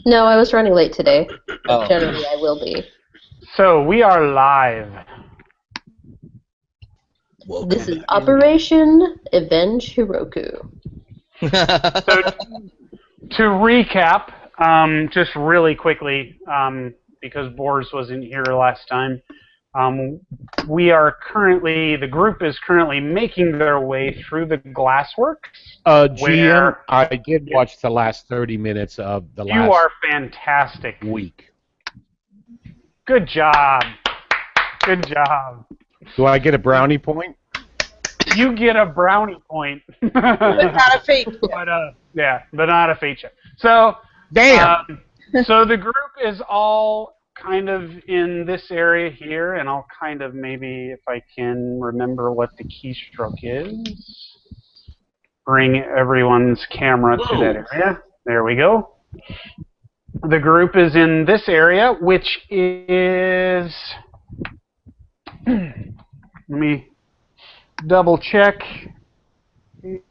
No, I was running late today. Oh. Generally, I will be. So we are live. Welcome This is back. Operation Avenge Hiroku. So to recap, just really quickly, because Boris wasn't here last time, the group is currently making their way through the glassworks. GM, I did watch the last 30 minutes of the You last are fantastic. week. Good job. Good job. Do I get a brownie point? You get a brownie point. But not a fake. But not a feature. So, Damn! So the group is all kind of in this area here, and I'll kind of maybe, if I can remember what the keystroke is, bring everyone's camera to that area. There we go. The group is in this area, which is, let me double check.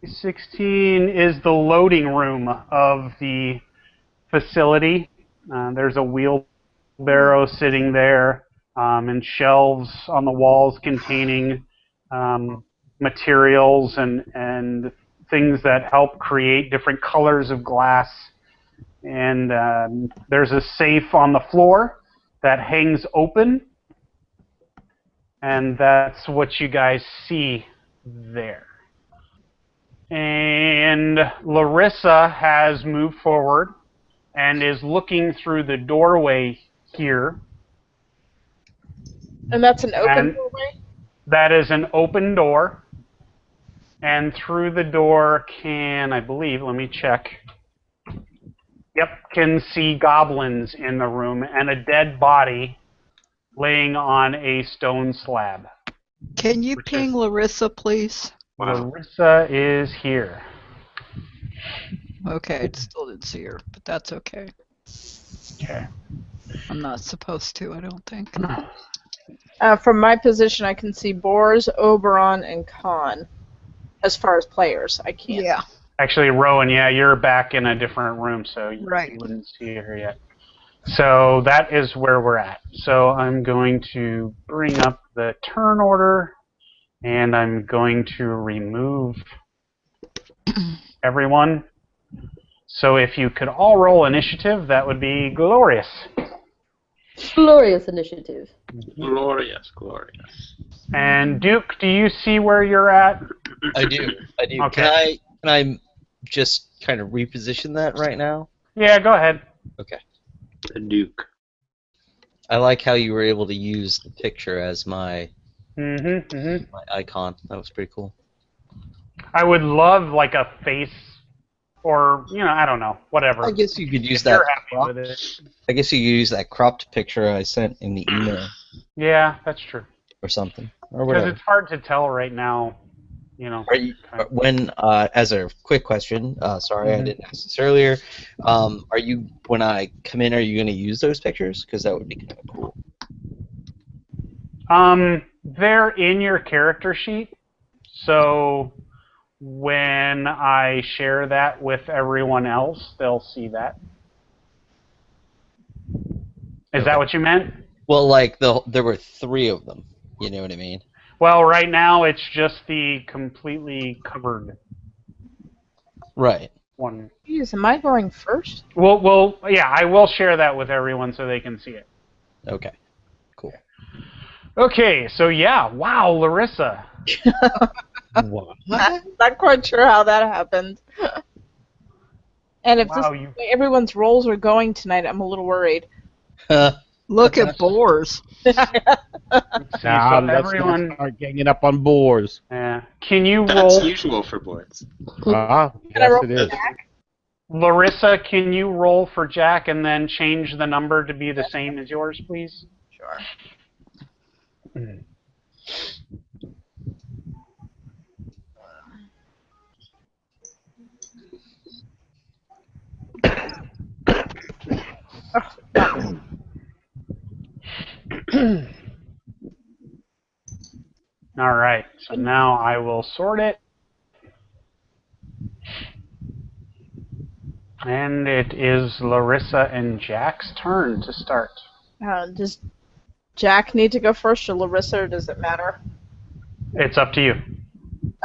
16 is the loading room of the facility. There's a wheelbarrow sitting there, and shelves on the walls containing materials and things that help create different colors of glass. And there's a safe on the floor that hangs open, and that's what you guys see there. And Larissa has moved forward and is looking through the doorway here. And that's an open doorway? That is an open door. And through the door I believe, let me check. Yep, can see goblins in the room and a dead body laying on a stone slab. Can you ping Larissa, please? Wow. Larissa is here. Okay, I still didn't see her, but that's okay. Okay. I'm not supposed to, I don't think. From my position, I can see Boars, Oberon, and Khan. As far as players, I can't. Yeah. Actually, Rowan, you're back in a different room, so you wouldn't see her yet. So that is where we're at. So I'm going to bring up the turn order, and I'm going to remove everyone. So if you could all roll initiative, that would be glorious. Glorious initiative. Glorious. And Duke, do you see where you're at? I do. Okay. Can I just kind of reposition that right now? Yeah, go ahead. Okay. The Duke. I like how you were able to use the picture as my my icon. That was pretty cool. I would love like a face, or I don't know, whatever. I guess you could use if that. You're happy with it. I guess you could use that cropped picture I sent in the email. Yeah, that's true. Or something, or whatever. Because it's hard to tell right now. Are you, when as a quick question, sorry I didn't ask this earlier. Are you, when I come in, are you going to use those pictures? Because that would be kind of cool. They're in your character sheet, so when I share that with everyone else, they'll see that. Is that what you meant? Well, like there were 3 of them. You know what I mean? Well, right now it's just the completely covered one. Jeez, am I going first? Well, yeah, I will share that with everyone so they can see it. Okay, cool. Okay, so wow, Larissa. What? Not quite sure how that happened. And if everyone's rolls are going tonight, I'm a little worried. Look at Boars. Now let's start ganging up on Boars. Yeah. Can you roll? That's usual for boards. Yes, it is. Larissa, can you roll for Jack and then change the number to be the same as yours, please? Sure. All right, so now I will sort it. And it is Larissa and Jack's turn to start. Does Jack need to go first, or Larissa, or does it matter? It's up to you.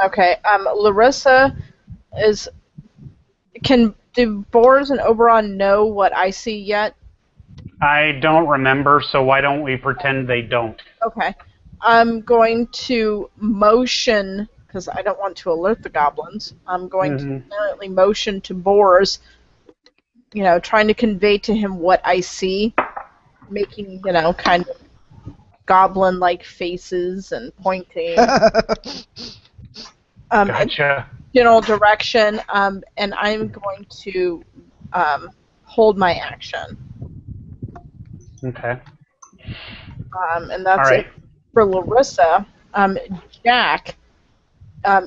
Okay. Larissa is. Do Boris and Oberon know what I see yet? I don't remember, so why don't we pretend they don't? Okay. I'm going to motion, because I don't want to alert the goblins. I'm going to silently motion to Boris, trying to convey to him what I see, making, kind of goblin-like faces and pointing. Gotcha. General direction, and I'm going to hold my action. Okay. And that's All right. it for Larissa. Jack,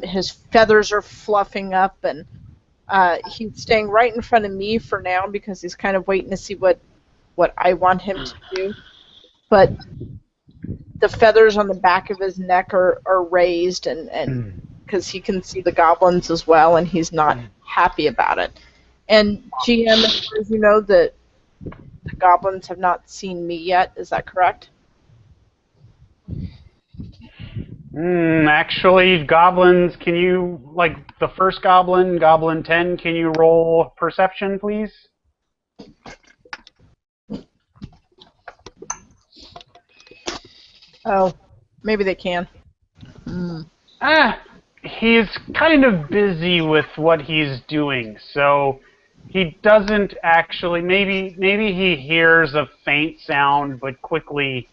his feathers are fluffing up, and he's staying right in front of me for now because he's kind of waiting to see what I want him to do. But the feathers on the back of his neck are raised, and because he can see the goblins as well, and he's not happy about it. And GM, as you know, that the goblins have not seen me yet. Is that correct? Actually, goblins, can you, like the first goblin, Goblin 10, can you roll perception, please? Oh, maybe they can. He's kind of busy with what he's doing, so he doesn't actually, maybe he hears a faint sound, but quickly,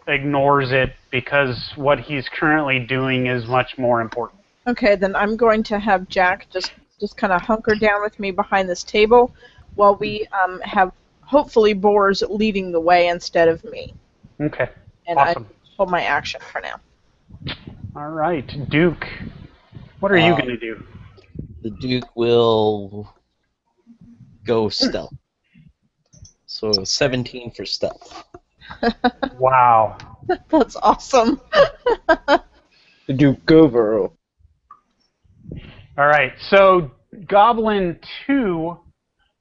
ignores it because what he's currently doing is much more important. Okay, then I'm going to have Jack just kind of hunker down with me behind this table while we have hopefully Boars leading the way instead of me. Okay, and awesome. I hold my action for now. All right, Duke, what are you going to do? The Duke will go stealth. So 17 for stealth. Wow. That's awesome. The Duke go burrow. All right, so Goblin 2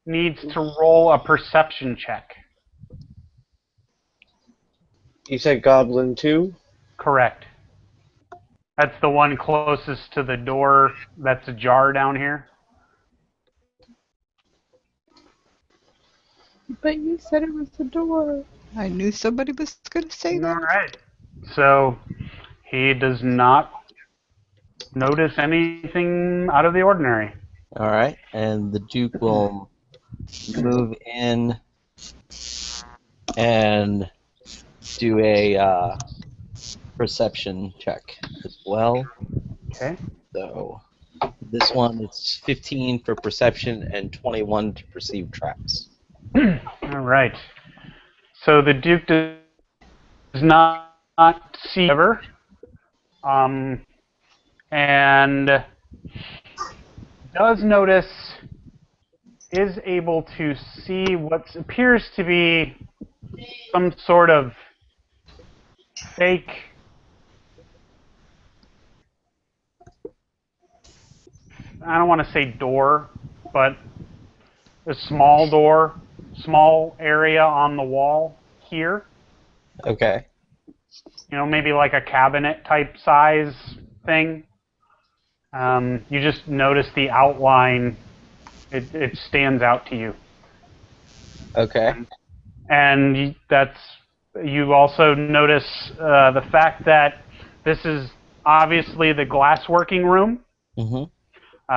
needs to roll a perception check. You said Goblin 2? Correct. That's the one closest to the door that's ajar down here. But you said it was the door. I knew somebody was going to say that. All right. So he does not notice anything out of the ordinary. All right, and the Duke will move in and do a perception check as well. Okay. So this one is 15 for perception and 21 to perceive traps. All right. So the Duke does not see ever, and does notice, is able to see what appears to be some sort of fake I don't want to say door, but a small door, small area on the wall here. Okay. Maybe like a cabinet type size thing. You just notice the outline. It stands out to you. Okay. And you also notice the fact that this is obviously the glassworking room. Mm-hmm.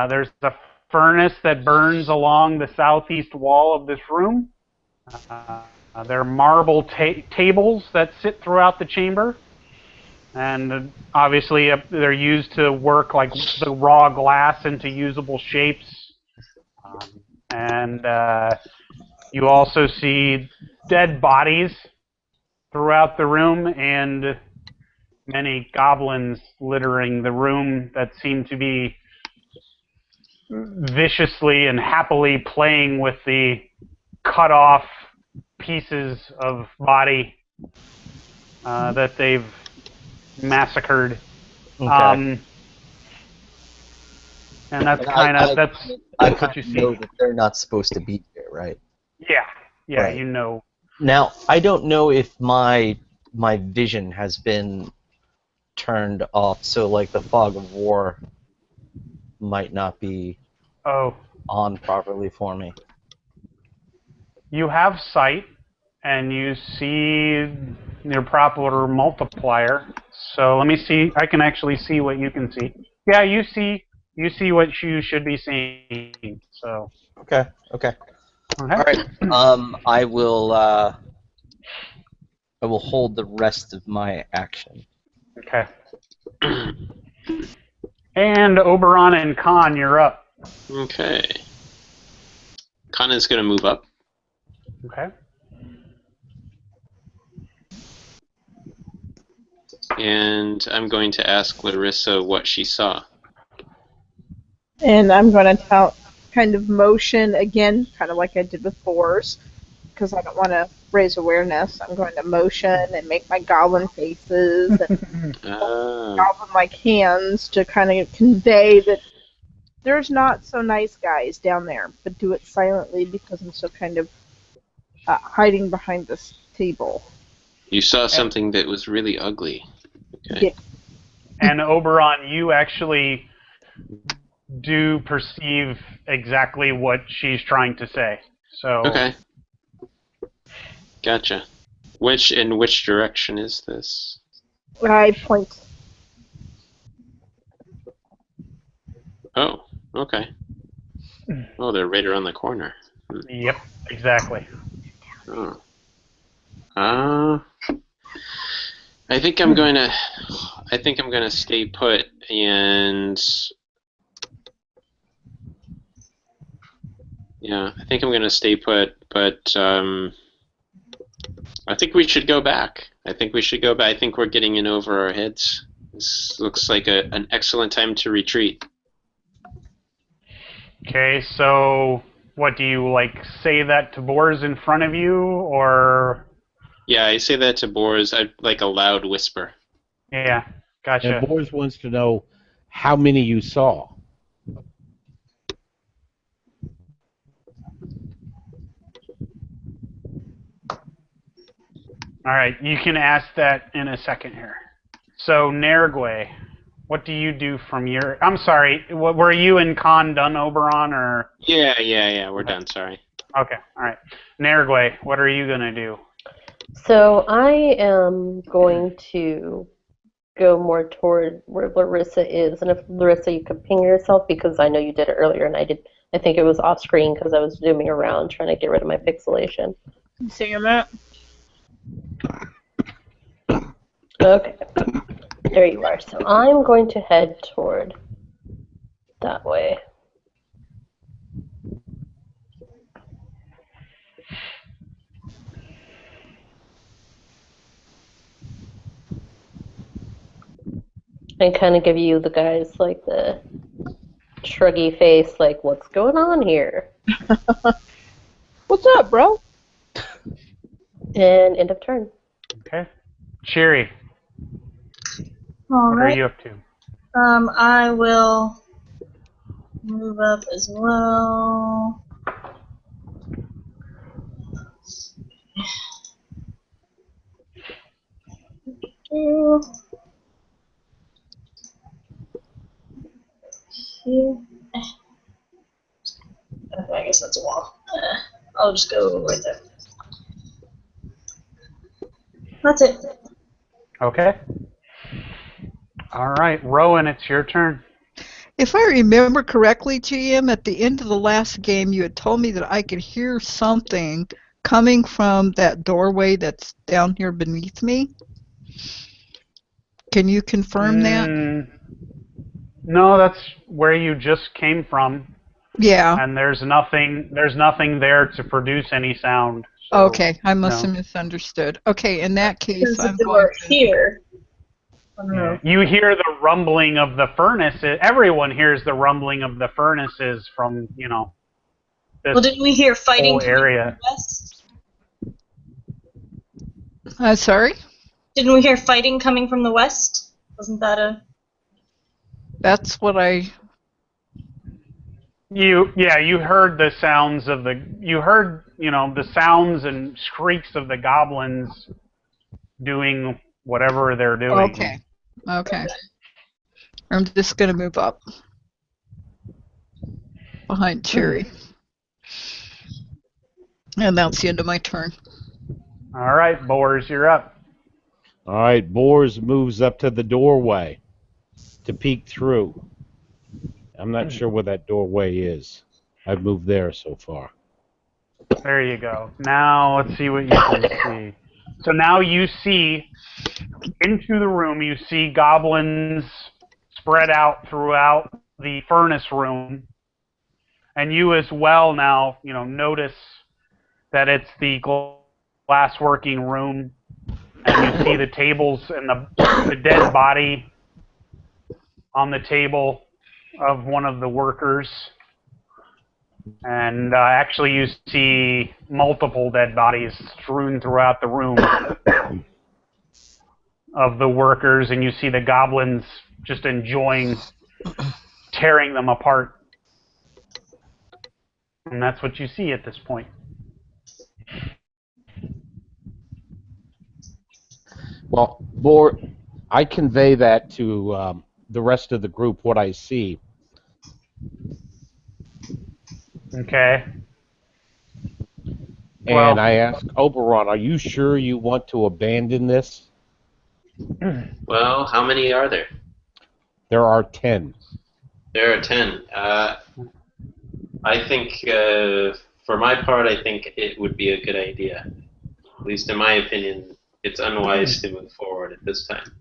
There's a furnace that burns along the southeast wall of this room. There are marble tables that sit throughout the chamber. And obviously they're used to work like the raw glass into usable shapes. And you also see dead bodies throughout the room and many goblins littering the room that seem to be viciously and happily playing with the cut off pieces of body that they've massacred. Okay. And that's And kind of that's I what kind you of see. know that they're not supposed to be here, right? Yeah, Right. you know. Now, I don't know if my vision has been turned off, so like the fog of war might not be Oh, on properly for me. you have sight, and you see your proper multiplier. So let me see. I can actually see what you can see. Yeah, you see what you should be seeing. So Okay. okay. All right. I will hold the rest of my action. Okay. And Oberon and Khan, you're up. Okay. Kana's gonna move up. Okay. And I'm going to ask Larissa what she saw. And I'm going to kind of motion again, kind of like I did with Boars, because I don't want to raise awareness. I'm going to motion and make my goblin faces and goblin-like hands to kind of convey that there's not so nice guys down there, but do it silently because I'm still kind of hiding behind this table. You saw something that was really ugly. Okay. Yeah. And Oberon, you actually do perceive exactly what she's trying to say. So Okay. Gotcha. In which direction is this? I point. Oh, okay. Oh, they're right around the corner. Yep, exactly. Oh. I think I'm going to stay put and I think I'm going to stay put, but I think we should go back. I think we're getting in over our heads. This looks like an excellent time to retreat. Okay, so what do you say that to Boars in front of you, or? Yeah, I say that to Boars. I like a loud whisper. Yeah, gotcha. And Boris wants to know how many you saw. All right, you can ask that in a second here. So, Nergwe, what do you do from your... I'm sorry, were you and Khan done, Oberon, or... Yeah, we're done, sorry. Okay, all right. Nergwe, what are you going to do? So I am going to go more toward where Larissa is, and if Larissa, you could ping yourself because I know you did it earlier, and I think it was off screen because I was zooming around trying to get rid of my pixelation. See your map. Okay, there you are. So I'm going to head toward that way. And kind of give you the guys like the shruggy face, like, what's going on here? What's up, bro? And end of turn. Okay. Cheery, All what right. are you up to? I will move up as well. Here. Okay, I guess that's a wall. I'll just go right there. That's it. Okay. All right, Rowan, it's your turn. If I remember correctly, GM, at the end of the last game, you had told me that I could hear something coming from that doorway that's down here beneath me. Can you confirm that? No, that's where you just came from. Yeah. And there's nothing there to produce any sound. So, Okay, I must have misunderstood. Okay, in that case, I'm They going were to... here. I don't know. You hear the rumbling of the furnaces. Everyone hears the rumbling of the furnaces from, this Well, didn't we hear fighting whole area. coming from the west? Sorry? Didn't we hear fighting coming from the west? Wasn't that a... That's what I You heard the sounds of the sounds and shrieks of the goblins doing whatever they're doing. Okay. I'm just gonna move up behind Cherry. And that's the end of my turn. All right, Boars, you're up. All right, Boars moves up to the doorway to peek through. I'm not sure where that doorway is. I've moved there so far. There you go. Now let's see what you can see. So now you see into the room. You see goblins spread out throughout the furnace room, and you as well now notice that it's the glass working room, and you see the tables and the dead body on the table of one of the workers. And actually you see multiple dead bodies strewn throughout the room of the workers, and you see the goblins just enjoying tearing them apart. And that's what you see at this point. Well, I convey that to the rest of the group, what I see. Okay. And I ask Oberon, are you sure you want to abandon this? Well, how many are there? There are 10. There are 10. I think, for my part, I think it would be a good idea. At least in my opinion, it's unwise to move forward at this time.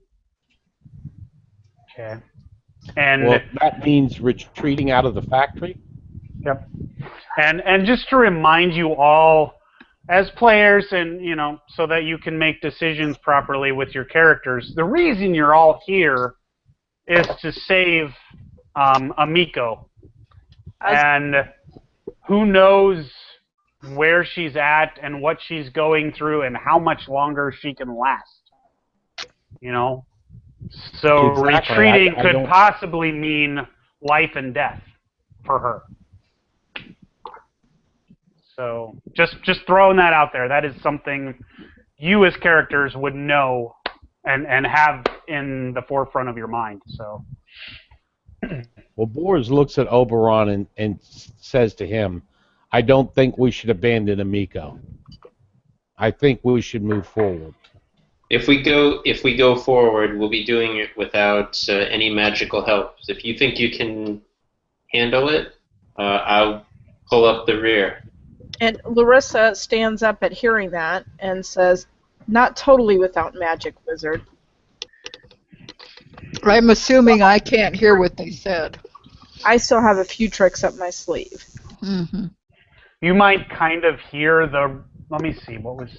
Okay. And well, that means retreating out of the factory? Yep. And just to remind you all, as players, and so that you can make decisions properly with your characters, the reason you're all here is to save Amiko. And who knows where she's at and what she's going through and how much longer she can last. So exactly. retreating could possibly mean life and death for her. So just throwing that out there. That is something you as characters would know and have in the forefront of your mind. So. Well, Boris looks at Oberon and says to him, I don't think we should abandon Amiko. I think we should move forward. If we go forward, we'll be doing it without any magical help. If you think you can handle it, I'll pull up the rear. And Larissa stands up at hearing that and says, not totally without magic, wizard. I'm assuming I can't hear what they said. I still have a few tricks up my sleeve. Mm-hmm. You might kind of hear let me see, what was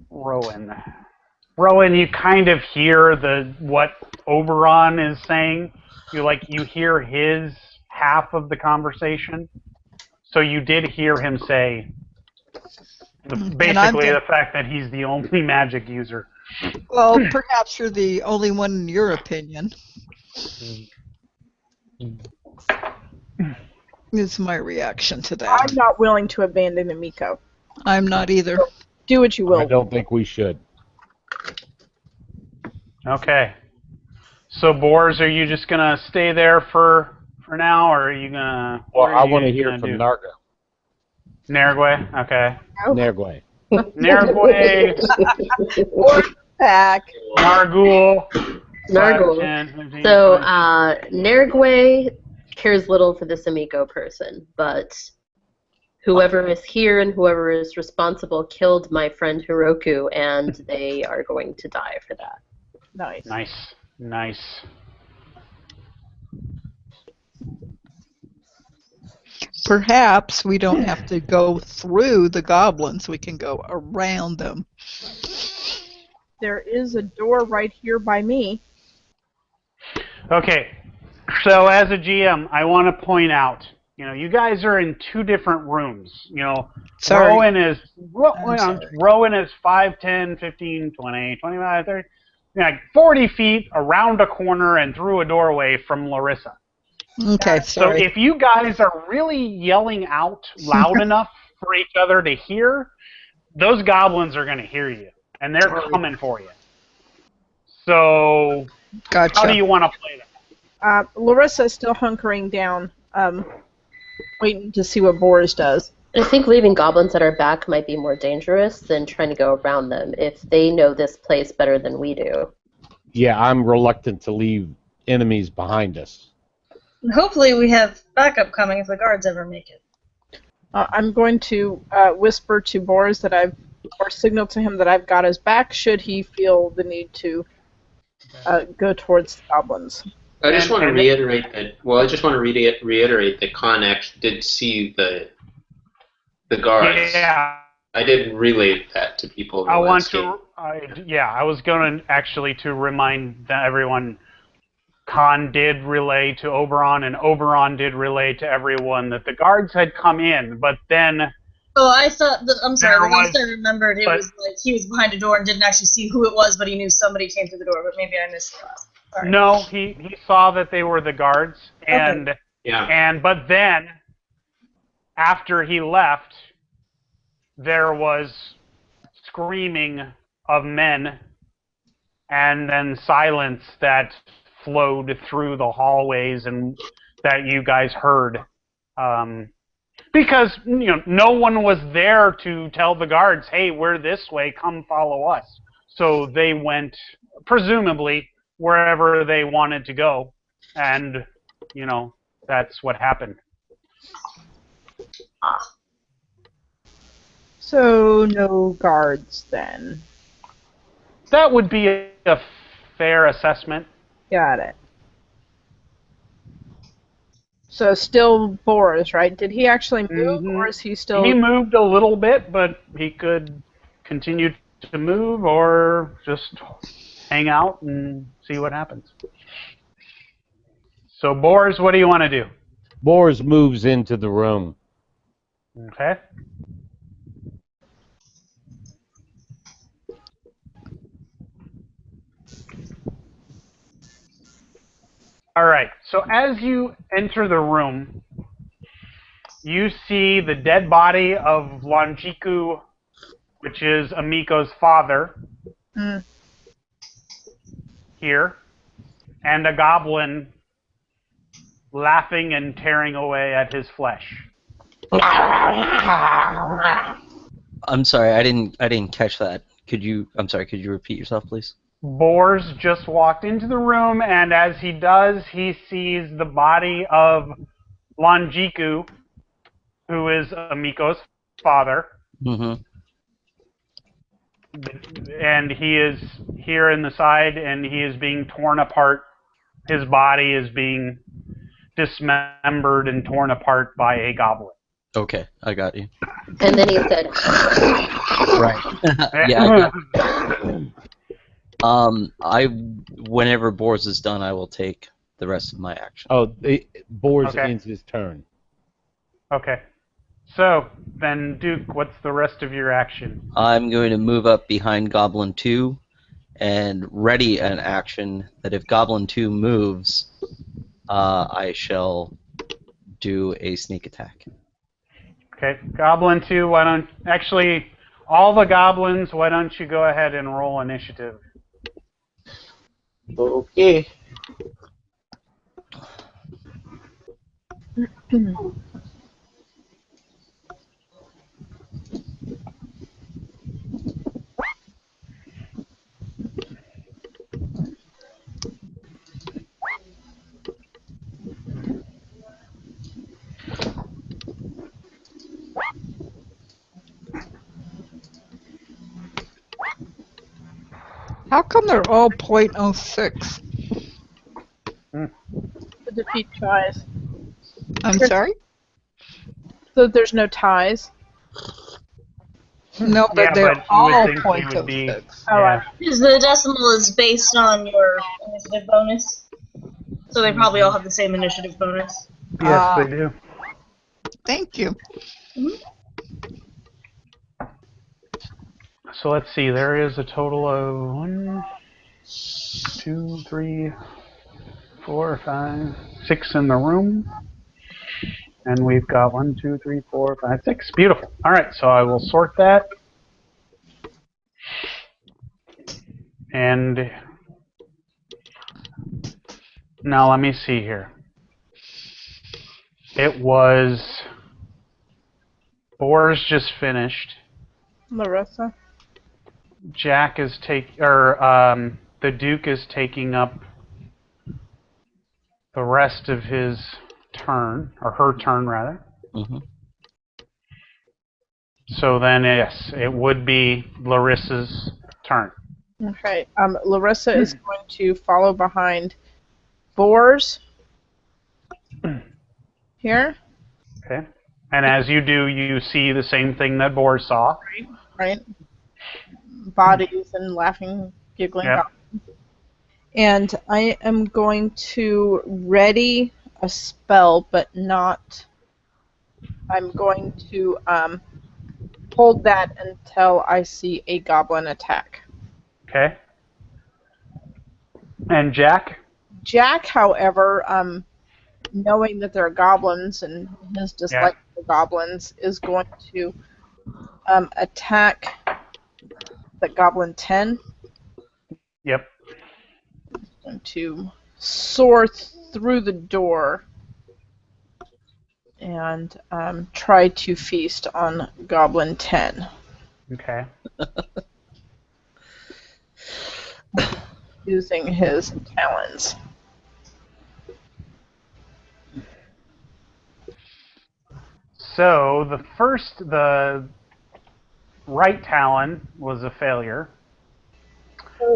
Rowan? Rowan, you kind of hear what Oberon is saying. You hear his half of the conversation. So you did hear him say basically the fact that he's the only magic user. Well, perhaps you're the only one in your opinion. Is my reaction to that. I'm not willing to abandon Amiko. I'm not either. So do what you will. I don't think we should. Okay. So, Boars, are you just going to stay there for now, or are you going to... Well, I want to hear from Nargo. Nergwe? Okay. Nergwe. Nergwe. Back. Nargul. Nargul. So, Nergwe cares little for this Amiko person, but whoever is here and whoever is responsible killed my friend Hiroku, and they are going to die for that. Nice. Perhaps we don't have to go through the goblins. We can go around them. There is a door right here by me. Okay. So as a GM, I want to point out, you guys are in two different rooms. Sorry. Rowan is 5, 10, 15, 20, 25, 30, 40 feet around a corner and through a doorway from Larissa. Okay, So sorry. if you guys are really yelling out loud enough for each other to hear, those goblins are going to hear you, and they're Sorry. coming for you. So how do Gotcha. you want to play that? Larissa is still hunkering down, waiting to see what Boris does. I think leaving goblins at our back might be more dangerous than trying to go around them if they know this place better than we do. Yeah, I'm reluctant to leave enemies behind us. And hopefully we have backup coming if the guards ever make it. I'm going to whisper to Boris or signal to him that I've got his back should he feel the need to go towards the goblins. I just want to reiterate that. Well, I just want to reiterate that Connex did see the guards. Yeah. I did relay that to people in the last game. I was going to actually to remind everyone. Khan did relay to Oberon, and Oberon did relay to everyone that the guards had come in, but then. Oh, I thought. I'm sorry. The last I remembered, it but, was like he was behind a door and didn't actually see who it was, but he knew somebody came through the door. But maybe I missed it. Sorry. No, he saw that they were the guards, and Okay. Yeah. But then after he left, there was screaming of men, and then silence that flowed through the hallways and that you guys heard, because no one was there to tell the guards, "Hey, we're this way. Come follow us." So they went, presumably, wherever they wanted to go, and that's what happened. So no guards then. That would be a fair assessment. Got it. So still Boris, right? Did he actually move, or is he still? He moved a little bit, but he could continue to move or just hang out and see what happens. So, Boris, what do you want to do? Boris moves into the room. Okay. All right. So as you enter the room, you see the dead body of Lonjiku, which is Amiko's father, here, and a goblin laughing and tearing away at his flesh. I'm sorry, I didn't catch that. Could you repeat yourself, please? Bors just walked into the room, and as he does, he sees the body of Lonjiku, who is Amiko's father. Mm-hmm. And he is here in the side, and he is being torn apart. His body is being dismembered and torn apart by a goblin. Okay, I got you. And then he said, Right. Yeah. Whenever Boris is done, I will take the rest of my action. Oh, Boris ends his turn. Okay. So, then, Duke, what's the rest of your action? I'm going to move up behind Goblin 2 and ready an action that if Goblin 2 moves, I shall do a sneak attack. Okay, Goblin 2, all the goblins, why don't you go ahead and roll initiative? Okay. How come they're all .06? The defeat ties. I'm sorry? So there's no ties? No, but Yeah, they're but you all would think he would be. .06. Yeah. Because the decimal is based on your initiative bonus. So they probably all have the same initiative bonus. Yes, they do. Thank you. So let's see, there is a total of 1, 2, 3, 4, 5, 6 in the room. And we've got 1, 2, 3, 4, 5, 6. Beautiful. All right, so I will sort that. And now let me see here. It was Boar's just finished. Larissa. Jack is the Duke is taking up the rest of his turn, or her turn rather. Mm-hmm. So then, yes, it would be Larissa's turn. Okay. Larissa is going to follow behind Boars. Here. Okay. And as you do, you see the same thing that Boar saw. Right. Bodies and laughing, giggling. Yep. And I am going to ready a spell, but not. I'm going to hold that until I see a goblin attack. Okay. And Jack? Jack, however, knowing that there are goblins and his dislike for goblins, is going to attack the goblin 10. Yep. Going to soar through the door and try to feast on goblin 10. Okay. Using his talons. So the right talon was a failure,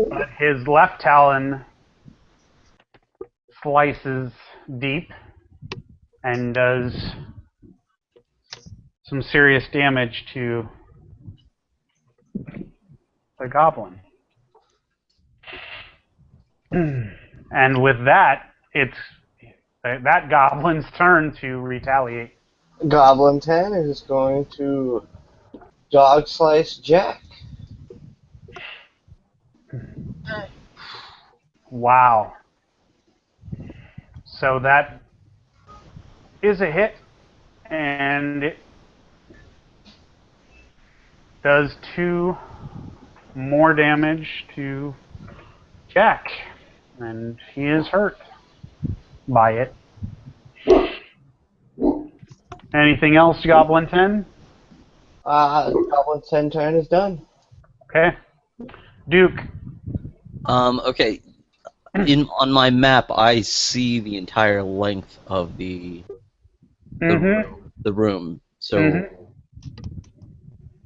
but his left talon slices deep and does some serious damage to the goblin. And with that, it's that goblin's turn to retaliate. Goblin 10 is going to dog slice Jack. Wow. So that is a hit, and it does 2 more damage to Jack, and he is hurt by it. Anything else, Goblin 10? Goblin 10 turn is done. Okay. Duke. Okay. On my map, I see the entire length of the room. So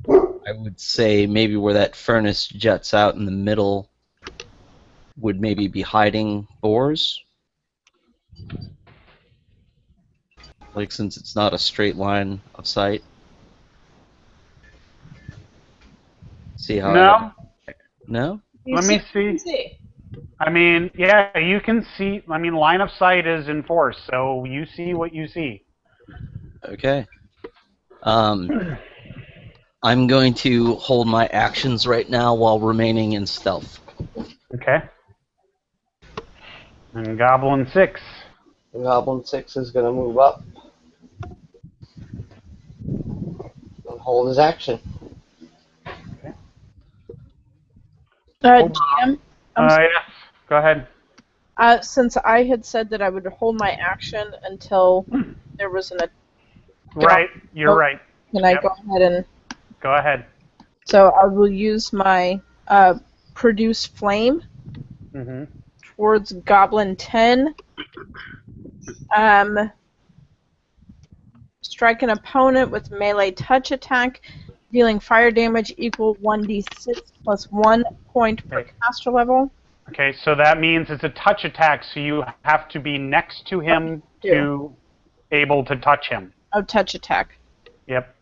I would say maybe where that furnace juts out in the middle would maybe be hiding Boars. Like, since it's not a straight line of sight. See how? No. No? Let me see. I mean, yeah, you can see. I mean, line of sight is enforced, so you see what you see. Okay. I'm going to hold my actions right now while remaining in stealth. Okay. And Goblin 6. Goblin 6 is going to move up and hold his action. GM? Yes. Go ahead. Since I had said that I would hold my action until there was an attack. Right. You're right. Can I go ahead and... Go ahead. So I will use my produce flame towards Goblin 10. Strike an opponent with melee touch attack, dealing fire damage equal 1d6 plus 1 point per caster level. Okay, so that means it's a touch attack, so you have to be next to him to able to touch him. Oh, touch attack. Yep.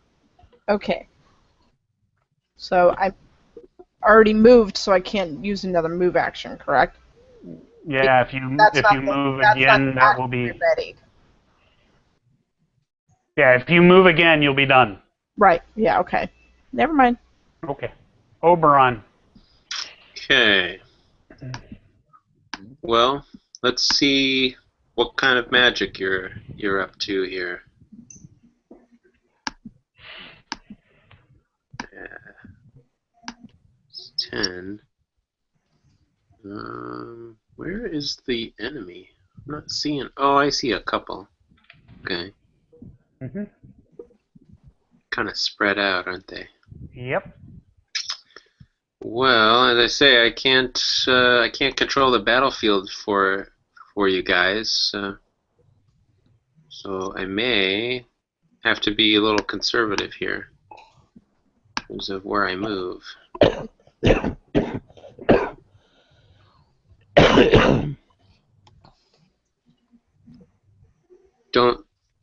Okay. So I already moved, so I can't use another move action, correct? Yeah, if you move again, that will be ready. Yeah, if you move again, you'll be done. Right. Yeah. Okay. Never mind. Okay. Oberon. Okay. Well, let's see what kind of magic you're up to here? It's 10. Where is the enemy? I'm not seeing. Oh, I see a couple. Okay. Mm-hmm. Kind of spread out, aren't they? Yep. Well, as I say, I can't control the battlefield for you guys, so I may have to be a little conservative here in terms of where I move.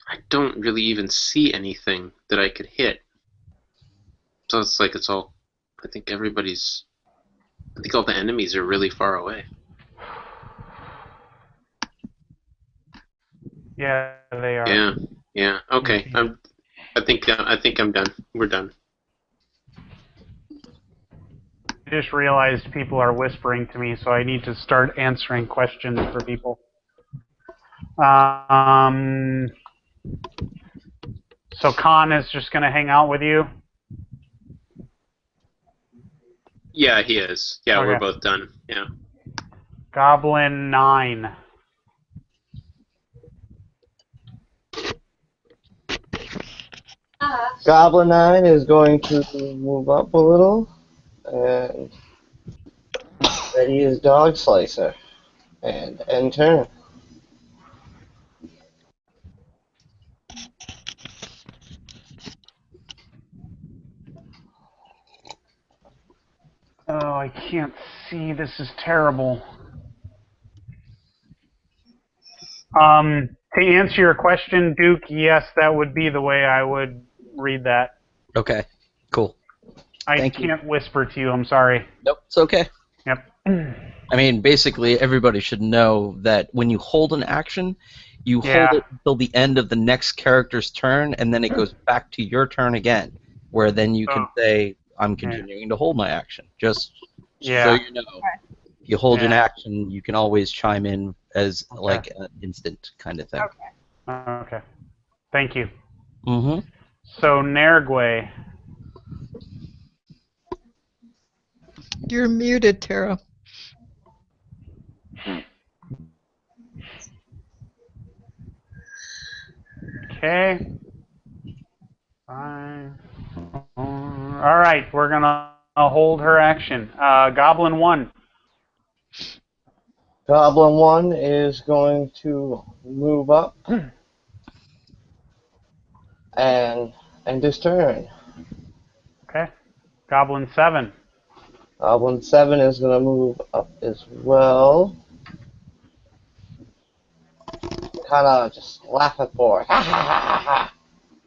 I don't really even see anything that I could hit. So it's like it's all. I think all the enemies are really far away. Yeah, they are. Yeah. Okay. I think I'm done. We're done. I just realized people are whispering to me, so I need to start answering questions for people. So Khan is just going to hang out with you? Yeah, he is. Yeah, Okay. we're both done. Yeah. Goblin 9. Goblin 9 is going to move up a little and ready his dog slicer and end turn. Oh, I can't see. This is terrible. To answer your question, Duke, yes, that would be the way I would read that. Okay, cool. I can't whisper to you. I'm sorry. Nope, it's okay. Yep. I mean, basically, everybody should know that when you hold an action, you hold it until the end of the next character's turn, and then it goes back to your turn again, where then you can say, I'm continuing to hold my action. Just so you know. If you hold an action, you can always chime in as like an instant kind of thing. Okay. Thank you. Mm-hmm. So, Nergwe. You're muted, Tara. Okay. Fine. All right, we're going to hold her action. Goblin 1. Goblin 1 is going to move up and end his turn. Okay. Goblin 7. Goblin 7 is going to move up as well. Kind of just laughing for it. Ha ha ha ha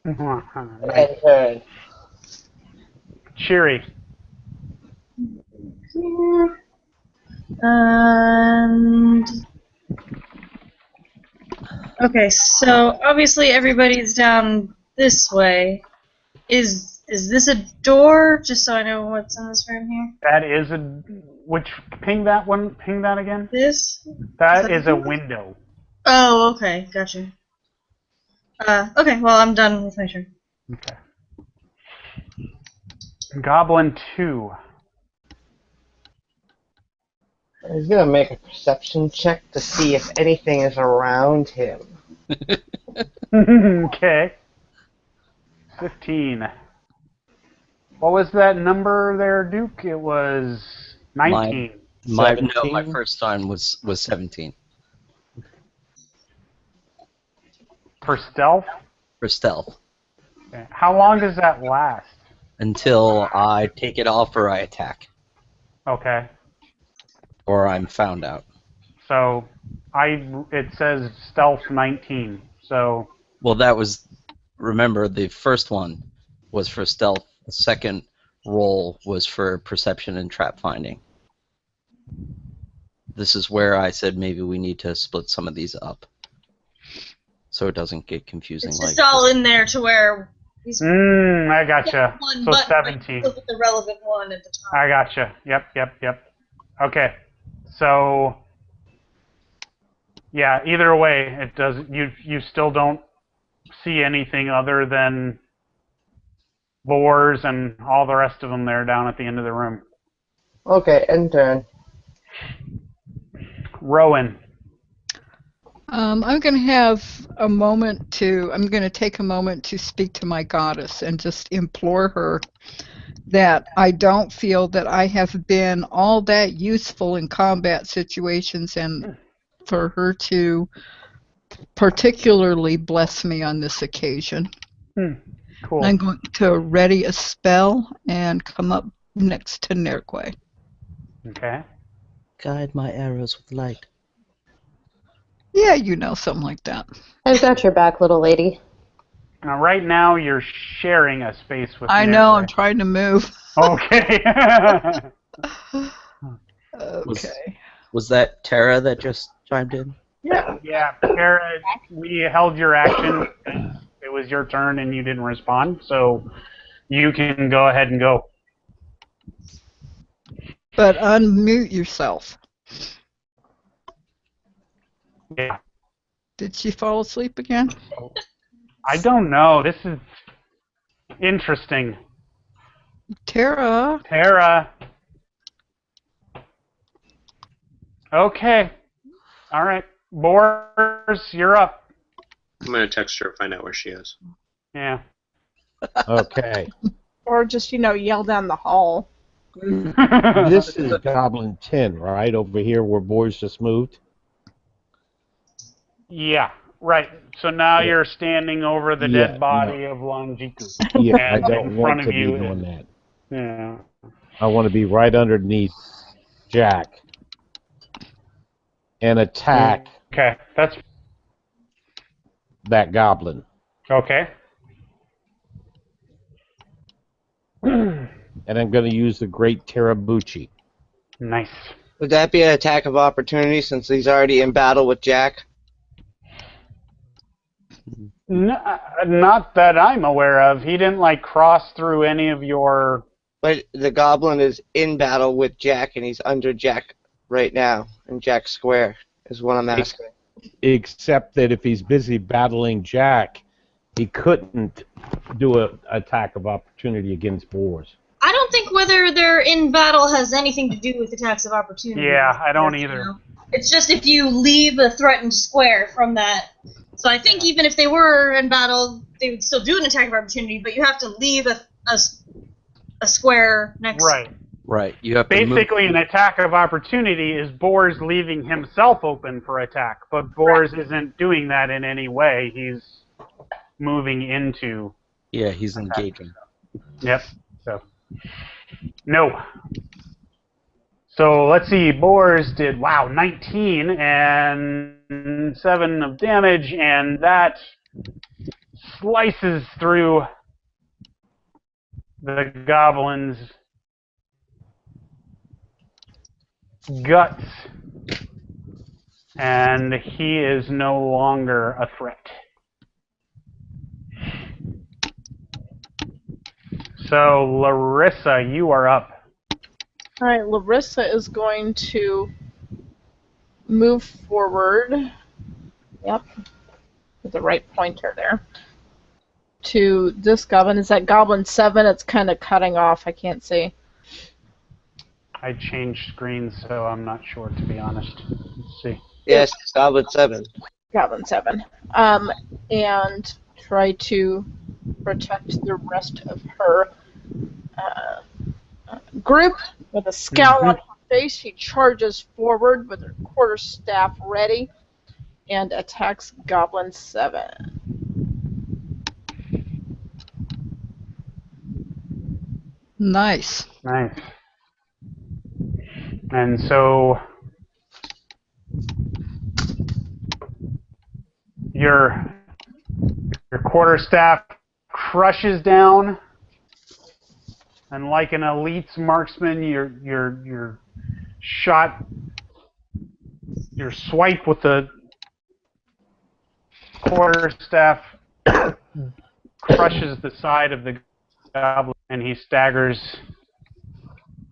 ha. End turn. Cheery. And okay, so obviously everybody's down this way. Is this a door? Just so I know what's in this room here. That is a ping that one. Ping that again. This. That is a window. Oh, okay, gotcha. Okay, well I'm done with my turn. Okay. Goblin 2. He's going to make a perception check to see if anything is around him. Okay. 15. What was that number there, Duke? It was 19. My first time was 17. For stealth? For stealth. Okay. How long does that last? Until I take it off or I attack. Okay. Or I'm found out. So it says stealth 19. So. Well, that was. Remember, the first one was for stealth. The second roll was for perception and trap finding. This is where I said maybe we need to split some of these up, so it doesn't get confusing. It's just all in there to where he's. I gotcha. So 17. Look at the relevant one at the top. I gotcha. Yep. Okay. So Yeah, either way, it does. You still don't see anything other than boars and all the rest of them there down at the end of the room. Okay, end turn. Rowan. I'm going to have a moment to, I'm going to take a moment to speak to my goddess and just implore her that I don't feel that I have been all that useful in combat situations, and for her to particularly bless me on this occasion. Cool. I'm going to ready a spell and come up next to Nerquay. Okay. Guide my arrows with light. Yeah, you know, something like that. I've got your back, little lady. Now, right now, you're sharing a space with I know, I'm Nerquay. trying to move. Okay. Okay. Was that Tara that just chimed in? Yeah, Kara, we held your action. It was your turn and you didn't respond, so you can go ahead and go. But unmute yourself. Yeah. Did she fall asleep again? I don't know. This is interesting. Tara? Tara. Okay. All right. Boris, you're up. I'm gonna text her, find out where she is. Yeah. Okay. Or just, yell down the hall. This is Goblin 10, right? Over here where Boris just moved? Yeah. Right. So now Yeah. you're standing over the Yeah, dead body of Longiku. Yeah, I And don't in want front to of be you doing is- that. Yeah. I want to be right underneath Jack and attack Okay. That's that goblin. okay. And I'm going to use the Great Terabuchi. Nice. Would that be an attack of opportunity since he's already in battle with Jack? Not that I'm aware of. He didn't cross through any of your. But the goblin is in battle with Jack, and he's under Jack right now, in Jack's square, is what I'm asking. Except that if he's busy battling Jack, he couldn't do an attack of opportunity against Boars. I don't think whether they're in battle has anything to do with attacks of opportunity. Yeah, I don't either. It's just if you leave a threatened square from that. So I think even if they were in battle, they would still do an attack of opportunity, but you have to leave a square next. Right. Right. You have to move. Basically, an attack of opportunity is Boars leaving himself open for attack, but Boars isn't doing that in any way. He's moving into. Yeah, he's engaging. Yep. So. No. So let's see. Boars did 19 and 7 of damage, and that slices through the goblin's guts, and he is no longer a threat. So Larissa, you are up. All right, Larissa is going to move forward. Yep, with the right pointer there. To this goblin. Is that Goblin 7? It's kind of cutting off. I can't see. I changed screens, so I'm not sure, to be honest. Let's see. Yes, Goblin 7. Goblin 7. And try to protect the rest of her group. With a scowl on her face, she charges forward with her quarterstaff ready and attacks Goblin 7. Nice. Nice. And so your quarterstaff crushes down, and like an elite marksman, your shot, your swipe with the quarterstaff crushes the side of the goblin, and he staggers.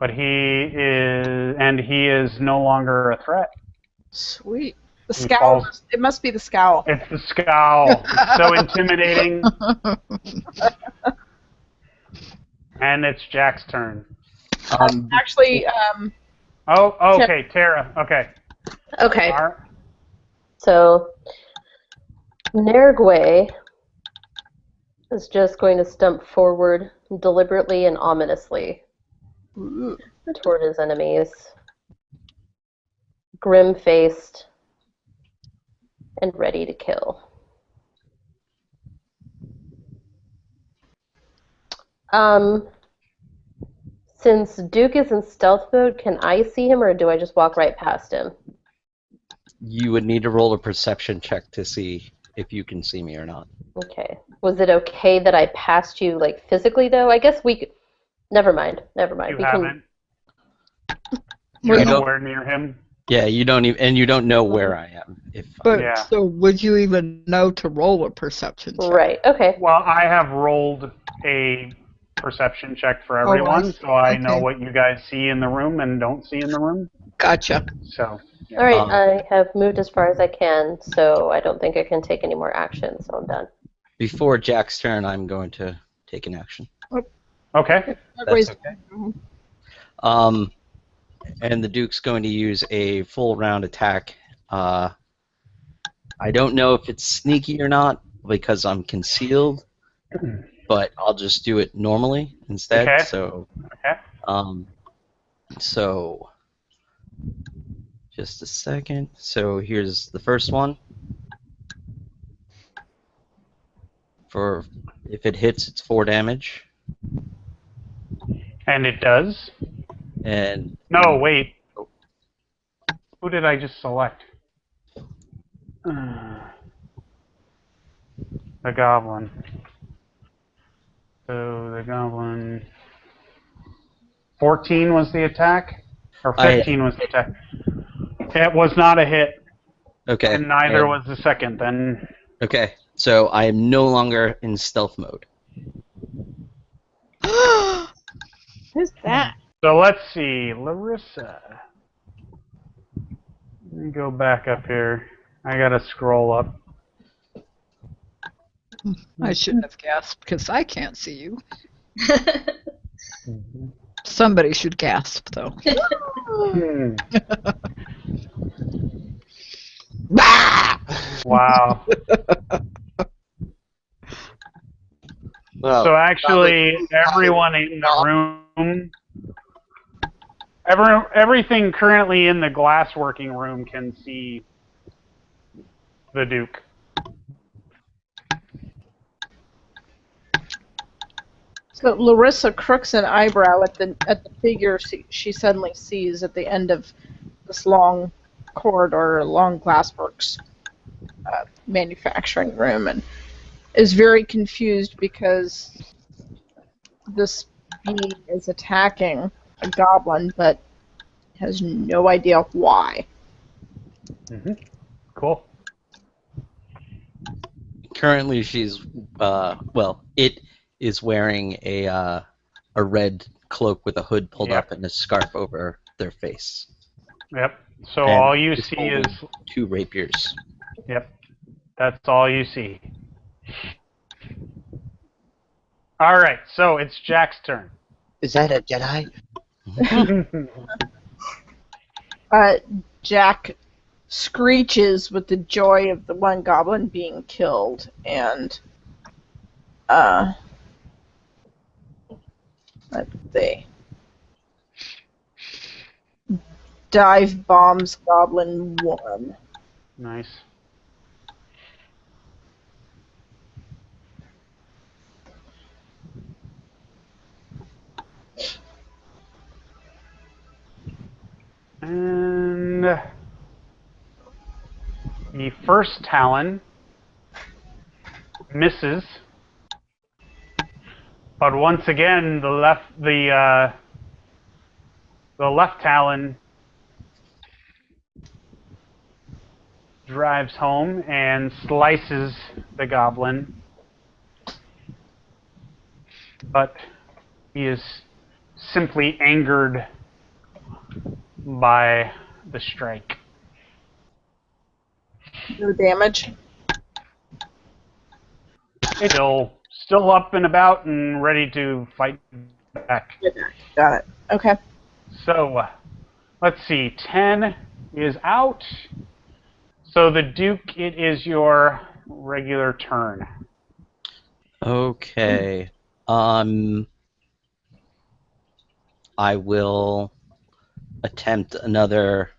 But he is no longer a threat. Sweet. The He scowl. falls. It must be the scowl. It's the scowl. It's so intimidating. And it's Jack's turn. Actually, Oh, okay, Tara. Okay. Okay. All right. So Nergwe is just going to stump forward deliberately and ominously toward his enemies, grim-faced and ready to kill. Since Duke is in stealth mode, can I see him or do I just walk right past him? You would need to roll a perception check to see if you can see me or not. Okay. Was it okay that I passed you, like, physically, though? I guess we could... Never mind. You We haven't. Well, You're you don't- nowhere near him. Yeah, you don't even, and you don't know where I am. But Yeah. so would you even know to roll a perception check? Right. Okay. Well, I have rolled a perception check for everyone, so I know Okay. what you guys see in the room and don't see in the room. Gotcha. So, yeah. All right. Um, I have moved as far as I can, so I don't think I can take any more action, so I'm done. Before Jack's turn, I'm going to take an action. Okay. That's okay. And the Duke's going to use a full round attack. I don't know if it's sneaky or not because I'm concealed, but I'll just do it normally instead. Okay. Okay. So just a second. So here's the first one. For if it hits, it's 4 damage. And it does. And No, wait. Who did I just select? The goblin. So the goblin. 14 was the attack? Or 15 was the attack? It was not a hit. Okay. And neither was the second, then. Okay. So I am no longer in stealth mode. who's that? So let's see. Larissa. Let me go back up here. I gotta scroll up. I shouldn't have gasped because I can't see you. Somebody should gasp, though. Hmm. Wow. Well, So actually, everyone in the room, everything currently in the glassworking room can see the Duke. So Larissa crooks an eyebrow at the figure she suddenly sees at the end of this long corridor, long glassworks manufacturing room, and is very confused because this being is attacking a goblin, but has no idea why. Mm-hmm. Cool. Currently, she's it is wearing a red cloak with a hood pulled Yep. up and a scarf over their face. Yep. So And all you is see holding is, 2 rapiers. yep, that's all you see. All right, so it's Jack's turn. is that a Jedi? Jack screeches with the joy of the one goblin being killed, and let's see. Dive bombs goblin 1. Nice. And the first Talon misses, but once again the left Talon drives home and slices the goblin, but he is simply angered by the strike. No damage. It's still up and about and ready to fight back. Got it. Okay. So, let's see. 10 is out. So the Duke, it is your regular turn. Okay. I will attempt another.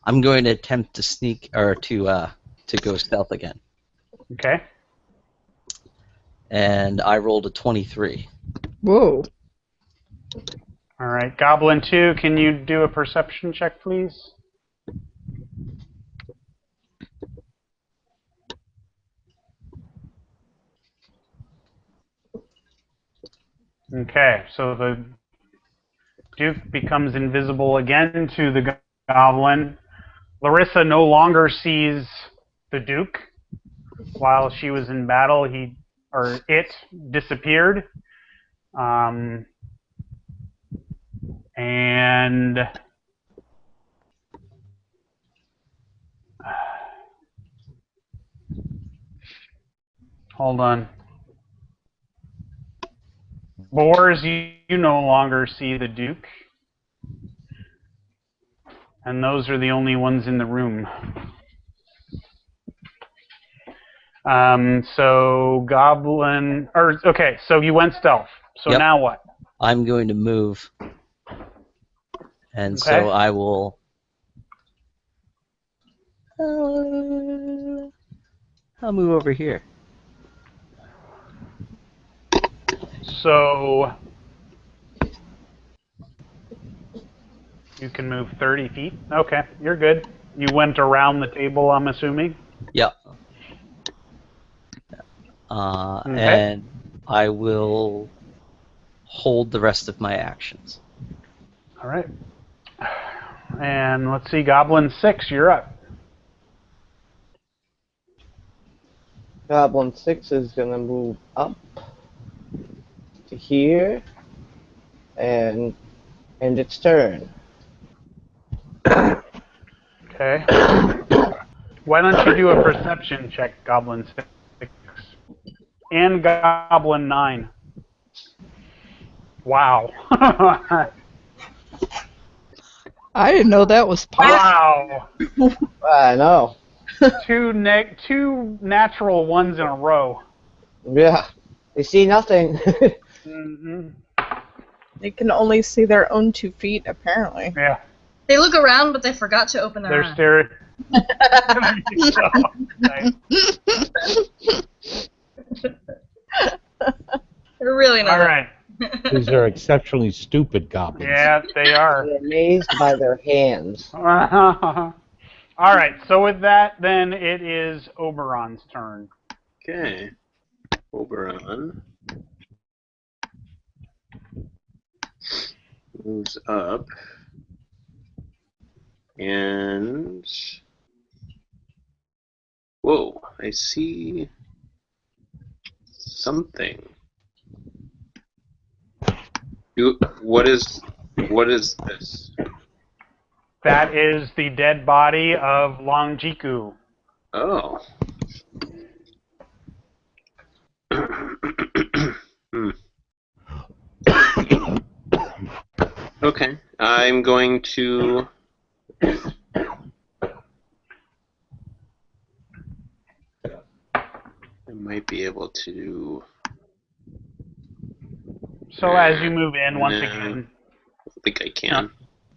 I'm going to attempt to sneak or to go stealth again. Okay. And I rolled a 23. Whoa. All right. Goblin 2, can you do a perception check, please? Okay. So the Duke becomes invisible again to the Goblin. Larissa no longer sees the Duke. While she was in battle, it disappeared. And hold on. Boars, you no longer see the Duke. And those are the only ones in the room. So Goblin, okay, so you went stealth. So Yep. now what? I'm going to move. And Okay. so I will... I'll move over here. So you can move 30 feet. Okay, you're good. You went around the table, I'm assuming? Yep. Okay. And I will hold the rest of my actions. All right. And let's see, Goblin 6, you're up. Goblin 6 is going to move up to here and end its turn. Okay. Why don't you do a perception check, Goblin 6? And Goblin 9. Wow. I didn't know that was possible. Wow. I know. Two natural ones in a row. Yeah. They see nothing. Mm-hmm. They can only see their own 2 feet, apparently. Yeah. They look around, but they forgot to open their They're eyes. staring. Nice. They're really not. All right. These are exceptionally stupid goblins. Yeah, they are. They're amazed by their hands. All right. So with that, then it is Oberon's turn. Okay. Oberon moves up and whoa, I see something. What is this? That is the dead body of Longjiku. Oh. Hmm. Okay, I'm going to I might be able to. So as you move in, once No. again, I think I can.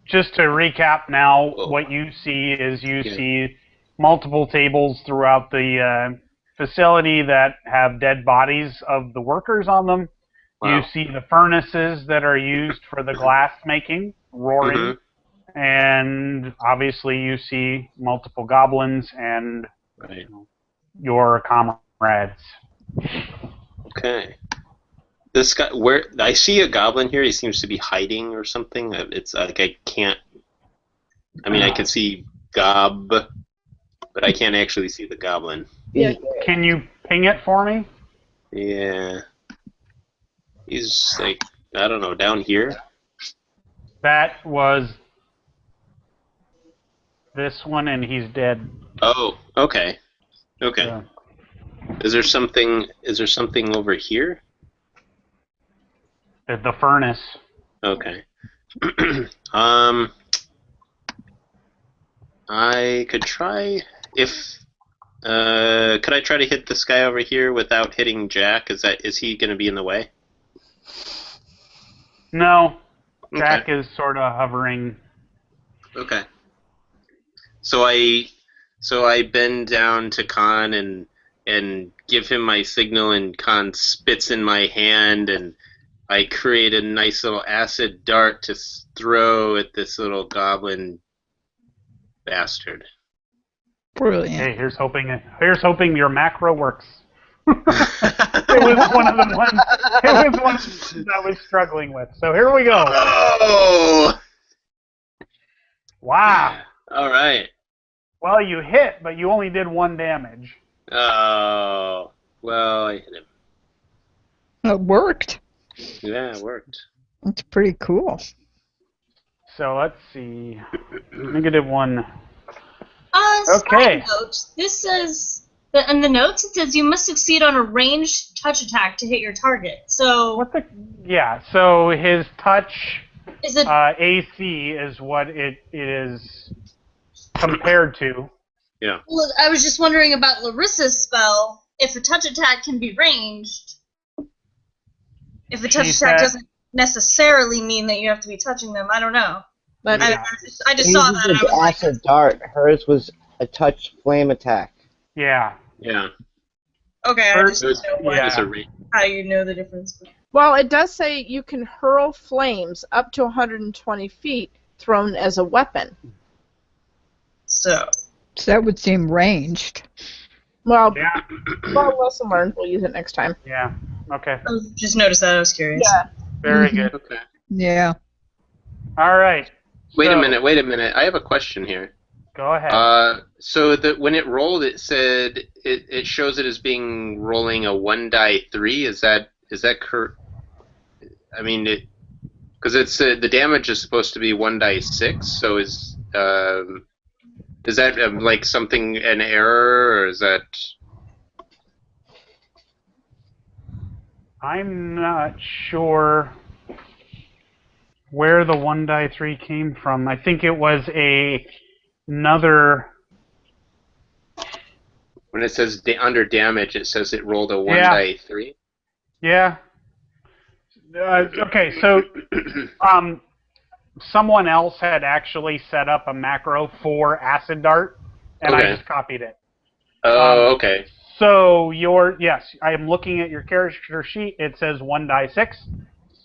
just to recap now, Whoa. what you see is you Yeah. see multiple tables throughout the facility that have dead bodies of the workers on them. Wow. You see the furnaces that are used for the glass making, roaring. Mm-hmm. And obviously you see multiple goblins and Right. your comrades. Okay. This guy, where I see a goblin here, he seems to be hiding or something. It's like I can't. I mean, I can see Gob, but I can't actually see the goblin. Yeah. Can you ping it for me? Yeah. He's like, I don't know, down here. That was this one, and he's dead. Oh, okay. Okay. So, Is there something over here? the furnace. Okay. I could try if could I try to hit this guy over here without hitting Jack? Is he going to be in the way? No, Okay. Jack is sort of hovering. Okay. So I bend down to Khan and give him my signal, and Khan spits in my hand, and I create a nice little acid dart to throw at this little goblin bastard. Brilliant. Hey, here's hoping your macro works. It was one of the ones. It was one that I was struggling with. So here we go. Oh! Wow. All right. Well, you hit, but you only did 1 damage. Oh, well, I hit him. It worked. Yeah, it worked. That's pretty cool. So let's see. -1. Side note, this says that in the notes it says you must succeed on a ranged touch attack to hit your target. So What the? Yeah. So his touch is it? AC is what it is compared to. Yeah. Well, I was just wondering about Larissa's spell. If a touch attack can be ranged, if a touch She attack said- doesn't necessarily mean that you have to be touching them. I don't know. But Yeah. I just saw that. And I His was like, acid dart. Hers was a touch flame attack. Yeah. Yeah. okay, I First- just don't know yeah. It's a re- how you know the difference. well, it does say you can hurl flames up to 120 feet thrown as a weapon. So So that would seem ranged. Well, Yeah. well, lesson learned. We'll use it next time. Yeah. Okay. I just noticed that. I was curious. Yeah. Very Mhm. good. Okay. Yeah. All right. Wait a So, minute. I have a question here. Go ahead. So that when it rolled, it said it shows it as being rolling a 1 die 3. Is that correct? I mean, because it's the damage is supposed to be 1 die 6. So is that like something an error, or is that? I'm not sure where the 1 die 3 came from. I think it was another. When it says under damage, it says it rolled a 1 die 3. Yeah. Okay, so someone else had actually set up a macro for acid dart, and I Okay. just copied it. Oh, okay. So yes, I am looking at your character sheet. It says 1 die 6.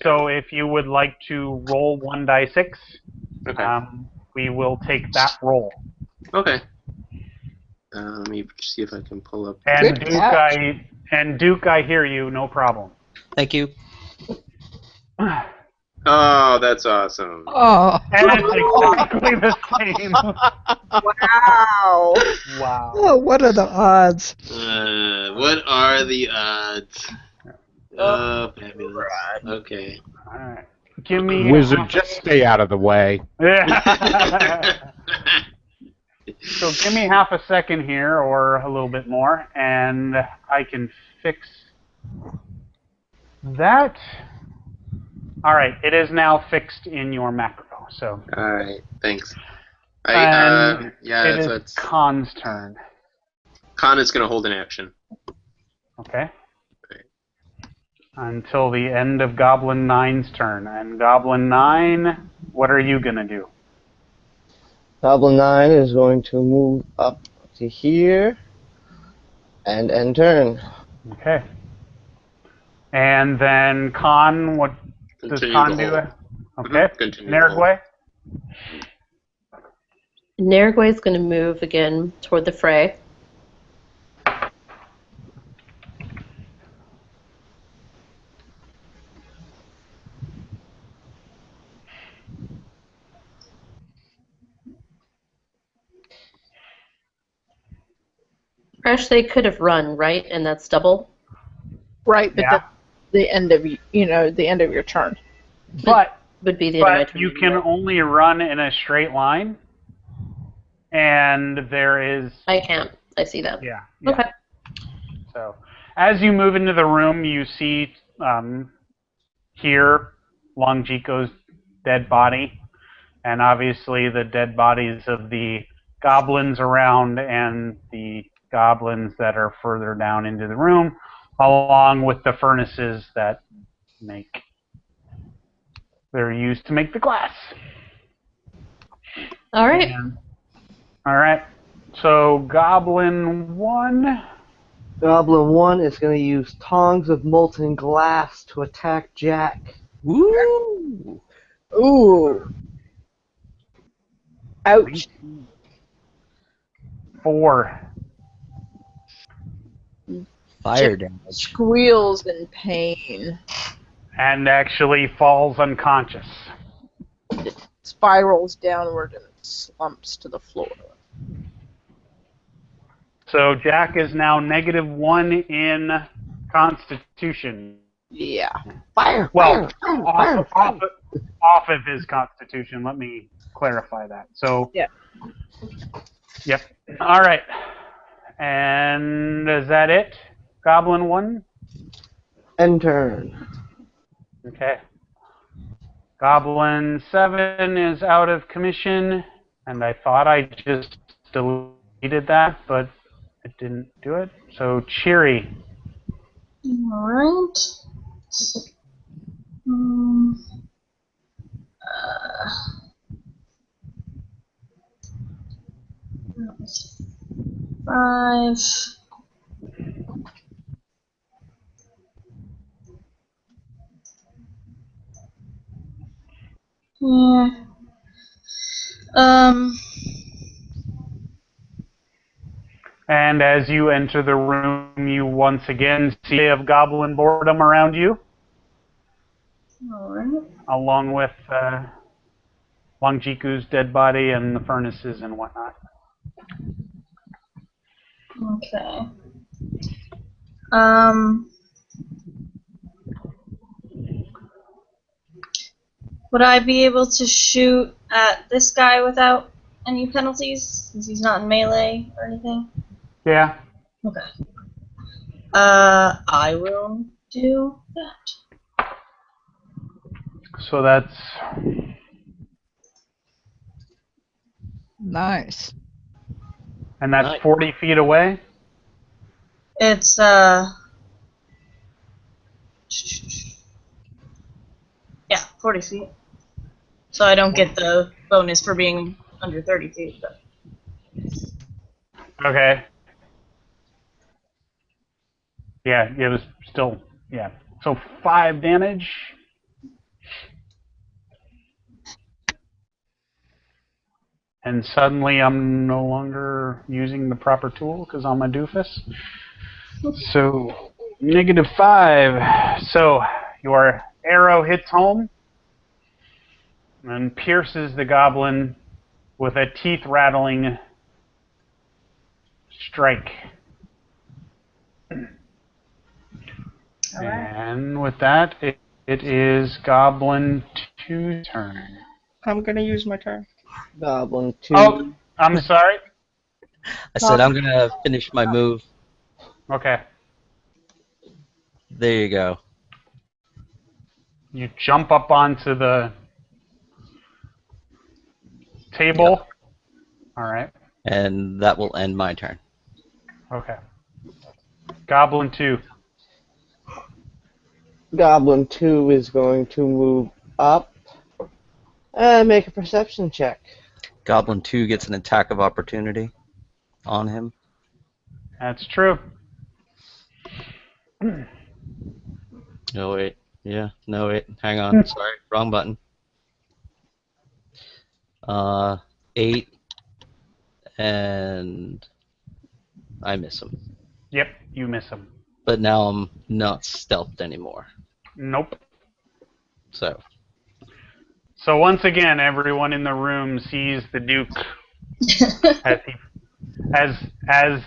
So if you would like to roll 1 die 6, Okay. we will take that roll. Okay. Let me see if I can pull up. And Good Duke, I hear you, no problem. Thank you. Oh, that's awesome. Oh. And it's exactly the same. Wow. Wow. Oh, what are the odds? What are the odds? Oh, fabulous. Okay. All right. Give me Wizard, just stay out of the way. Yeah. So give me half a second here, or a little bit more, and I can fix that. All right, it is now fixed in your macro. So All right. Thanks. And Yeah. it is That's Khan's turn. Khan is going to hold an action. Okay. Until the end of Goblin 9's turn. And Goblin 9, what are you gonna do? Goblin 9 is going to move up to here and end turn. Okay. And then Khan, what does Continue Khan to do? hold. Okay. Continue to hold. Nergway? Nergway is going to move again toward the fray. Fresh, they could have run, right? And that's double. Right, but Yeah. the end of the end of your turn. But Would be the end of my but turn. you can only run in a straight line. And there is... I can't. I see that. Yeah. Okay. So, as you move into the room, you see here Longjiko's dead body, and obviously the dead bodies of the goblins around and the goblins that are further down into the room, along with the furnaces that they're used to make the glass. All right. All right. So Goblin 1. Goblin 1 is going to use tongs of molten glass to attack Jack. Woo! Ooh. Ouch. 4. Fire Jack damage. squeals in pain. And actually falls unconscious. Spirals downward and slumps to the floor. So Jack is now -1 in Constitution. Yeah. Fire! Well, Fire! off of his Constitution. Let me clarify that. So, Yeah. Yep. All right. And is that it? Goblin 1? End turn. Okay. Goblin 7 is out of commission, and I thought I just deleted that, but it didn't do it. So Cheery. Alright. That was 5. Yeah. And as you enter the room, you once again see a goblin boredom around you, Alright. along with Longjiku's dead body and the furnaces and whatnot. Okay. Would I be able to shoot at this guy without any penalties, since he's not in melee or anything? Yeah. Okay. I will do that. So that's Nice. and that's Nice. 40 feet away. It's yeah, 40 feet. So I don't get the bonus for being under 30 feet, but Okay. Yeah, it was still, yeah. So 5 damage. And suddenly I'm no longer using the proper tool because I'm a doofus. So -5. So your arrow hits home and pierces the goblin with a teeth-rattling strike. And with that, it is Goblin 2's turn. I'm gonna use my turn. Goblin 2. Oh, I'm sorry. I said I'm gonna finish my move. Okay. There you go. You jump up onto the table. Yep. All right. And that will end my turn. Okay. Goblin 2. Goblin 2 is going to move up and make a perception check. Goblin 2 gets an attack of opportunity on him. That's true. Oh, wait. Yeah. No, wait. Hang on. Sorry. Wrong button. 8. And I miss him. Yep, you miss him. But now I'm not stealthed anymore. Nope. So. So once again, everyone in the room sees the Duke as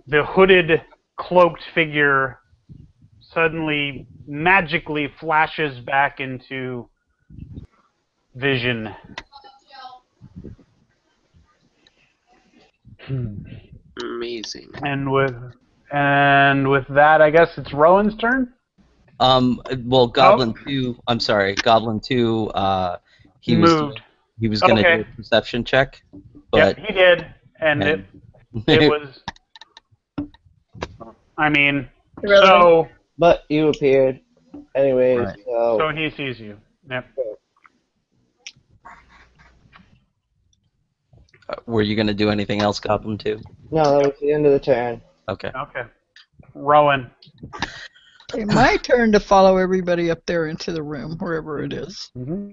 the hooded, cloaked figure suddenly magically flashes back into vision. Amazing. And with that, I guess it's Rowan's turn. Well, Goblin 2, I'm sorry, Goblin 2, he was Moved. he was gonna do Okay. a perception check, Yep, but he did, and and it was. I mean, Really? so But you appeared. Anyways, Right. so he sees you. Yep. were you gonna do anything else, Goblin 2? no, that was the end of the turn. Okay. Okay. Rowan. Okay, my turn to follow everybody up there into the room, wherever it is. Mm-hmm.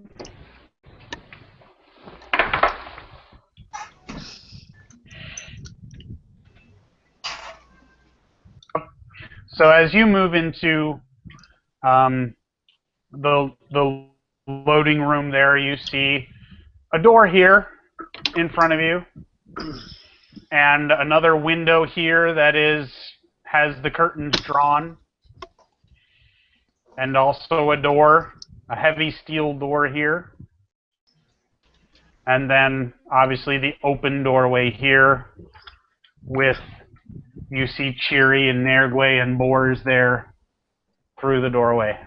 So as you move into the loading room there, you see a door here in front of you, and another window here that has the curtains drawn, and also a door, a heavy steel door here, and then obviously the open doorway here with you see Cheery and Nergwe and Boars there through the doorway.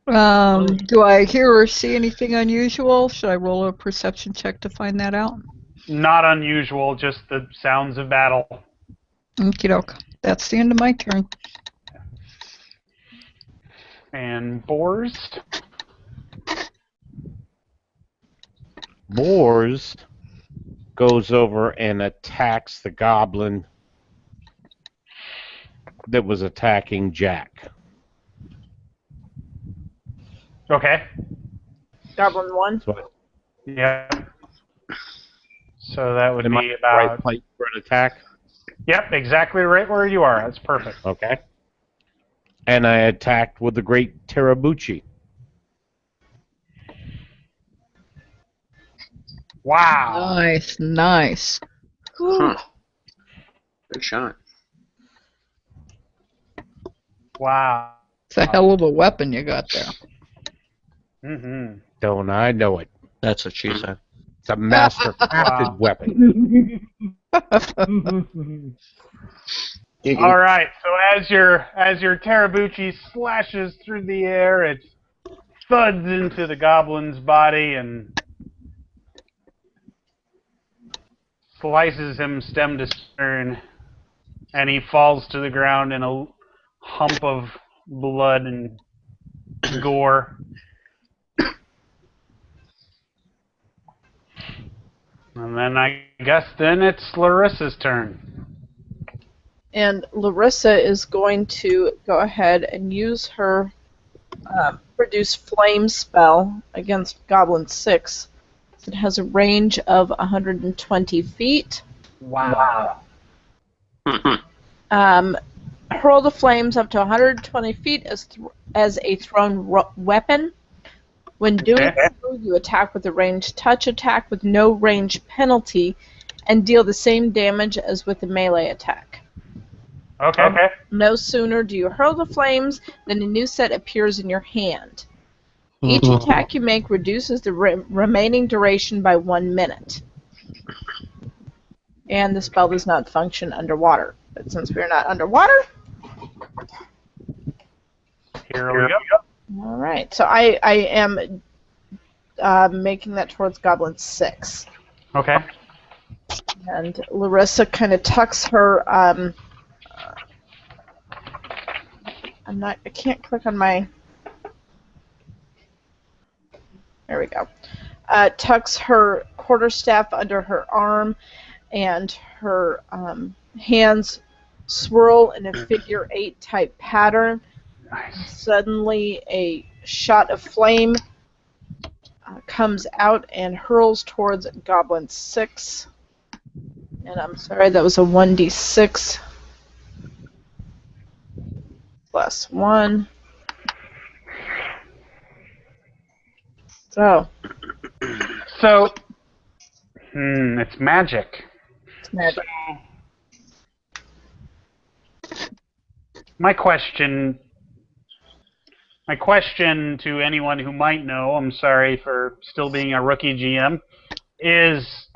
Do I hear or see anything unusual? Should I roll a perception check to find that out? Not unusual, just the sounds of battle. Okie doke. That's the end of my turn. And Boars. Boars goes over and attacks the goblin that was attacking Jack. Okay. Goblin 1. So Yeah. So that would am I be in the right about. place for an attack? Yep, exactly right where you are. That's perfect. Okay. And I attacked with the great Terabuchi. Wow. Nice, nice. Huh. Good shot. Wow. It's a hell of a weapon you got there. Mm-hmm. Don't I know it? That's what she said. It's a master crafted Wow. weapon. All right. So as your Terabuchi slashes through the air, it thuds into the goblin's body and slices him stem to stern, and he falls to the ground in a hump of blood and gore. And then I guess then it's Larissa's turn. And Larissa is going to go ahead and use her produce flame spell against Goblin 6. It has a range of 120 feet. Wow. Hurl the flames up to 120 feet as a thrown weapon. When doing so, you attack with a ranged touch attack with no range penalty and deal the same damage as with a melee attack. Okay. No sooner do you hurl the flames than a new set appears in your hand. Each attack you make reduces the remaining duration by 1 minute. And the spell does not function underwater. But since we're not underwater... Here we go. Alright, so I am making that towards Goblin 6. Okay. And Larissa kind of tucks her... I can't click on my... There we go. Tucks her quarterstaff under her arm, and her hands swirl in a figure 8 type pattern. Nice. Suddenly, a shot of flame comes out and hurls towards Goblin 6. And I'm sorry, that was a 1d6 plus 1. So, it's magic. It's magic. My question to anyone who might know, I'm sorry for still being a rookie GM, is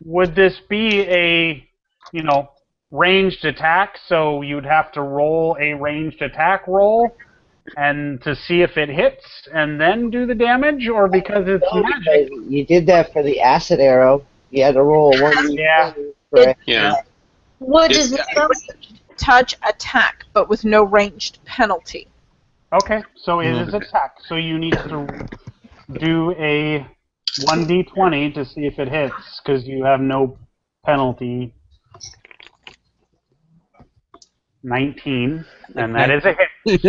would this be a, ranged attack? So you'd have to roll a ranged attack roll and to see if it hits and then do the damage, or because it's No, magic? because you did that for the acid arrow. You had to roll a 1d20 Yeah. for Yeah. What It- does this Touch attack, but with no ranged penalty. Okay, so it is attack. So you need to do a 1d20 to see if it hits, because you have no penalty. 19, and that is a hit.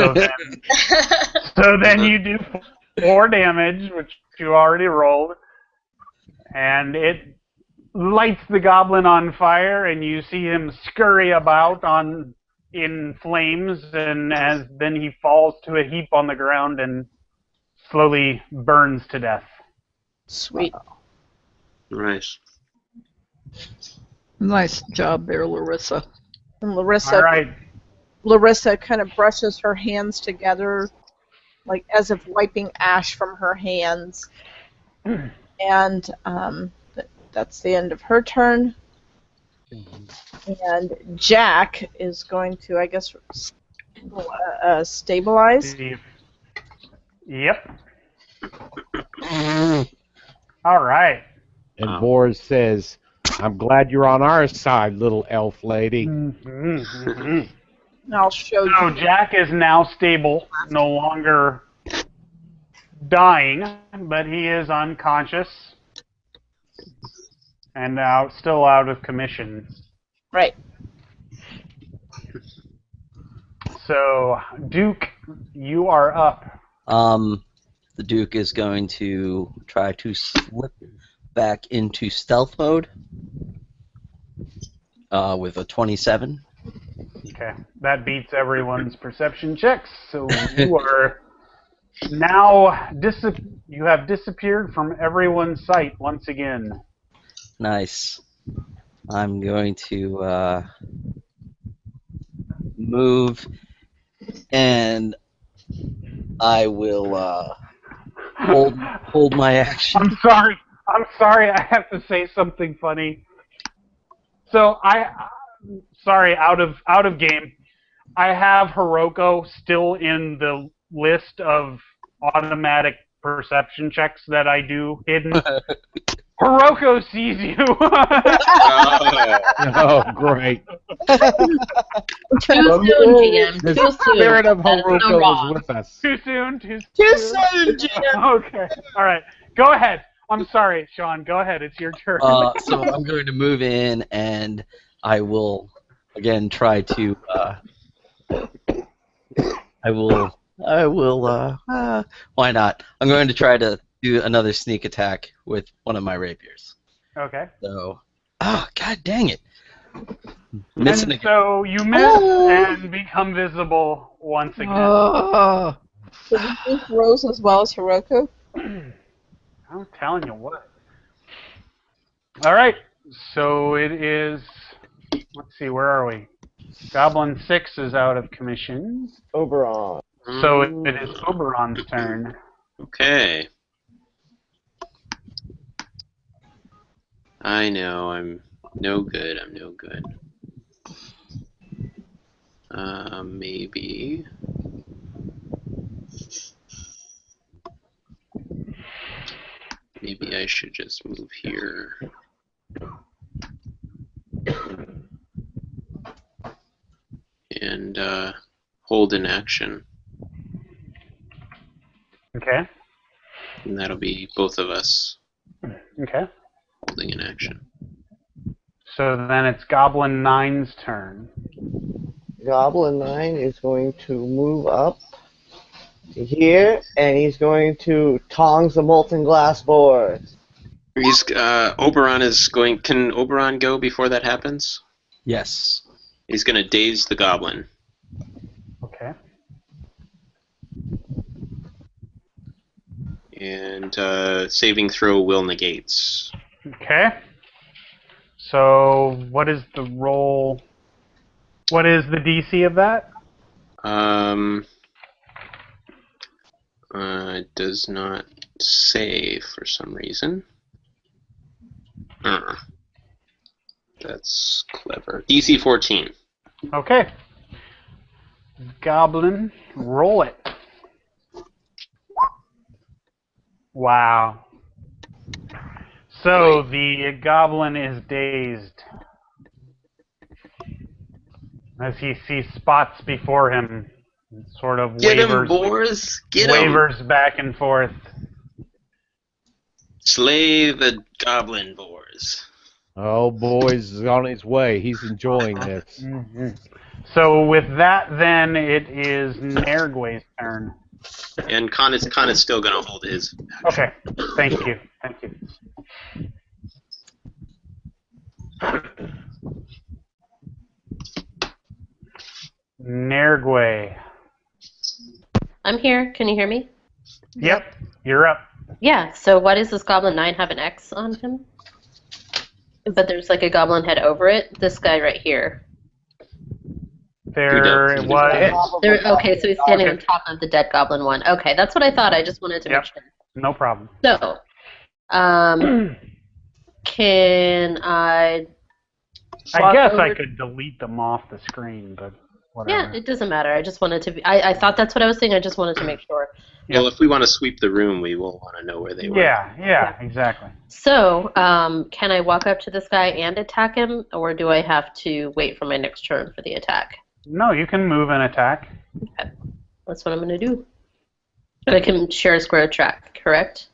So then you do 4 damage, which you already rolled, and it lights the goblin on fire, and you see him scurry about in flames, and then he falls to a heap on the ground and slowly burns to death. Sweet. Nice. Nice job there, Larissa. And All Larissa, right. Larissa kind of brushes her hands together, like as if wiping ash from her hands. And that's the end of her turn. And Jack is going to, I guess, stabilize. Yep. All right. And Boris says, I'm glad you're on our side, little elf lady. And I'll show So you. Jack is now stable, no longer dying, but he is unconscious and now still out of commission. Right. So, Duke, you are up. The Duke is going to try to slip back into stealth mode with a 27. Okay, that beats everyone's perception checks. So you are now you have disappeared from everyone's sight once again. Nice. I'm going to move, and I will hold my action. I'm sorry. I have to say something funny. So sorry, out of game. I have Hiroko still in the list of automatic perception checks that I do hidden. Hiroko sees you. Oh, great. Too soon, GM. The Too soon. spirit of That is so Haruko wrong. is with us. Too soon. Too soon, GM. Okay. All right. Go ahead. I'm sorry, Sean. Go ahead. It's your turn. So I'm going to move in, and I will again try to. I will. Why not? I'm going to try to do another sneak attack with one of my rapiers. Okay. So, god dang it! Missing And so you miss and become visible once again. Oh, So you think Rose as well as Hiroko? I'm telling you what. All right. So it is. Let's see. Where are we? Goblin 6 is out of commission. Oberon. So it is Oberon's turn. Okay. I know, I'm no good. Maybe. Maybe I should just move here. And hold an action. Okay. And that'll be both of us Okay. holding an action. So then it's Goblin 9's turn. Goblin 9 is going to move up to here, and he's going to tongs the molten glass board. He's Oberon is going. Can Oberon go before that happens? Yes. He's going to daze the goblin. Okay. And saving throw will negates. Okay. So what is the roll? What is the DC of that? It does not say for some reason. That's clever. DC 14. Okay. Goblin, roll it. Wow. So the goblin is dazed as he sees spots before him, and sort of Get him, wavers, Boars! Get him! wavers back and forth. Slay the goblin, Boars. Oh, boys is on his way. He's enjoying this. So with that, then it is Nergway's turn. And Khan is still going to hold his action. Okay. Thank you. Thank you. Nergway. I'm here. Can you hear me? Yep. You're up. Yeah, so why does this Goblin 9 have an X on him? But there's like a goblin head over it. This guy right here. There it was. There, okay, so he's standing on top of the dead goblin one. Okay, that's what I thought. I just wanted to make sure. No problem. So, can I... I guess over... I could delete them off the screen, but whatever. Yeah, it doesn't matter. I just wanted to be... I thought that's what I was saying. I just wanted to make sure. Well, if we want to sweep the room, we will want to know where they were. Yeah, exactly. So, can I walk up to this guy and attack him, or do I have to wait for my next turn for the attack? No, you can move and attack. Okay. That's what I'm going to do. I can share a square track, correct?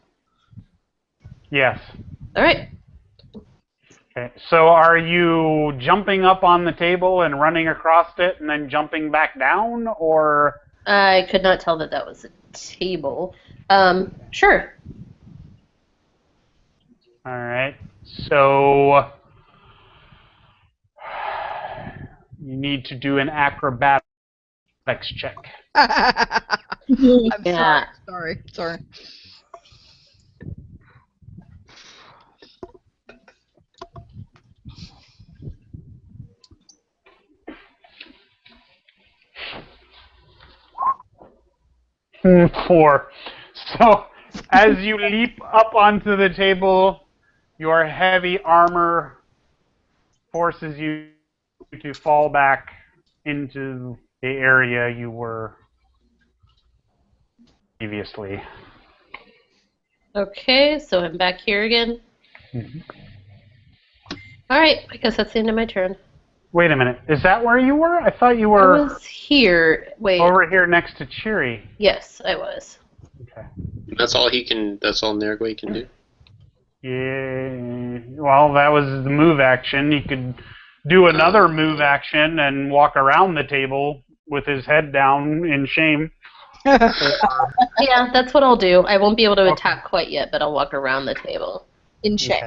Yes. All right. Okay. So are you jumping up on the table and running across it and then jumping back down, or... I could not tell that that was a table. Sure. All right. So you need to do an acrobatics check. I'm Yeah. sorry. Four. So as you leap up onto the table, your heavy armor forces you to fall back into the area you were previously. Okay, so I'm back here again. Mm-hmm. All right, I guess that's the end of my turn. Wait a minute. Is that where you were? I thought you I were was here. Wait. over here next to Cheery. Yes, I was. Okay. That's all Nergway can do? Yeah. Well, that was the move action. He could do another move action and walk around the table with his head down in shame. Yeah, that's what I'll do. I won't be able to attack quite yet, but I'll walk around the table. In shame.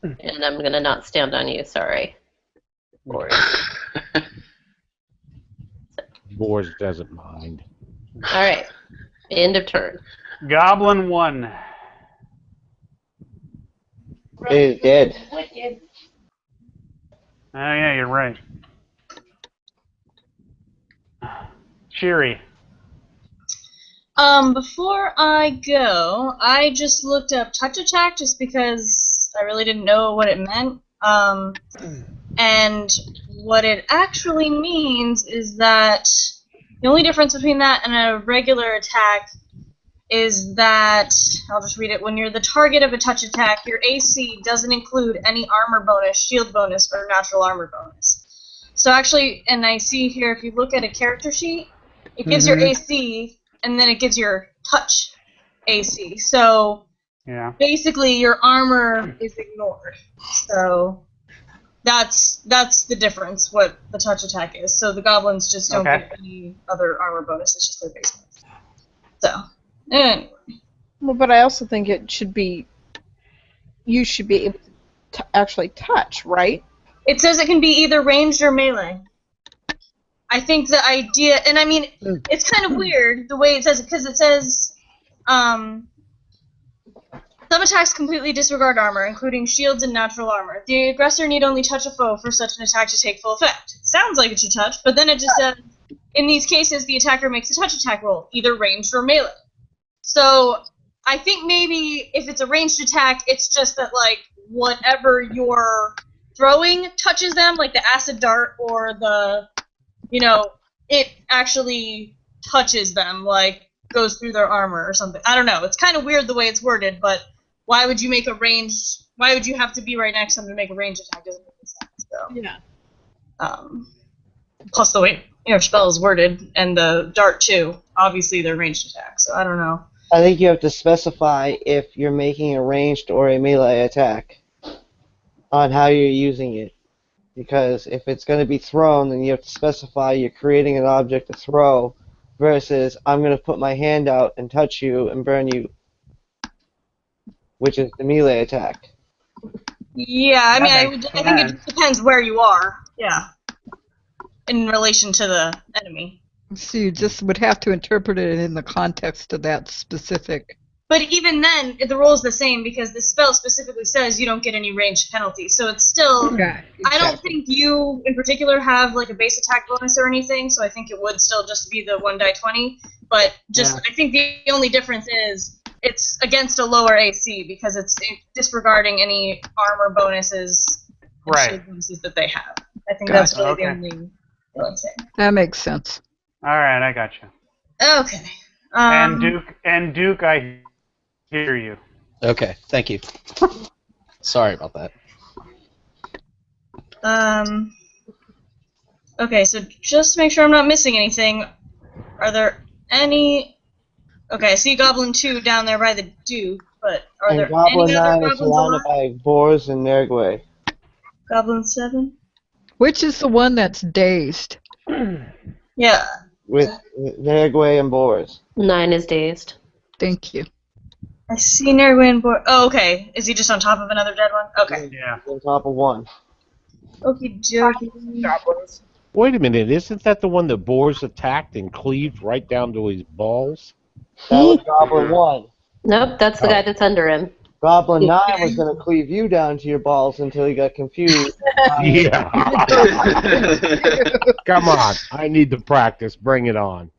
Okay. And I'm going to not stand on you, sorry. Boars doesn't mind. All right, end of turn. Goblin 1. He's dead. Oh, yeah, you're right. Cheery. Before I go, I just looked up touch attack just because I really didn't know what it meant. And what it actually means is that the only difference between that and a regular attack is that, I'll just read it, when you're the target of a touch attack, your AC doesn't include any armor bonus, shield bonus, or natural armor bonus. So actually, and I see here, if you look at a character sheet, it gives your AC, and then it gives your touch AC. So basically, your armor is ignored. So that's the difference, what the touch attack is. So the goblins just don't get any other armor bonus. It's just their base bonus. So, anyway. Well, but I also think it should be, you should be able to actually touch, right? It says it can be either ranged or melee. I think the idea, and I mean, it's kind of weird the way it says it, because it says, some attacks completely disregard armor, including shields and natural armor. The aggressor need only touch a foe for such an attack to take full effect. It sounds like it should touch, but then it just says, in these cases, the attacker makes a touch attack roll, either ranged or melee. So, I think maybe if it's a ranged attack, it's just that, like, whatever your throwing touches them, like the acid dart or the, it actually touches them, like goes through their armor or something. I don't know. It's kind of weird the way it's worded, but why would you make a range? Why would you have to be right next to them to make a range attack? Doesn't make sense. So. Yeah. Plus the way your spell is worded, and the dart too. Obviously, they're ranged attacks. So I don't know. I think you have to specify if you're making a ranged or a melee attack on how you're using it. Because if it's going to be thrown, then you have to specify you're creating an object to throw versus I'm going to put my hand out and touch you and burn you, which is the melee attack. Yeah, I mean, I think it sense. just depends where you are. Yeah. In relation to the enemy. So you just would have to interpret it in the context of that specific. But even then, the rule is the same because the spell specifically says you don't get any ranged penalties. So it's still. Yeah, I don't think you, in particular, have like a base attack bonus or anything. So I think it would still just be the 1d20. But just, I think the only difference is it's against a lower AC because it's disregarding any armor bonuses, and shield bonuses that they have. I think that's really the only thing. That makes sense. All right, I got you. Okay. And Duke, I hear you. Okay, thank you. Sorry about that. Okay, so just to make sure I'm not missing anything, are there any... Okay, I see Goblin 2 down there by the Duke, but are there Goblin any other 9 is goblins surrounded alive? by boars and Nergway. Goblin 7? Which is the one that's dazed? Yeah. With Nergway and boars. 9 is dazed. Thank you. I see Nerwin. Oh, okay. Is he just on top of another dead one? Okay. Yeah. On top of one. Okie dokie. Wait a minute, isn't that the one the boars attacked and cleaved right down to his balls? That was Goblin 1. Nope, that's the guy that's under him. Goblin 9 was going to cleave you down to your balls until he got confused. Yeah. Come on, I need to practice. Bring it on.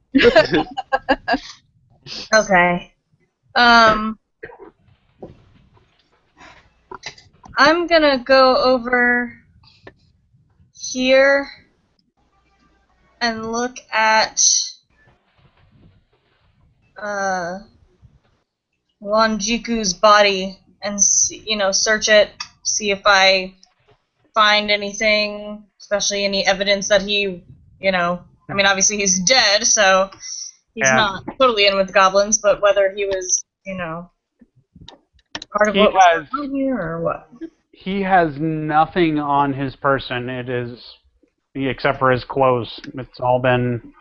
Okay. I'm gonna go over here and look at Wanjiku's body and see, search it, see if I find anything, especially any evidence that he, I mean, obviously he's dead, so he's not totally in with goblins, but whether he was, part of what was going on here or what. He has nothing on his person. It is, except for his clothes. It's all been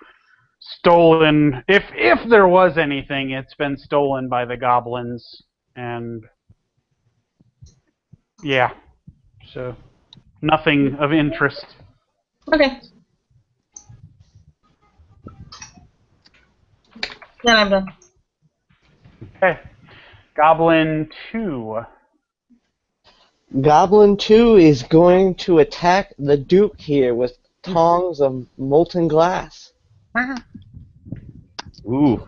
stolen. If there was anything, it's been stolen by the goblins, and yeah, so nothing of interest. Okay. Then I'm done. Okay. Goblin 2. Goblin 2 is going to attack the Duke here with tongs of molten glass. Ooh.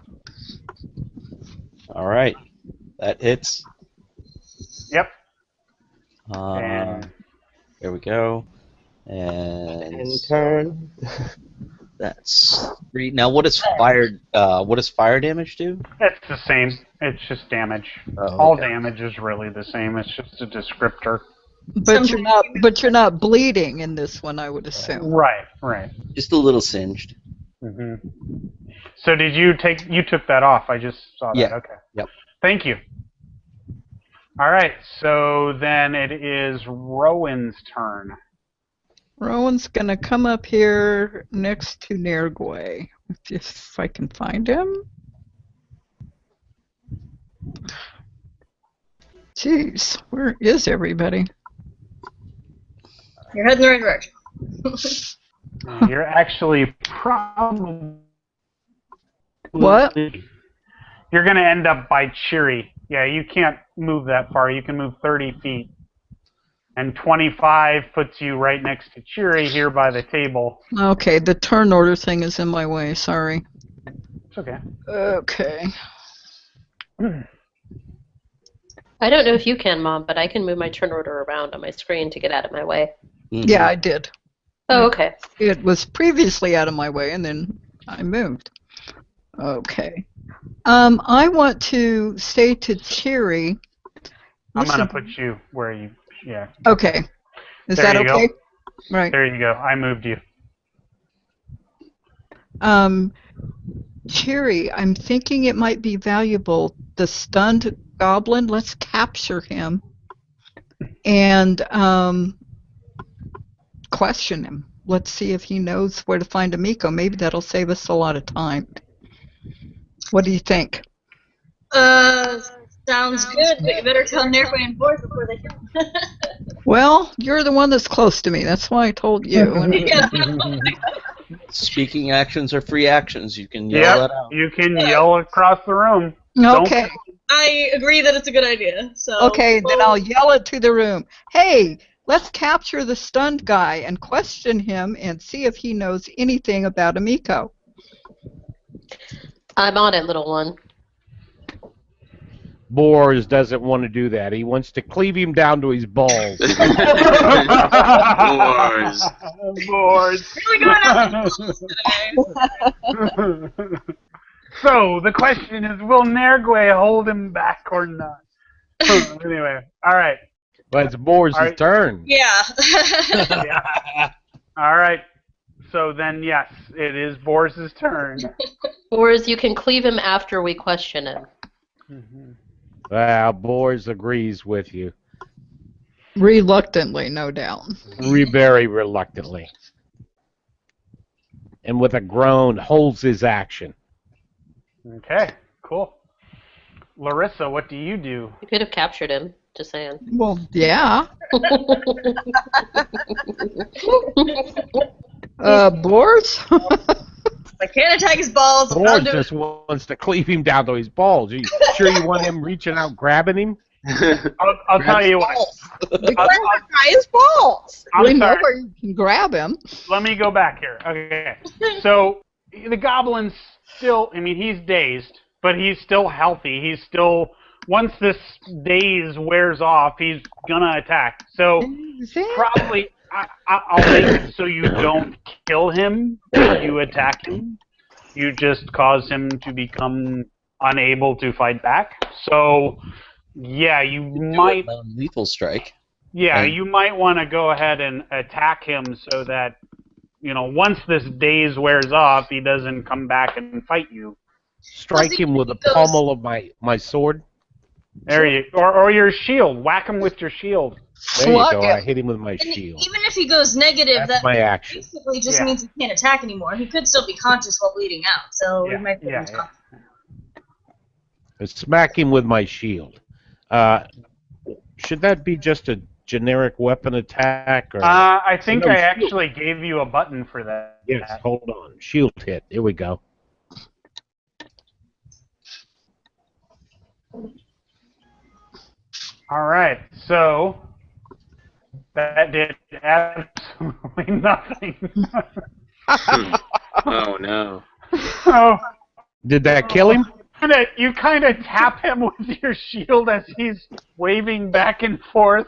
All right. That hits. Yep. There we go. And turn. That's 3. Now, what does fire damage do? It's the same. It's just damage. Oh, All okay. damage is really the same. It's just a descriptor. But you're not bleeding in this one, I would assume. Right. Just a little singed. Mm-hmm. So did you took that off? I just saw that. Yeah. Okay. Yep. Thank you. All right. So then it is Rowan's turn. Rowan's gonna come up here next to Nergway. If I can find him. Jeez, where is everybody? You're heading the right direction. You're actually probably... What? You're going to end up by Cheery. Yeah, you can't move that far. You can move 30 feet. And 25 puts you right next to Cheery here by the table. Okay, the turn order thing is in my way, sorry. It's okay. Okay. I don't know if you can, Mom, but I can move my turn order around on my screen to get out of my way. Mhm. Yeah, I did. Oh, okay. It was previously out of my way, and then I moved. Okay. I want to say to Cheery. I'm Listen. gonna put you where you. Yeah. Okay. Is There that you okay? go. Right. There you go. I moved you. Cheery, I'm thinking it might be valuable. The stunned goblin, let's capture him and question him. Let's see if he knows where to find Amiko. Maybe that'll save us a lot of time. What do you think? Sounds good, but you better tell Nerfway and Boris before they come. Well, you're the one that's close to me. That's why I told you. Yeah. Speaking actions are free actions. You can yell Yep. that out. You can yell across the room. Okay. I agree that it's a good idea. So. Okay, then I'll yell it to the room. Hey, let's capture the stunned guy and question him and see if he knows anything about Amiko. I'm on it, little one. Boars doesn't want to do that. He wants to cleave him down to his balls. Boars. Really going out today. So the question is, will Nergwe hold him back or not? Anyway, all right. But it's Boars' Alright. turn. Yeah. Yeah. All right. So then, yes, it is Boris' turn. Boris, you can cleave him after we question him. Well, Boars agrees with you. Reluctantly, no doubt. Very reluctantly. And with a groan, holds his action. Okay, cool. Larissa, what do you do? You could have captured him, just saying. Well, yeah. Boars? I can't attack his balls. I'll Boars do just it. wants to cleave him down to his balls. Are you sure you want him reaching out, grabbing him? I'll tell you what. Grab the guy's balls. We I'm know sorry. where you can grab him. Let me go back here. Okay. So the goblin's still, I mean, he's dazed, but he's still healthy. He's still, once this daze wears off, he's gonna attack. So probably I'll make it so you don't kill him if you attack him. You just cause him to become unable to fight back. So yeah, you might. Lethal strike. Yeah, And- you might want to go ahead and attack him so that, you know, once this daze wears off, he doesn't come back and fight you. Strike him with the pommel of my sword. There you, or your shield. Whack him with your shield. There you Slug go. him. I hit him with my And shield. even if he goes negative, That's that my action. basically just Yeah. means he can't attack anymore. He could still be conscious while bleeding out, so Yeah, we might be able yeah, to yeah. I smack him with my shield. Should that be just a generic weapon attack? Or I think No, I shield. actually gave you a button for that. Yes, hold on. Shield hit. Here we go. All right, so that did absolutely nothing. Oh no. So Did that kill him? you kind of tap him with your shield as he's waving back and forth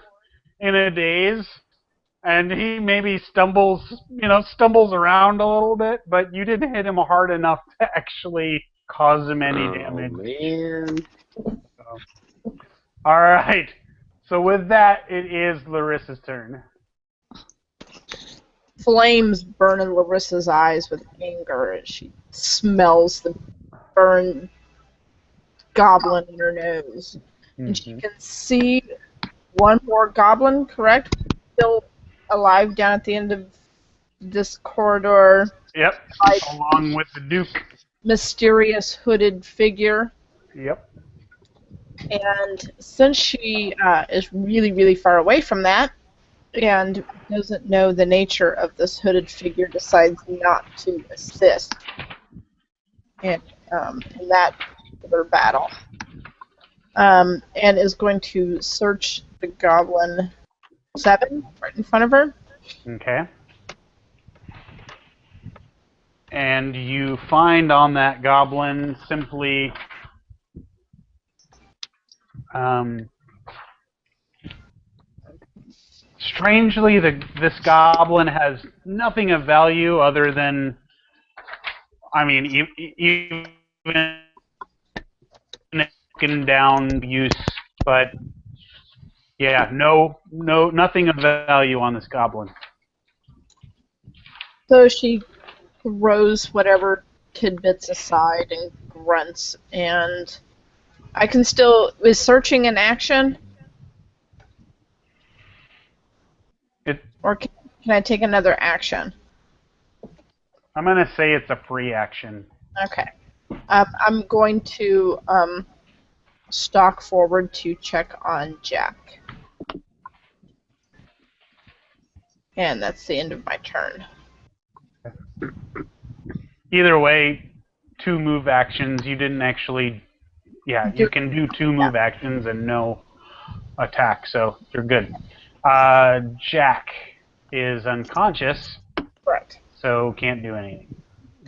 in a daze, and he maybe stumbles around a little bit, but you didn't hit him hard enough to actually cause him any damage. Man. All right. So with that, it is Larissa's turn. Flames burn in Larissa's eyes with anger as she smells the burned goblin in her nose. And she can see one more goblin, correct? Still alive down at the end of this corridor. Yep. Like Along with the Duke. mysterious hooded figure. Yep. And since she is really, really far away from that and doesn't know the nature of this hooded figure, decides not to assist in that particular battle. And is going to search the goblin 7 right in front of her. Okay. And you find on that goblin simply Strangely, this goblin has nothing of value other than, I mean, even taken down use, but yeah, nothing of value on this goblin. So she throws whatever tidbits aside and grunts, and I can still... Is searching an action? Or can I take another action? I'm going to say it's a free action. Okay. I'm going to stalk forward to check on Jack. And that's the end of my turn. Either way, 2 move actions. You didn't actually... Yeah, you can do 2 move actions and no attack, so you're good. Jack is unconscious. Correct. So can't do anything.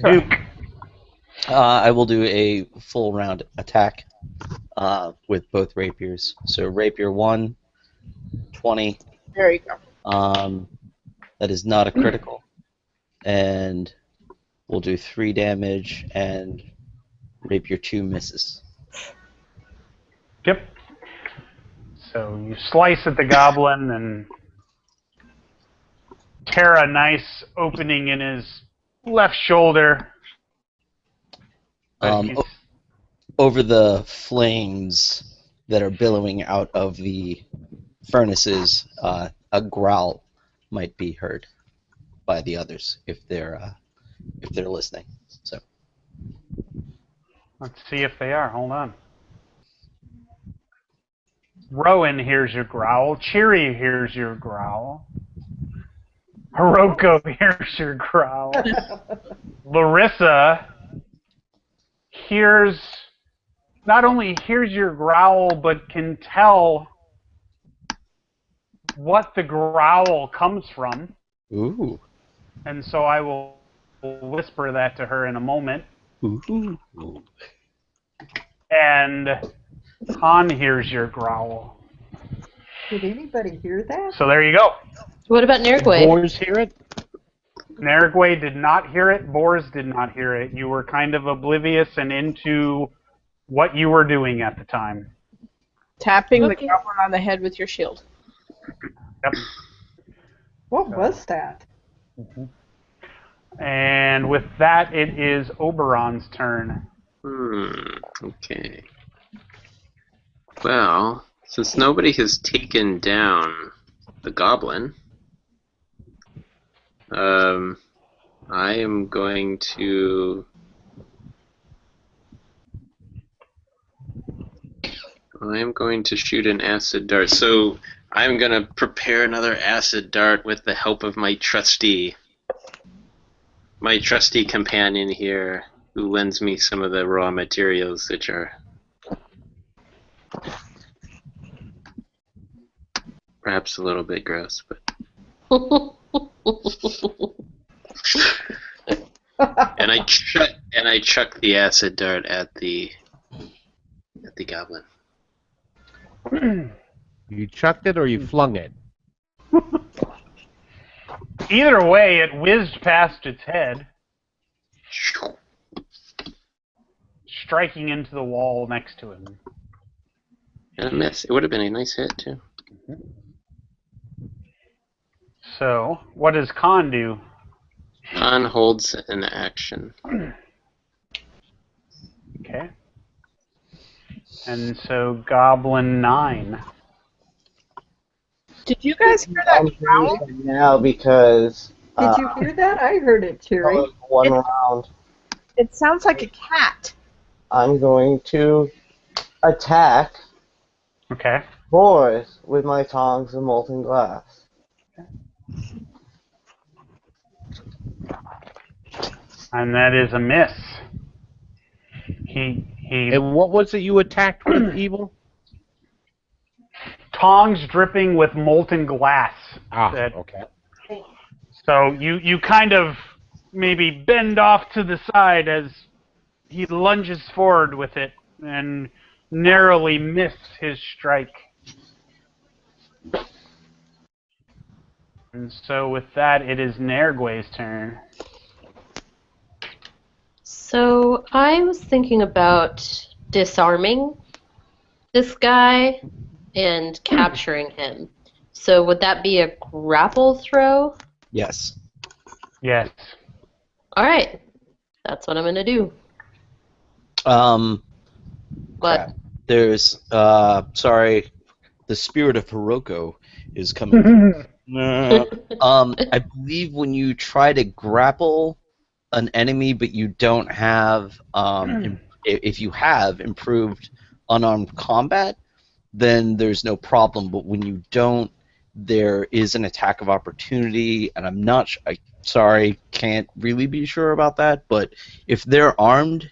Correct. Duke. I will do a full round attack with both rapiers. So rapier 1, 20. There you go. That is not a critical. And we'll do 3 damage, and rapier 2 misses. Yep. So you slice at the goblin and tear a nice opening in his left shoulder. Over the flames that are billowing out of the furnaces, a growl might be heard by the others if they're listening. So let's see if they are. Hold on. Rowan hears your growl. Cheery hears your growl. Hiroko hears your growl. Larissa not only hears your growl, but can tell what the growl comes from. Ooh. And so I will whisper that to her in a moment. Ooh. And Han hears your growl. Did anybody hear that? So there you go. What about Nergway? Boars hear it? Nergway did not hear it. Boars did not hear it. You were kind of oblivious and into what you were doing at the time. Tapping the goblin on the head with your shield. Yep. What was that? And with that, it is Oberon's turn. Okay. Well, since nobody has taken down the goblin, I am going to... shoot an acid dart. So I'm going to prepare another acid dart with the help of my trusty companion here, who lends me some of the raw materials, which are perhaps a little bit gross, but... and I chuck the acid dart at the goblin. You chucked it or you flung it? Either way, it whizzed past its head, striking into the wall next to him. And a miss. It would have been a nice hit, too. So, what does Khan do? Khan holds an action. Okay. And so, Goblin 9. Did you guys hear that growl? Now because Did you hear that? I heard it, Cheery. one round. It sounds like a cat. I'm going to attack Okay. Boris with my tongs of molten glass. And that is a miss. He And what was it you attacked with, Evil? tongs dripping with molten glass. Okay. So you kind of maybe bend off to the side as he lunges forward with it and narrowly miss his strike. And so with that, it is Nergue's turn. So I was thinking about disarming this guy and capturing him. So would that be a grapple throw? Yes. Yes. All right, that's what I'm gonna do. Crap. But There's sorry, the spirit of Hiroko is coming through. I believe when you try to grapple an enemy, but you don't have if you have improved unarmed combat, then there's no problem. But when you don't, there is an attack of opportunity, and I'm not. Sorry, can't really be sure about that. But if they're armed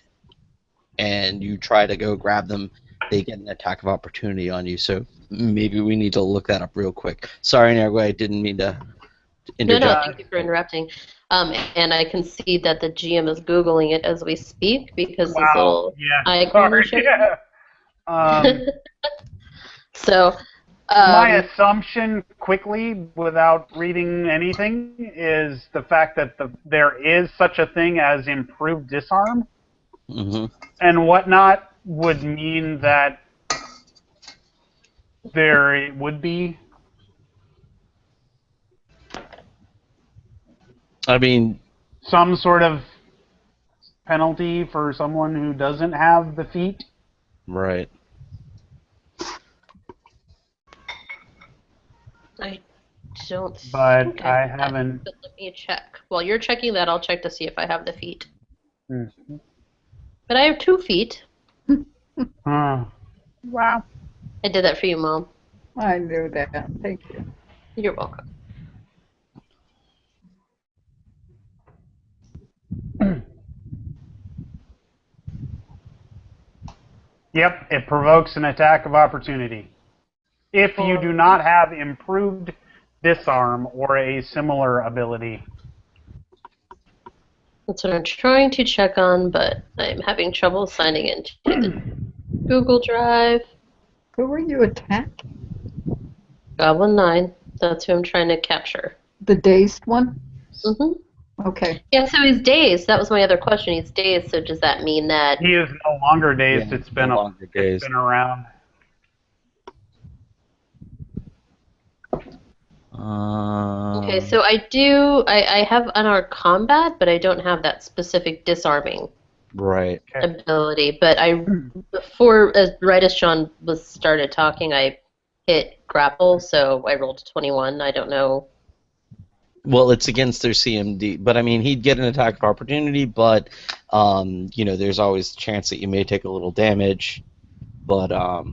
and you try to go grab them, they get an attack of opportunity on you. So maybe we need to look that up real quick. Sorry, Nergwe, I didn't mean to no, interject. thank you for interrupting. And I can see that the GM is Googling it as we speak because this little icon is showing. Yeah. So, my assumption, quickly, without reading anything, is the fact that there is such a thing as improved disarm and whatnot would mean that there would be. I mean, some sort of penalty for someone who doesn't have the feat. Right. I don't. But I haven't. But let me check. While you're checking that, I'll check to see if I have the feat. But I have 2 feet. Wow. I did that for you, Mom. I knew that. Thank you. You're welcome. Yep, it provokes an attack of opportunity. If you do not have improved disarm or a similar ability. That's what I'm trying to check on, but I'm having trouble signing into the Google Drive. Who were you attacking? Goblin 9. That's who I'm trying to capture. The dazed one? Mm-hmm. Okay. Yeah, so he's dazed. That was my other question. He's dazed, so does that mean that... He is no longer dazed. Yeah, it's been it's been around. Okay, so I have unarmed combat, but I don't have that specific disarming ability. But right as Sean started talking, I hit grapple, so I rolled a 21. I don't know. Well, it's against their CMD, but I mean, he'd get an attack of opportunity, but there's always the chance that you may take a little damage, but a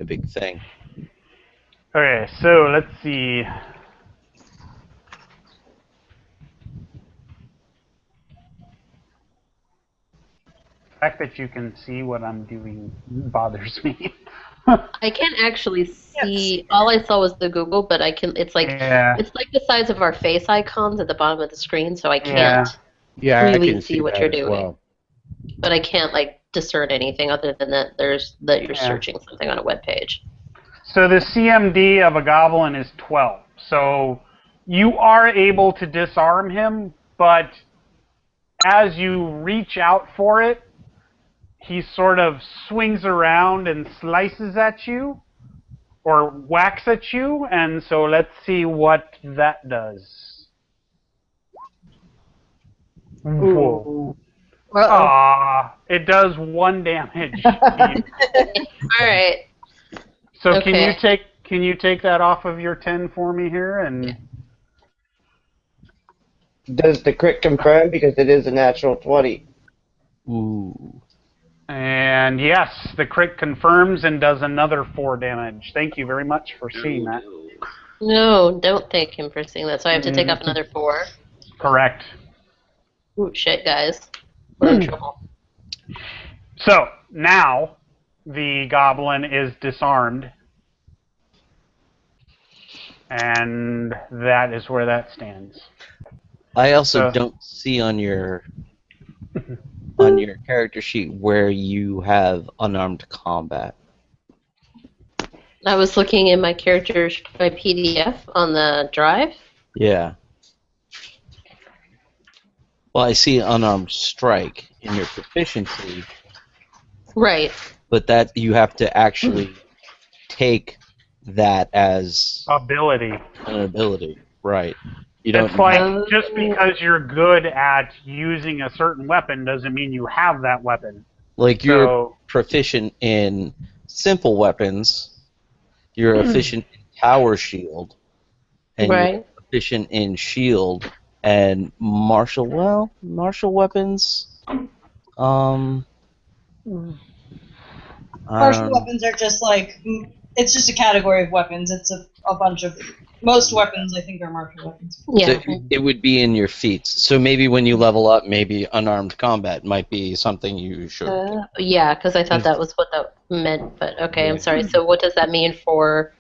big thing. Okay, so let's see. The fact that you can see what I'm doing bothers me. I can't actually see. All I saw was the Google, but I can. It's like it's like the size of our face icons at the bottom of the screen, so I can't really I can see what you're doing. Well. But I can't discern anything other than that you're searching something on a web page. So the CMD of a goblin is 12. So you are able to disarm him, but as you reach out for it, he sort of swings around and slices at you, or whacks at you, and so let's see what that does. Whoa. It does 1 damage. All right. So okay. can you take that off of your 10 for me here? And does the crit confirm because it is a natural 20? Ooh. And yes, the crit confirms and does another 4 damage. Thank you very much for seeing that. No, don't thank him for seeing that. So I have to take off another 4. Correct. Ooh, shit, guys. We're in trouble. So now the goblin is disarmed, and that is where that stands. I also don't see on your character sheet where you have unarmed combat. I was looking in my my PDF on the drive. Yeah. Well, I see unarmed strike in your proficiency, Right. but that you have to actually take that as Ability. an ability, right? You It's don't. like Oh. just because you're good at using a certain weapon doesn't mean you have that weapon. Like you're So proficient in simple weapons, you're efficient in power shield, and you're Right. proficient in shield and martial. Well, martial weapons. Martial Um, weapons are just like it's just a category of weapons. It's a bunch of most weapons I think are martial weapons. so Yeah. it would be in your feats. So maybe when you level up, maybe unarmed combat might be something you should. Yeah, because I thought that was what that meant. But okay, Yeah. I'm sorry. So what does that mean for?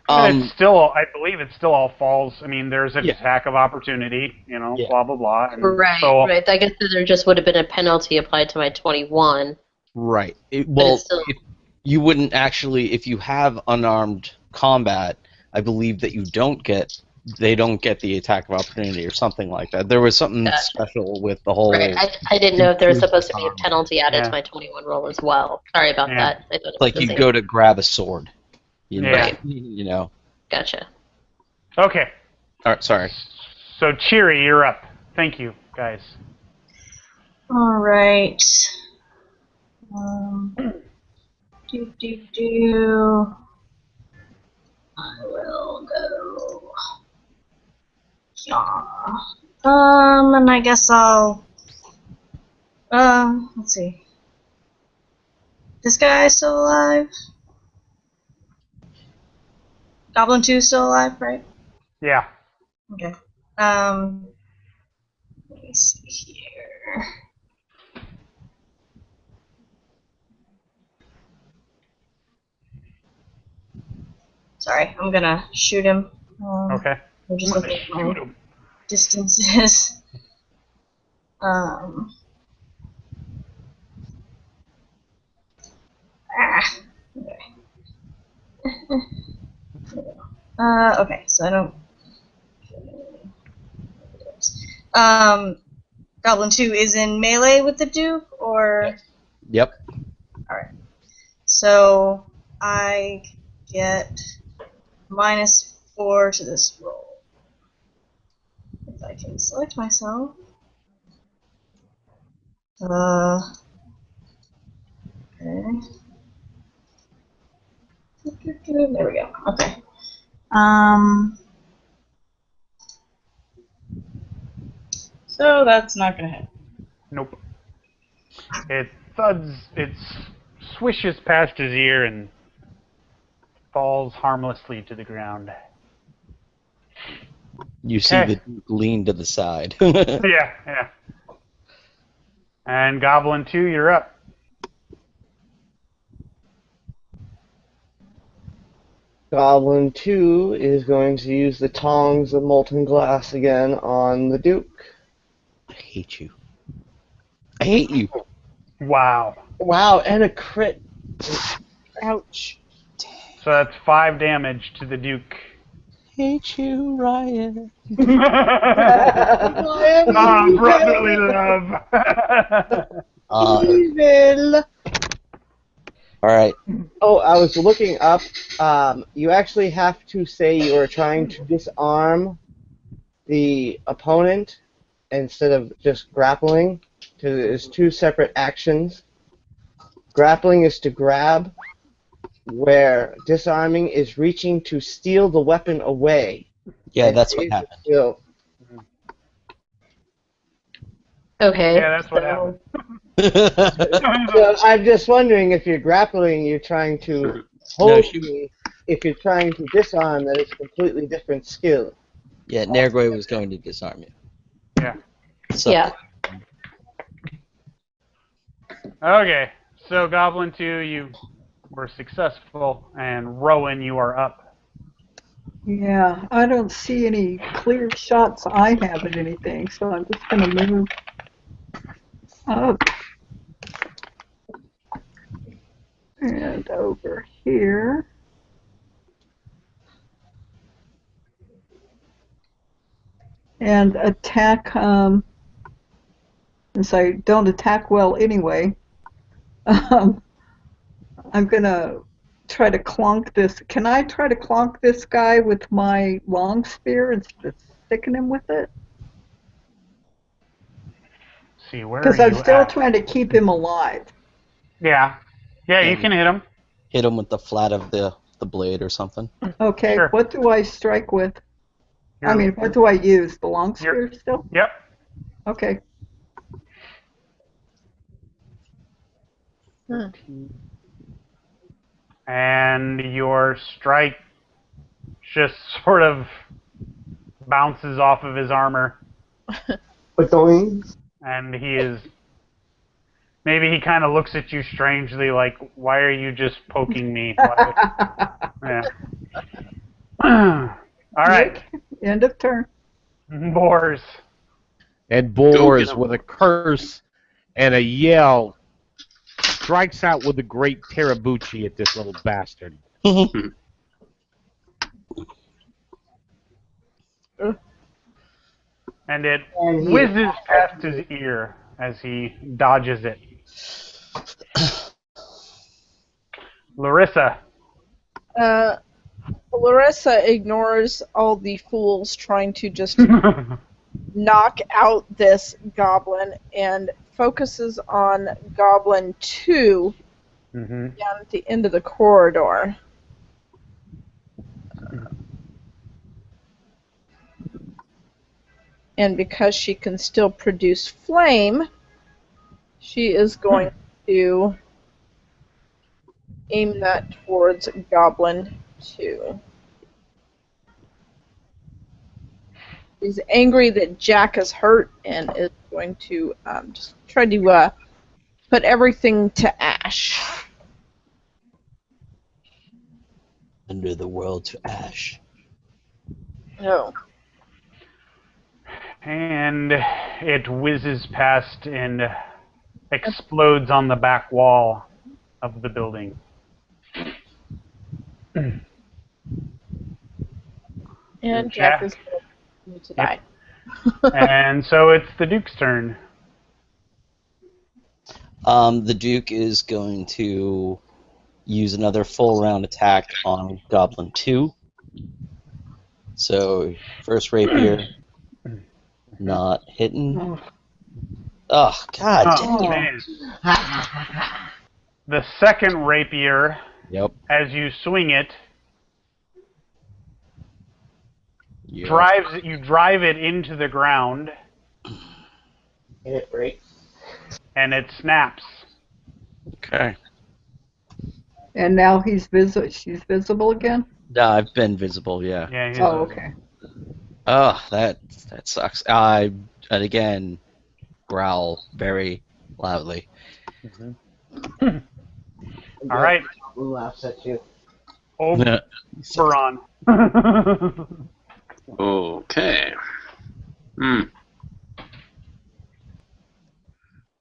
it's still, I believe it still all falls. I mean, there's an Yeah. attack of opportunity, Yeah. blah, blah, blah. And Right. so, Right. I guess there just would have been a penalty applied to my 21. Right. But Well, it's still. if you wouldn't actually, if you have unarmed combat, I believe that they don't get the attack of opportunity or something like that. There was something Gotcha. special with the whole. Right. I didn't know if there was supposed to be a Inclusive penalty added Yeah. to my 21 roll as well. Sorry about Yeah. that. I thought it was Like the you same. go to grab a sword. You know. Yeah. Right. You know. Gotcha. okay. All right. Sorry. So, Cheery, you're up. Thank you, guys. All right. I will go. Yeah. And I guess I'll. Let's see. This guy still alive? Goblin 2 still alive, right? Yeah. Okay. Let me see here. Sorry, I'm gonna shoot him. Okay. I'm just I'm gonna looking at my shoot him. distances. Okay. Okay, so I don't. Goblin 2 is in melee with the Duke, or? Yep. Alright. So I get -4 to this roll. If I can select myself. Okay. There we go. Okay. So that's not gonna hit. Nope. It thuds, it swishes past his ear and falls harmlessly to the ground. You see Okay. the Duke lean to the side. Yeah. And Goblin 2, you're up. Goblin 2 is going to use the tongs of molten glass again on the Duke. I hate you. I hate you. Wow. Wow, and a crit. Ouch. So that's 5 damage to the Duke. Hate you, Ryan. Brotherly love. Evil. All right. Oh, I was looking up. You actually have to say you are trying to disarm the opponent instead of just grappling. Because it's 2 separate actions. Grappling is to grab, where disarming is reaching to steal the weapon away. Yeah, And that's what is happened. still- Okay. Yeah, that's what happened. So I'm just wondering if you're grappling, you're trying to hold me. If you're trying to disarm, that is a completely different skill. Yeah, Nergwe was going to disarm you. Yeah. So, Yeah. Okay. So Goblin 2, you were successful, and Rowan, you are up. Yeah, I don't see any clear shots I have at anything, so I'm just going to move up and over here. and attack. Since I don't attack well anyway, um, I'm gonna try to clonk this. Can I try to clonk this guy with my long spear instead of sticking him with it? See, where are Because I'm you still at? trying to keep him alive. Yeah. Yeah, you can hit him. Hit him with the flat of the blade or something. Okay, Sure. what do I strike with? I You're- mean, what do I use? The long you're- spear still? Yep. Okay. And your strike just sort of bounces off of his armor, Doing. and he is. Maybe he kind of looks at you strangely, like, "Why are you just poking me?" Yeah. All right, End of turn. Boars. And Go Boars, get 'em. with a curse and a yell, strikes out with a great Terabuchi at this little bastard. And it And he- whizzes past his ear as he dodges it. Larissa. Larissa ignores all the fools trying to just knock out this goblin and focuses on Goblin 2 Mm-hmm. down at the end of the corridor. And because she can still produce flame, she is going to aim that towards Goblin 2. She's angry that Jack is hurt and is going to just try to put everything to ash. Under the world to ash. Oh. And it whizzes past and explodes on the back wall of the building. And Jack is going to die. And so it's the Duke's turn. The Duke is going to use another full round attack on Goblin 2. So, first rapier, not hitting. Oh, God dang it. Man. The second rapier, Yep. as you swing it, Yep. you drive it into the ground, It breaks. and it snaps. Okay. And now she's visible again? I've been visible, yeah. Yeah. he's Oh, a- okay. Oh, that sucks. And again, growl very loudly. All right, Who laughs at you? Oberon. Okay.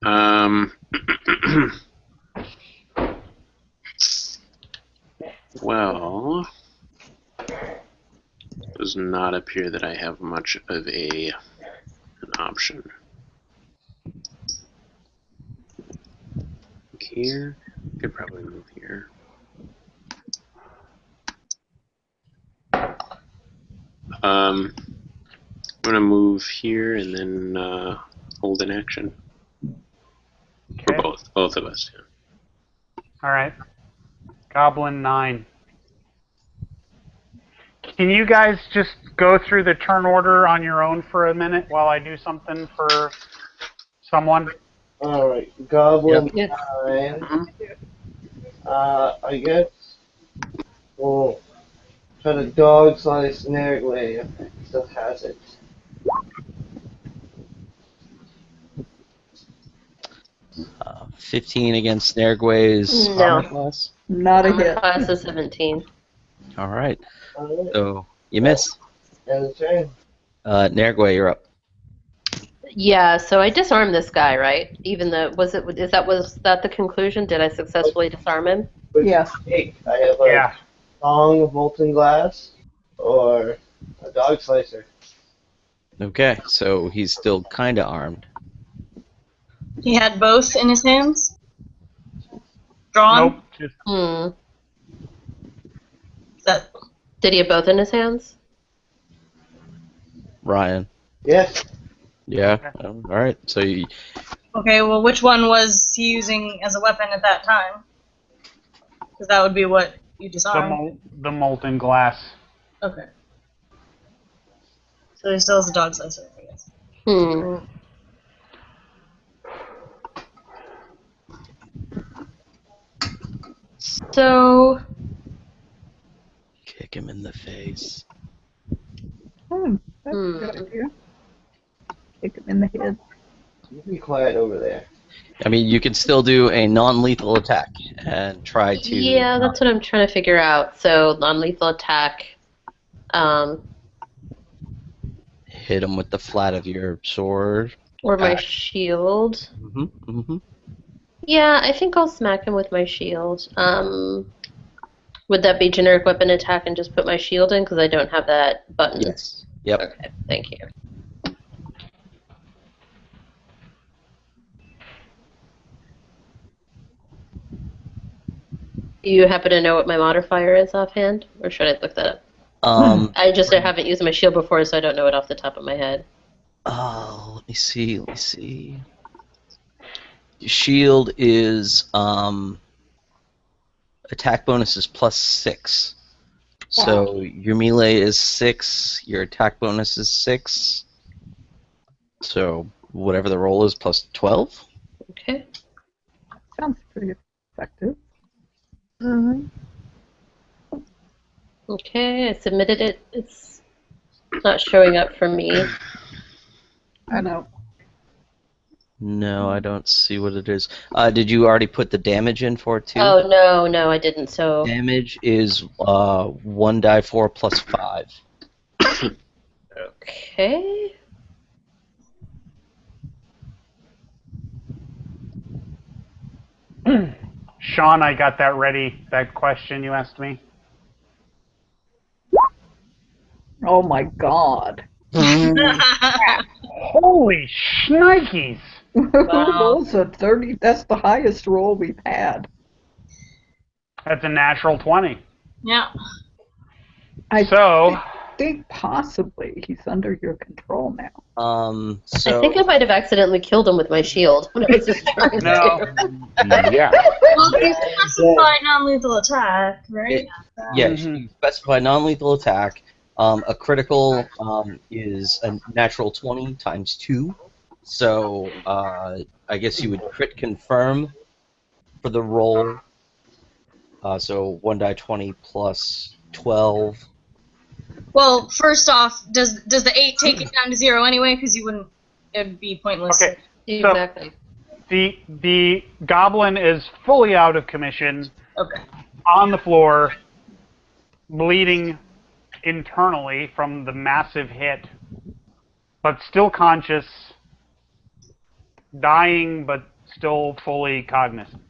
Um. Well, does not appear that I have much of an option. Here, could probably move here. I'm gonna move here and then hold an action for Okay. both of us. Yeah. All right. Goblin 9. Can you guys just go through the turn order on your own for a minute while I do something for someone? Alright, Goblin Yep. 9. I guess we'll try to dog slice Narrowway if it still has it. Uh, 15 against Snargway's No. armor class. Not a Armor hit. class is 17. All right. Alright, So you miss. and turn. Nargway, you're up. Yeah, so I disarmed this guy, was that the conclusion? Did I successfully disarm him? Which Yes. take? I have a Yeah. thong of molten glass or a dog slicer. Okay, so he's still kind of armed. He had both in his hands? Drawn? Nope. Just Hmm. Is that Did he have both in his hands? Ryan. Yes. Yeah. All right. So you, okay? Well, which one was he using as a weapon at that time? Because that would be what you disarm. the molten glass. Okay. So he still has a dog slicer, I guess. Hmm. So, kick him in the face. That's a good idea. Kick him in the head. You be quiet over there. I mean, you can still do a non-lethal attack and try to. yeah, that's what I'm trying to figure out. So, non-lethal attack. Hit him with the flat of your sword. Or my Axe. shield. Mm-hmm. Yeah, I think I'll smack him with my shield. Would that be generic weapon attack and just put my shield in because I don't have that button? Yes. Yep. Okay, thank you. Do you happen to know what my modifier is offhand, or should I look that up? I haven't used my shield before, so I don't know it off the top of my head. Oh, let me see. Let me see. Shield is attack bonus is +6. So your melee is 6. Your attack bonus is 6. So whatever the roll is +12. Okay. Sounds pretty effective. Okay, I submitted it. It's not showing up for me. I know. No, I don't see what it is. Did you already put the damage in for it too? Oh, no, I didn't. So Damage is 1d4 plus 5. okay. Sean, I got that ready. That question you asked me. Oh my God. Holy shnikes! Rolls a 30. That's the highest roll we've had. That's a natural 20. Yeah. I So, think possibly he's under your control now. So I think I might have accidentally killed him with my shield when I was just trying no. to. Yeah. Well, you specified non-lethal attack, right? yes, you specify non-lethal attack. A critical is a natural 20 times 2. So I guess you would crit confirm for the roll. So 1d20 plus 12. Well, first off, does the 8 take it down to 0 anyway? Because you wouldn't. It'd be pointless. Okay. Exactly. The goblin is fully out of commission, Okay. on the floor, bleeding internally from the massive hit, but still conscious, dying but still fully cognizant.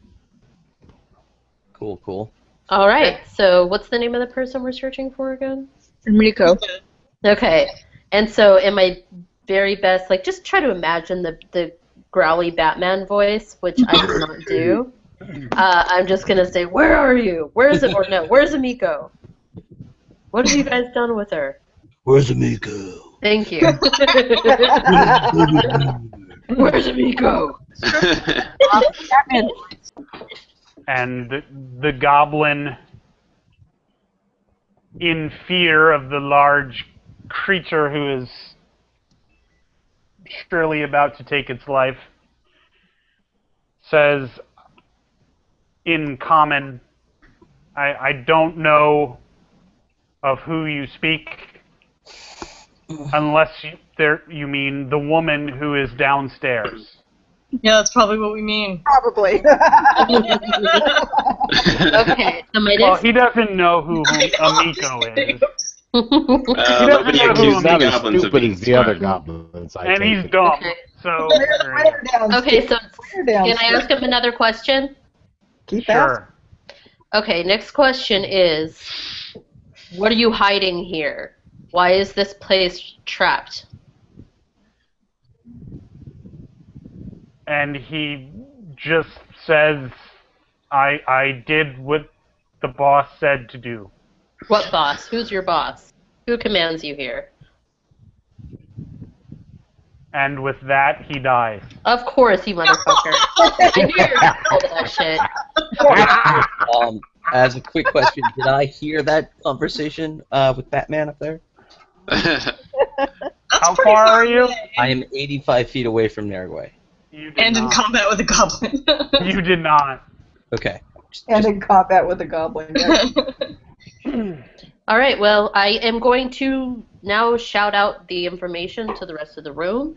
Cool. All right. So, what's the name of the person we're searching for again? Rico. Okay. And so, in my very best, like, just try to imagine the growly Batman voice, which I did not do. I'm just gonna say, "Where are you? Where's it? Or no, where's Amiko? What have you guys done with her?" Where's Amiko? Thank you. Where's Amiko? And the goblin, in fear of the large creature who is surely about to take its life, says in common, I don't know of who you speak, unless you mean the woman who is downstairs. Yeah, that's probably what we mean. Probably. Okay. So my Well, next. he doesn't know who Amiko is. Nobody know who He's accused not the as goblins of stupid being as the other smart. goblins. I And take he's it. dumb. Okay. So, Where down? Okay. So Where down? can I ask him another question? Keep asking. sure. Okay. Next question is, what are you hiding here? Why is this place trapped? And he just says, I did what the boss said to do. What boss? Who's your boss? Who commands you here? And with that, he dies. Of course, you motherfucker. I knew you were gonna pull that shit. As a quick question, did I hear that conversation with Batman up there? That's How pretty far far are you? away. I am 85 feet away from Nargway. You did And in not. combat with a goblin. You did not. Okay. And in combat with a goblin. Yeah. All right, well, I am going to now shout out the information to the rest of the room.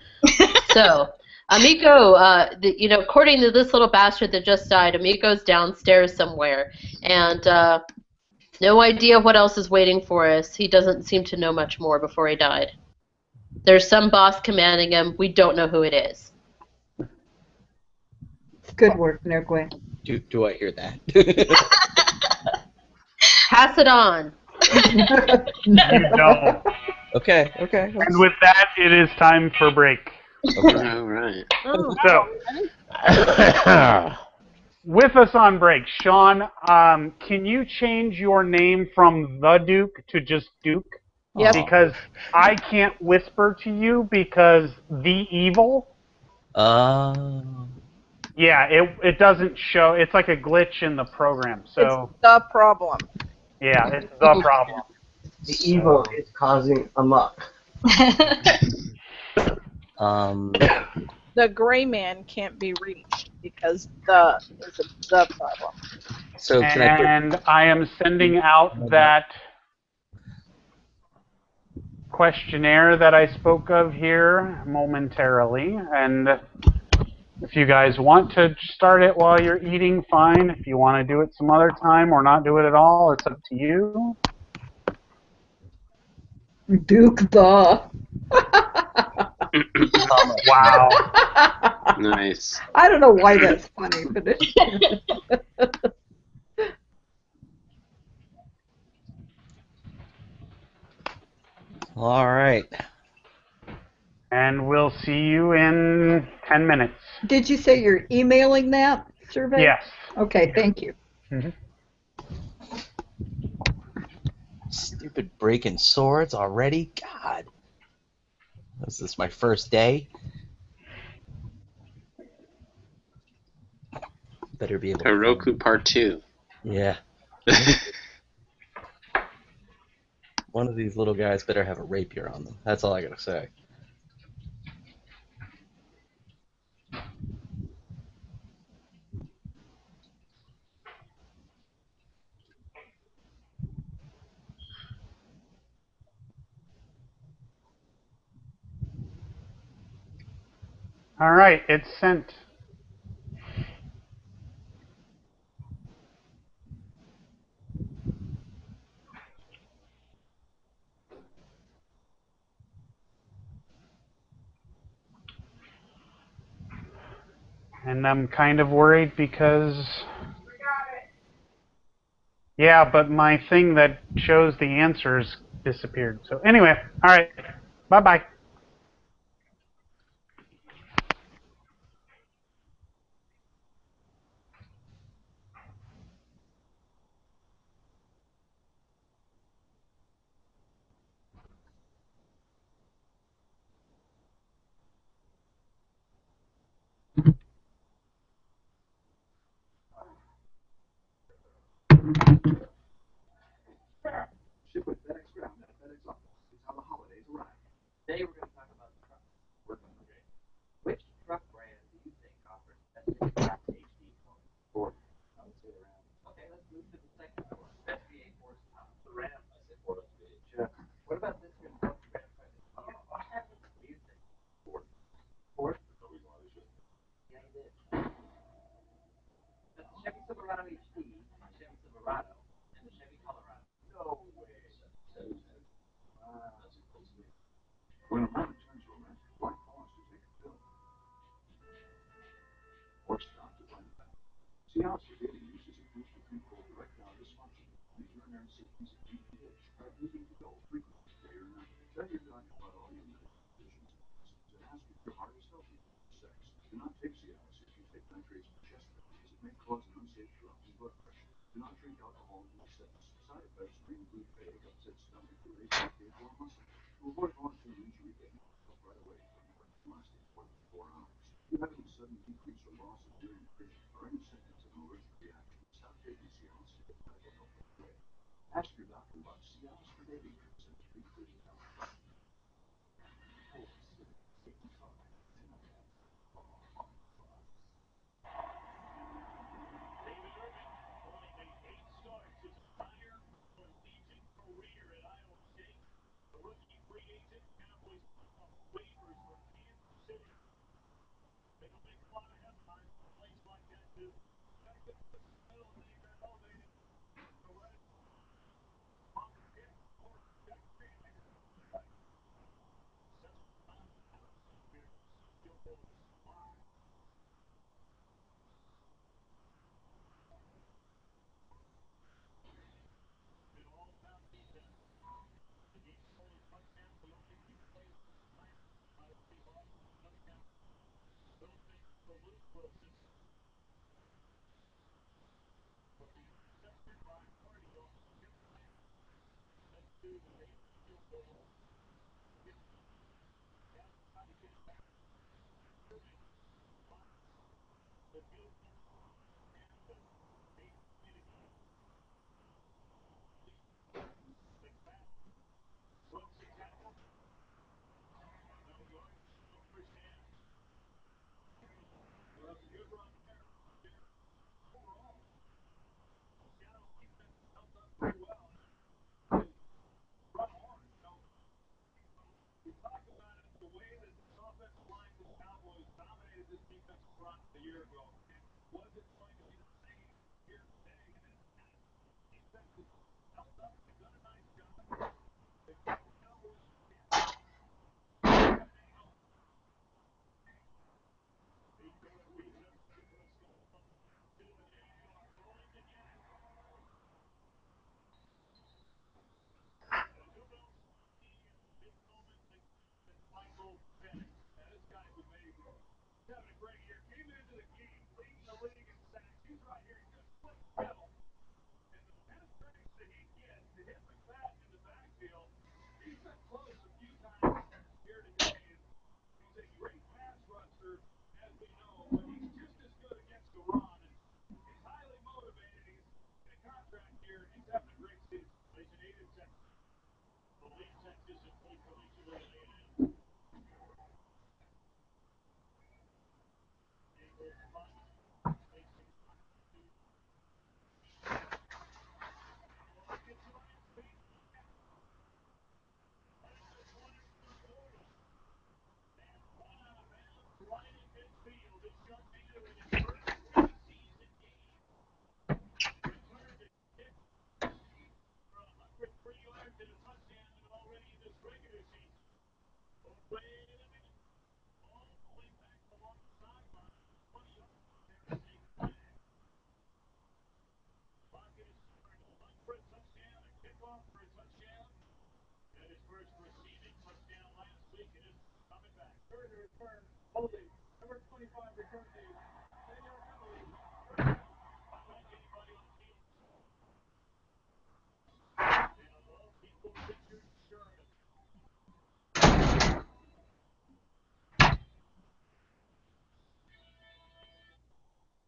So, Amico, according to this little bastard that just died, Amico's downstairs somewhere, and no idea what else is waiting for us. He doesn't seem to know much more before he died. There's some boss commanding him. We don't know who it is. Good work, Nurgway. Do I hear that? Pass it on. You don't. Okay. And with that, it is time for break. Okay. All right. Oh. So, with us on break, Sean, can you change your name from the Duke to just Duke? Yes. Because I can't whisper to you because the evil. Yeah, it doesn't show. It's like a glitch in the program. So It's the problem. yeah, it's the problem. The evil is causing amok. The gray man can't be reached because the is the problem. So can I put? And I am sending out that questionnaire that I spoke of here momentarily. And if you guys want to start it while you're eating, fine. If you want to do it some other time or not do it at all, it's up to you. Duke the. Wow. Nice. I don't know why that's funny, but it. All right. And we'll see you in 10 minutes. Did you say you're emailing that survey? Yes. Okay, thank you. Stupid breaking swords already. God. Is this my first day? Better be able to. Heroku Part 2. Yeah. One of these little guys better have a rapier on them. That's all I gotta say. All right, it's sent. And I'm kind of worried because... Yeah, but my thing that shows the answers disappeared. So anyway, all right. Bye-bye.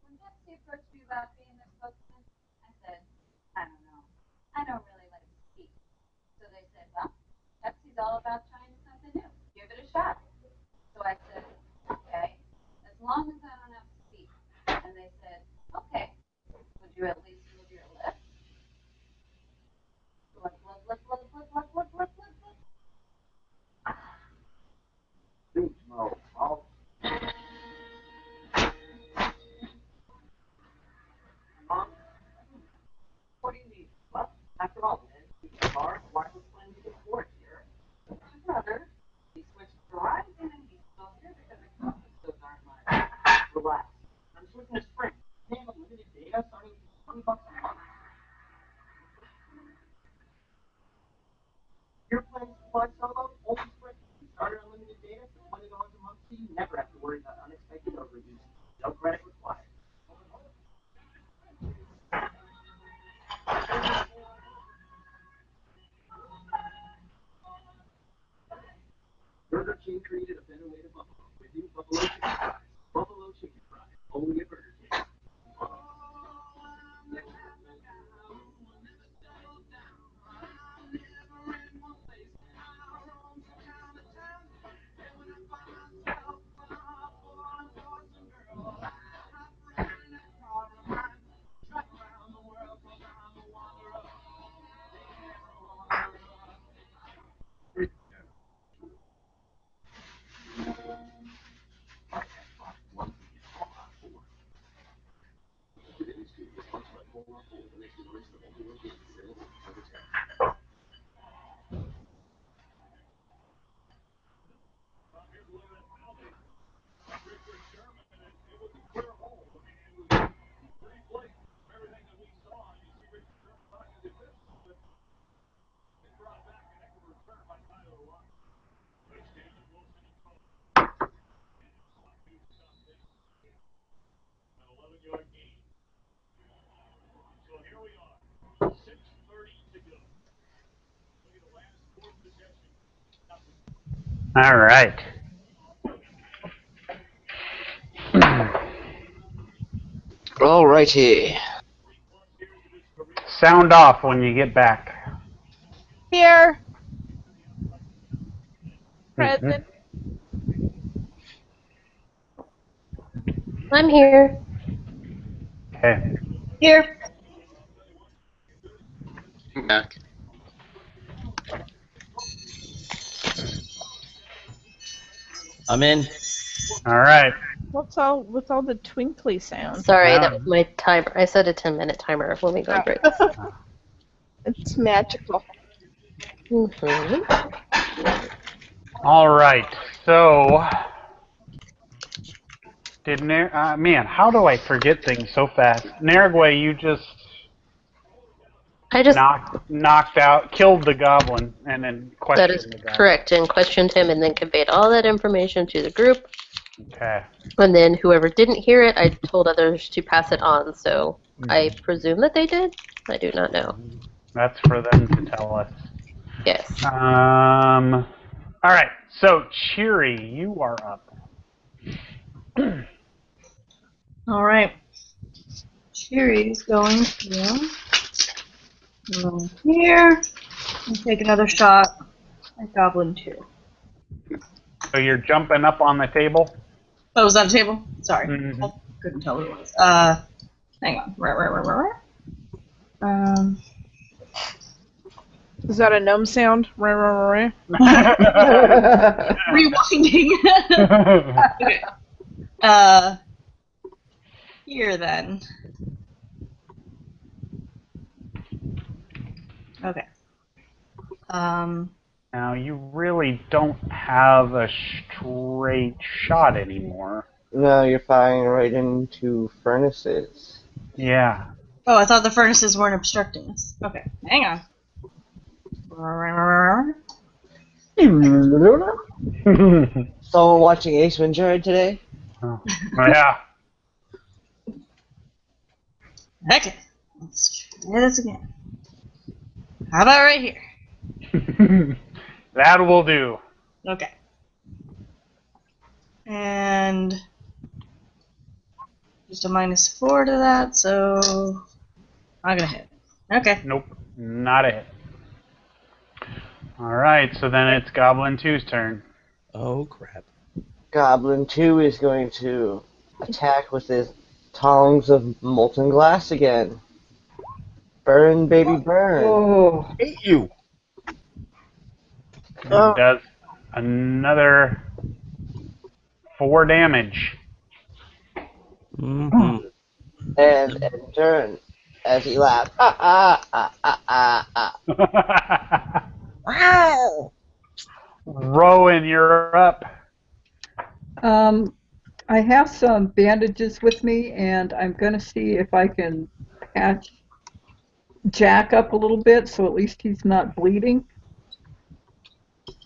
When Pepsi approached me about being their spokesman, I said, I don't know. I don't really like to speak. So they said, well, Pepsi's all about trying something new. Give it a shot. So I said, okay, as long as I don't have to speak. And they said, okay, would you at least move your lips? Look, look, look, look, look, look, look, look, look, look. What do you need? Well, after all, man, he's a car, wireless plan to get bored here. But your brother, he switched to Verizon and he's still here because the profits still aren't much. Relax. I'm switching to Sprint. They have unlimited data starting with $20 a month. Your plan is quad solo, only Sprint. You start unlimited data for $20 a month so you never have to worry about unexpected overages. No credit required. All right. Alrighty. Sound off when you get back. Here. Mhm. Present. I'm here. Okay. Here. Back. I'm in. All right. What's all the twinkly sound? Sorry, that Now, was my timer. I set a 10-minute timer when we go on breaks. It's magical. all right. So, did man? How do I forget things so fast? Narigway, you just I just knocked out, killed the goblin, and then That is questioned the goblin. correct, and questioned him and then conveyed all that information to the group. Okay. And then whoever didn't hear it, I told others to pass it on. So I presume that they did. I do not know. That's for them to tell us. Yes. All right. So, Cheery, you are up. All right. Cheery's going to go here and take another shot at Goblin 2. So you're jumping up on the table. Oh, was that a table? Sorry. Mhm. I couldn't tell what it was. Hang on. Is that a gnome sound? Rewinding. Okay. Here then. Okay. Now you really don't have a straight shot anymore. No, you're firing right into furnaces. Yeah. Oh, I thought the furnaces weren't obstructing us. Okay, hang on. Someone watching Ace Ventura today? Oh, yeah. Okay, let's try this again. How about right here? That will do. Okay. And just a -4 to that, so I'm gonna hit. Okay. Nope, not a hit. All right, so then it's Goblin 2's turn. Oh crap. Goblin 2 is going to attack with his tongs of molten glass again. Burn, baby, burn. Oh, hate you. Oh. Does another 4 damage. Mm-hmm. And turn as he laughs. Wow! Rowan, you're up. I have some bandages with me, and I'm going to see if I can patch Jack up a little bit, so at least he's not bleeding.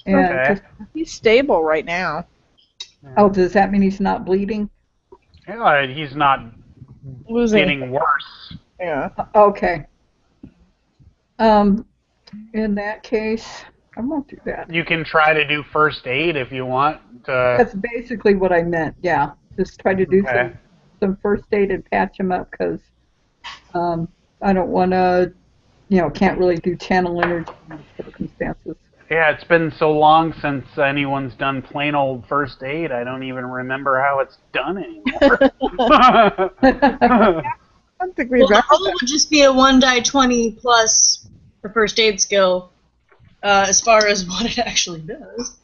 And Okay. He's stable right now. Oh, does that mean he's not bleeding? Yeah, he's not getting worse. Yeah. Okay. In that case, I won't do that. You can try to do first aid if you want. That's basically what I meant. Yeah, just try to do Okay. some first aid and patch him up because I don't want to, can't really do channel energy in these circumstances. Yeah, it's been so long since anyone's done plain old first aid, I don't even remember how it's done anymore. I don't think we've Well, the ever roll would just be a 1 die 20 plus for first aid skill, as far as what it actually does.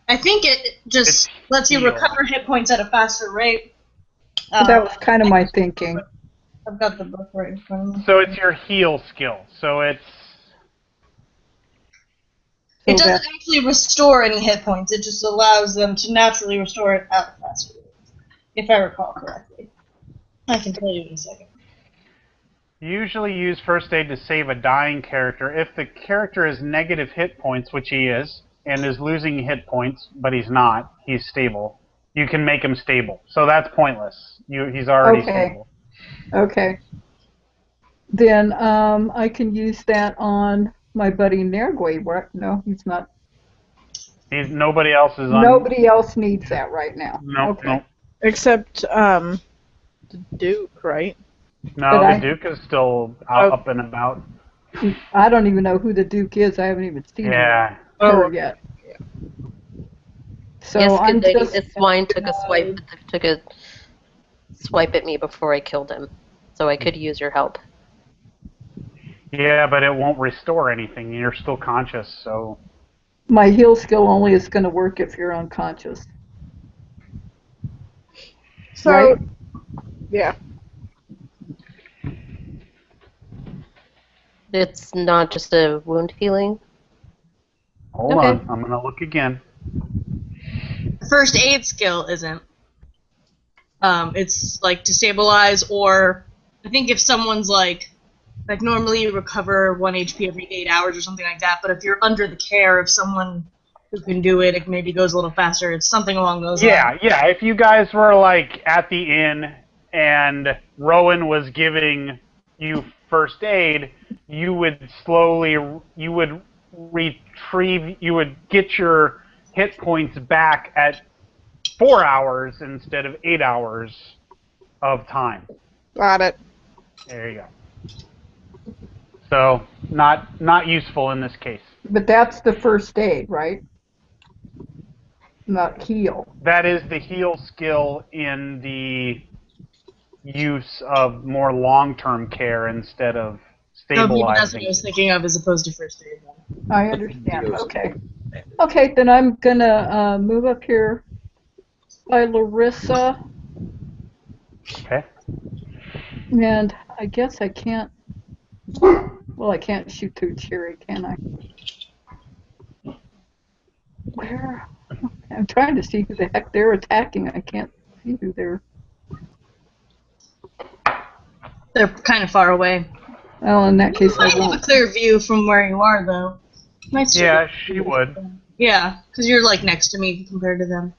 I think it just lets you heal. recover hit points at a faster rate. That was kind of my thinking. I've got the book right in front of me. So it's your heal skill. So it's... It doesn't actually restore any hit points. It just allows them to naturally restore it at a faster rate, if I recall correctly. I can tell you in a second. Usually use first aid to save a dying character. If the character has negative hit points, which he is, and is losing hit points, but he's not, he's stable, you can make him stable. So that's pointless. He's already stable. Okay. Then I can use that on my buddy Nergui. No, he's not. Nobody else is on... Nobody else needs that right now. No. Except the Duke, right? No, the Duke is still up and about. I don't even know who the Duke is. I haven't even seen her yet. So yes, this swine took a swipe at me before I killed him, so I could use your help. Yeah, but it won't restore anything. You're still conscious, so... My heal skill only is going to work if you're unconscious. So, right? Yeah. It's not just a wound healing? Hold on, I'm going to look again. First aid skill isn't. It's like to stabilize, or I think if someone's like normally you recover 1 HP every 8 hours or something like that, but if you're under the care of someone who can do it, it maybe goes a little faster. It's something along those lines. Yeah, if you guys were like at the inn and Rowan was giving you first aid, you would get your hit points back at 4 hours instead of 8 hours of time. Got it. There you go. So, not useful in this case. But that's the first aid, right? Not heal. That is the heal skill in the use of more long-term care instead of stabilizing. No, maybe that's what I was thinking of as opposed to first aid. I understand. Okay. Okay, then I'm going to move up here by Larissa. Okay. And I guess I can't... Well, I can't shoot through Cherry, can I? Where? I'm trying to see who the heck they're attacking. I can't see who they're... They're kind of far away. Well, in that case, I have won't. a clear view from where you are, though. Nice. Yeah, she would. Yeah, because you're like next to me compared to them.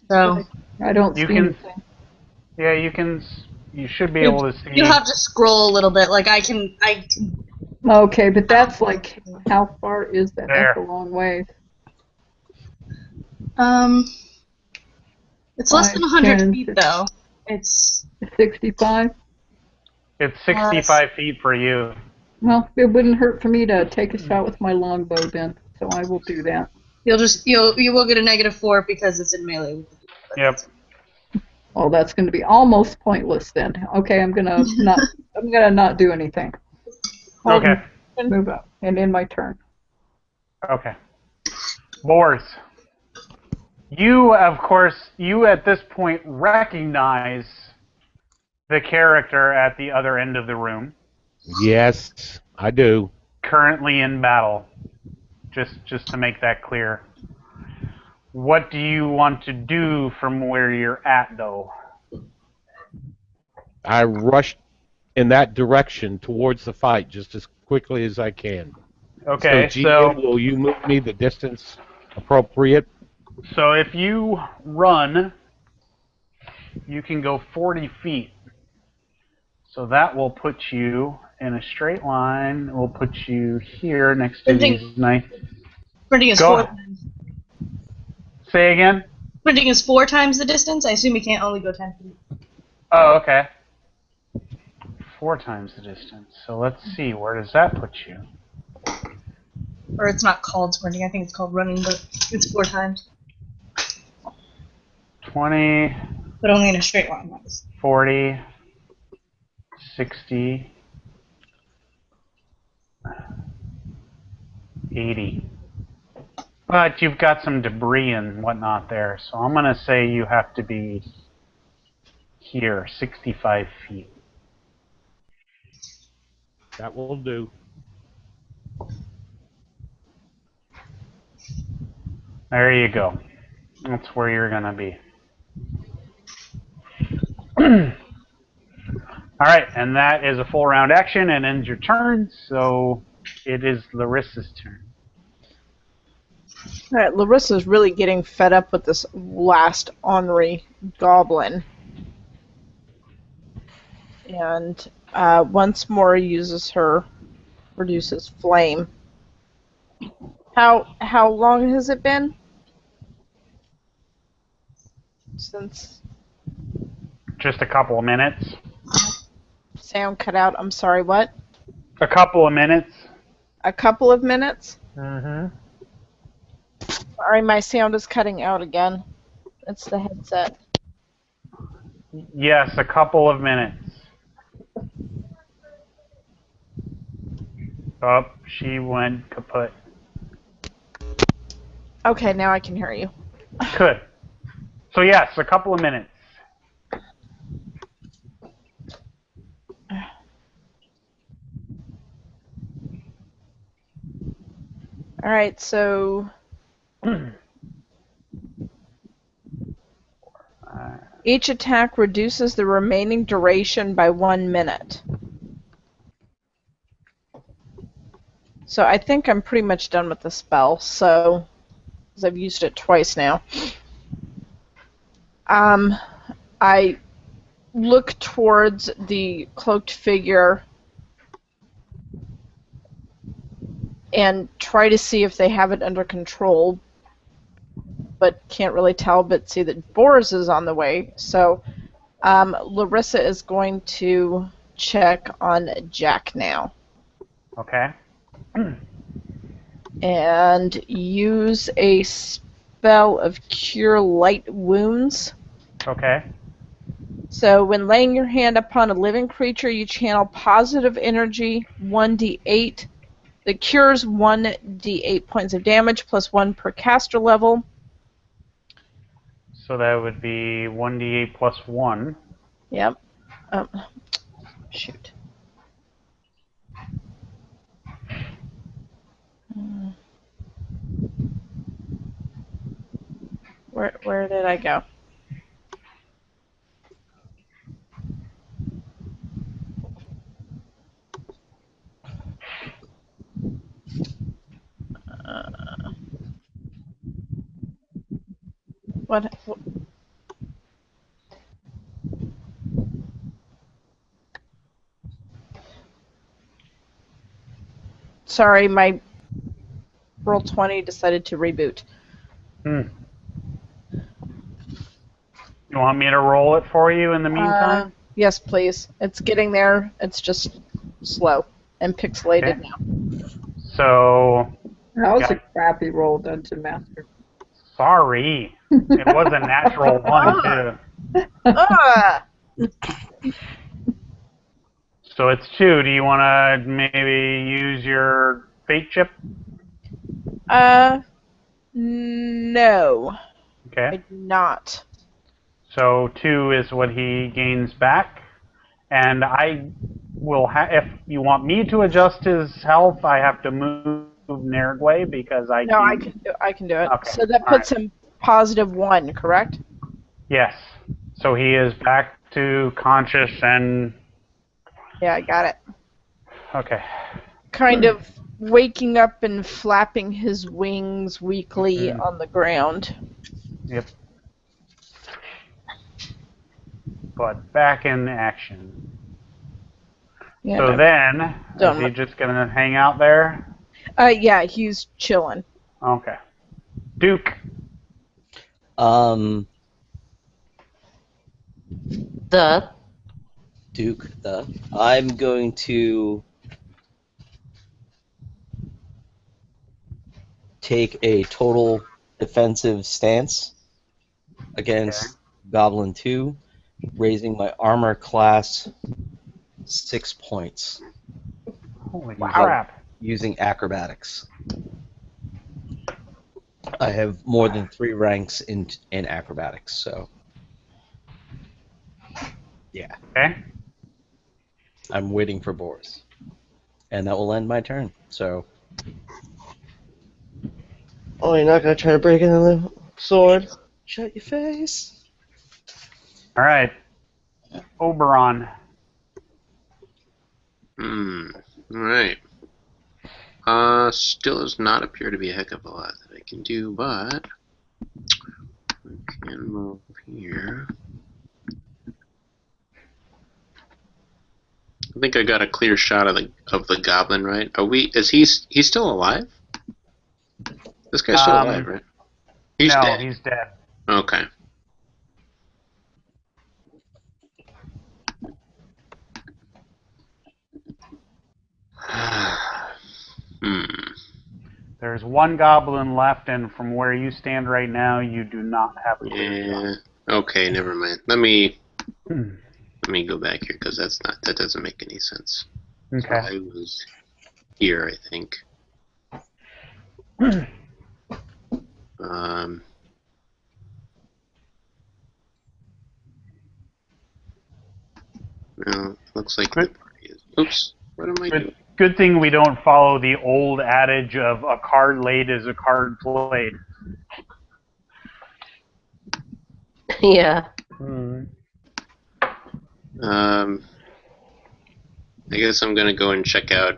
So I don't see anything. Yeah, you should be able to see. You have to scroll a little bit. Like I can. Okay, but that's like, how far is that? There. That's a long way. It's less than 100 feet though. It's 65. It's 65 feet for you. Well, it wouldn't hurt for me to take a shot with my longbow then, so I will do that. You will get a -4 because it's in melee. Yep. Oh, that's going to be almost pointless then. Okay, I'm gonna not do anything. Okay. Move up and end my turn. Okay. Boars. You, of course, at this point recognize the character at the other end of the room. Yes, I do. Currently in battle. Just to make that clear. What do you want to do from where you're at, though? I rushed in that direction towards the fight just as quickly as I can. Okay, so GM, will you move me the distance appropriate? So if you run, you can go 40 feet. So that will put you in a straight line. It will put you here next to these nice... Sprinting is Go. 4 times. Say again? Sprinting is 4 times the distance. I assume you can't only go 10 feet. Oh, okay. 4 times the distance. So let's see, where does that put you? Or it's not called sprinting. I think it's called running, but it's 4 times. 20, But only in a straight line. 40, 60, 80. But you've got some debris and whatnot there, so I'm going to say you have to be here, 65 feet. That will do. There you go. That's where you're going to be. Alright, and that is a full round action and ends your turn, so it is Larissa's turn. All right, Larissa's really getting fed up with this last ornery goblin. And once more reduces flame. How long has it been since Just a couple of minutes. sound cut out? I'm sorry, what? A couple of minutes. A couple of minutes? Mm-hmm. Sorry, my sound is cutting out again. It's the headset. Yes, a couple of minutes. Oh, she went kaput. Okay, now I can hear you. Good. So yes, a couple of minutes. All right, so each attack reduces the remaining duration by 1 minute. So I think I'm pretty much done with the spell, so because I've used it twice now. I look towards the cloaked figure and try to see if they have it under control, but can't really tell, but see that Boris is on the way. So Larissa is going to check on Jack now. Okay. And use a spell of Cure Light Wounds. Okay. So when laying your hand upon a living creature, you channel positive energy, 1d8. That cures 1d8 points of damage, plus 1 per caster level. So that would be 1d8 plus 1. Yep. Shoot. Where did I go? What? Sorry, my Roll20 decided to reboot. You want me to roll it for you in the meantime? Yes, please. It's getting there. It's just slow and pixelated Okay. now. So, That was a crappy roll, Dungeon Master. sorry. It was a natural one, too. Ah! So it's 2. Do you want to maybe use your fate chip? No. Okay. I do not. So 2 is what he gains back. And I will if you want me to adjust his health, I have to move Nergway because I No, can't. I can do it. Okay. So that puts him +1, correct? Yes. So he is back to conscious and... Yeah, I got it. Okay. Kind of waking up and flapping his wings weakly on the ground. Yep. But back in action. Yeah, So no. then, is he just going to hang out there? Yeah, he's chilling. Okay. Duke. Duke, I'm going to take a total defensive stance against Goblin 2, raising my armor class 6 points. Holy crap. Using acrobatics. I have more than 3 ranks in acrobatics, so yeah. Okay. I'm waiting for Boris. And that will end my turn, so... Oh, you're not gonna try to break into the sword? Shut your face. All right. Oberon. Alright. Still does not appear to be a heck of a lot that I can do, but I can move here. I think I got a clear shot of the goblin, right? He's still alive? This guy's still alive, right? He's dead. He's dead. Okay. There's one goblin left, and from where you stand right now, you do not have a clear shot. Okay, never mind. Let me go back here because that doesn't make any sense. Okay. So I was here, I think. Well, looks like the party is. Oops. What am I doing? Good thing we don't follow the old adage of a card laid is a card played. Yeah. I guess I'm gonna go and check out.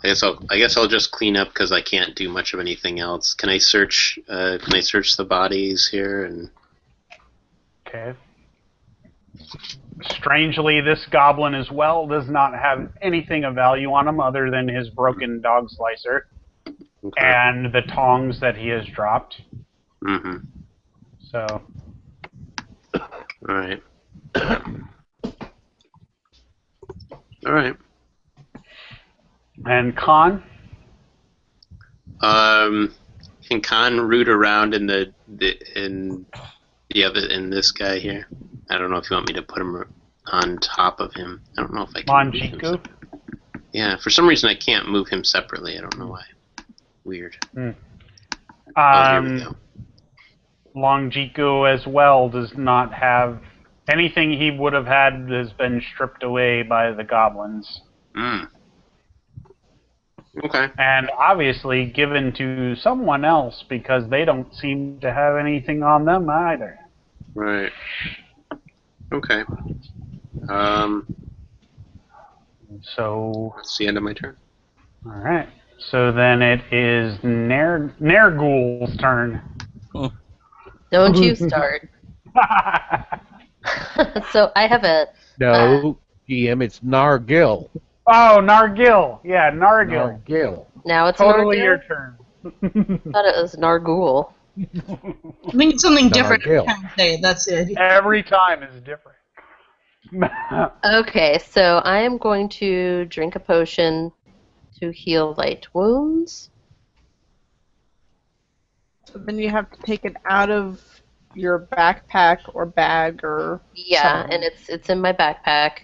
I guess I'll just clean up because I can't do much of anything else. Can I search? Can I search the bodies here? And okay. Strangely, this goblin as well does not have anything of value on him other than his broken dog slicer and the tongs that he has dropped. Mm-hmm. So. All right. All right. And Khan? Can Khan root around in in this guy here? I don't know if you want me to put him on top of him. I don't know if I can. Monjiku? Yeah, for some reason I can't move him separately. I don't know why. Weird. Here we go. Longjiku as well does not have anything he would have had has been stripped away by the goblins. Okay. And obviously given to someone else because they don't seem to have anything on them either. Right. Okay. So that's the end of my turn. All right. So then it is Nergul's turn. Don't you start. So I have a... No, GM, it's Nargil. Oh, Nargil. Yeah, Nargil. Nargil. Now it's totally Nargil? your turn. Thought it was Nargul. I think it's something different every Nargil. time I say it. That's it. Every time is different. Okay, so I am going to drink a potion to heal light wounds. So then you have to take it out of your backpack or bag or Yeah, something. and it's in my backpack.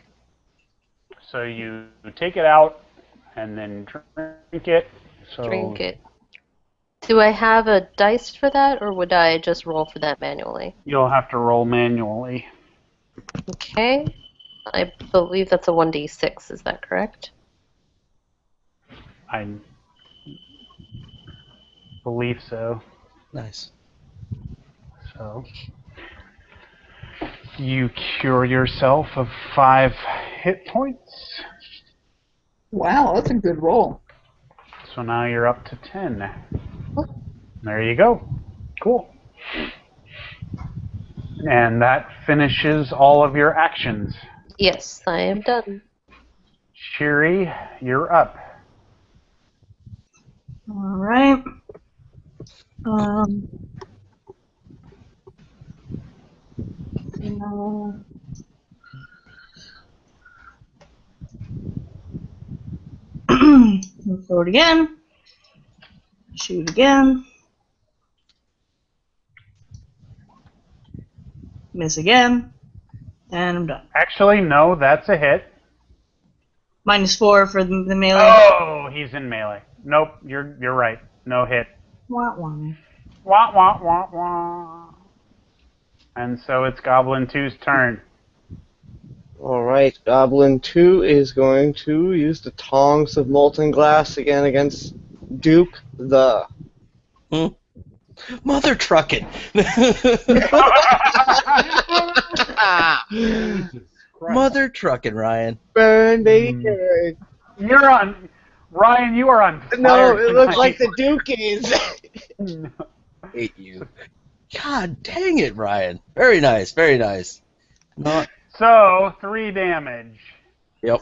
So you take it out and then drink it. So Drink it. Do I have a dice for that, or would I just roll for that manually? You'll have to roll manually. Okay. I believe that's a 1d6, is that correct? I believe so. Nice. So you cure yourself of 5 hit points. Wow, that's a good roll. So now you're up to 10. There you go. Cool. And that finishes all of your actions. Yes, I am done. Shiri, you're up. All right. Um, no. Move forward again. Shoot again. Miss again. And I'm done. Actually, no, that's a hit. -4 for the melee. Oh, he's in melee. Nope, you're right. No hit. Wah, wah. Wah wah wah wah. And so it's Goblin 2's turn. Alright, Goblin 2 is going to use the Tongs of Molten Glass again against Duke the... Mother trucking. Jesus Christ. Mother trucking, Ryan. Burn, baby, burn. You're on, Ryan. You are on fire. No, it looks tonight. like the Duke is. Hate you. God dang it, Ryan. Very nice, very nice. Not. So 3 damage. Yep.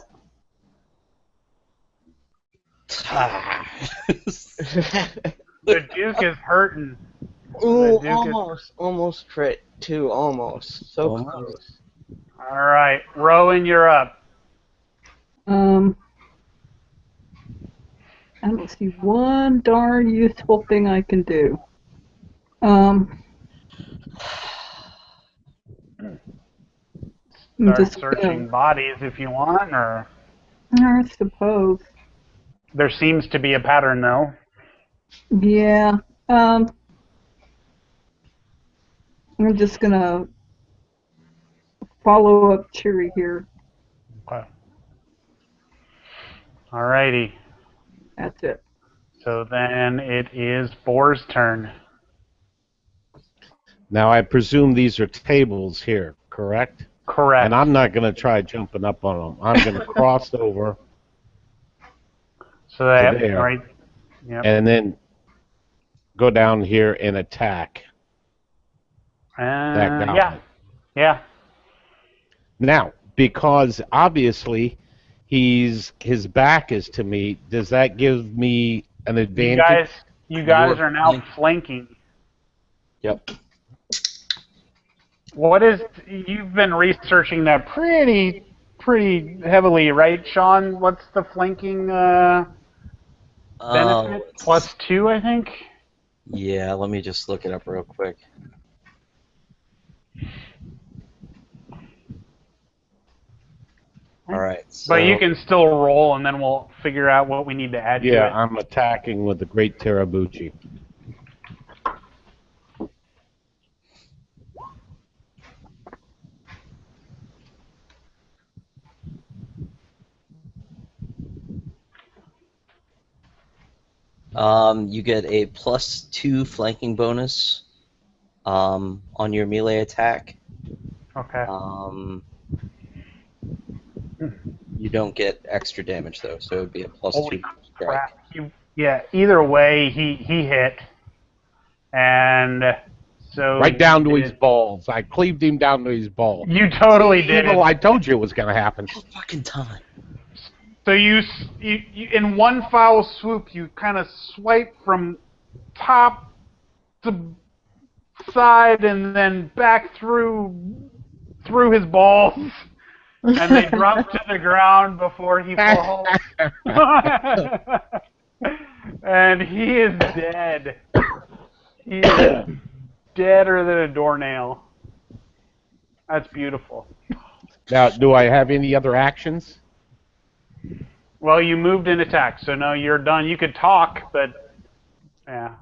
The Duke is hurting. Ooh, The Duke almost crit too, almost. So Almost. close. All right, Rowan, you're up. I don't see one darn useful thing I can do. I'm Start just searching bodies if you want, or I suppose. there seems to be a pattern though. Yeah. I'm just gonna follow up Cheery here. Okay. Alrighty. That's it. So then it is Boar's turn. Now, I presume these are tables here, correct? Correct. And I'm not going to try jumping up on them. I'm going to cross over So that there. right. Yep. and then go down here and attack that goblin. Yeah. Yeah. Now, because obviously his back is to me, does that give me an advantage? You guys You're are now flanking. flanking. Yep. What is you've been researching that pretty heavily, right, Sean? What's the flanking benefit? it's- +2, I think. Yeah, let me just look it up real quick. All right. So, But you can still roll, and then we'll figure out what we need to add to Yeah, it. I'm attacking with the Great Terabuchi. You get a +2 flanking bonus on your melee attack. Okay. You don't get extra damage though, so it would be a +2 strike. Crap. Yeah. Either way, he hit, and so Right down to his balls. I cleaved him down to his balls. You totally did. Evil, I told you it was going to happen. Fucking time. So you in one foul swoop, you kind of swipe from top to side and then back through his balls, and they drop to the ground before he falls. And he is dead. He is deader than a doornail. That's beautiful. Now, do I have any other actions? Well, you moved in attack, so no, you're done. You could talk, but yeah.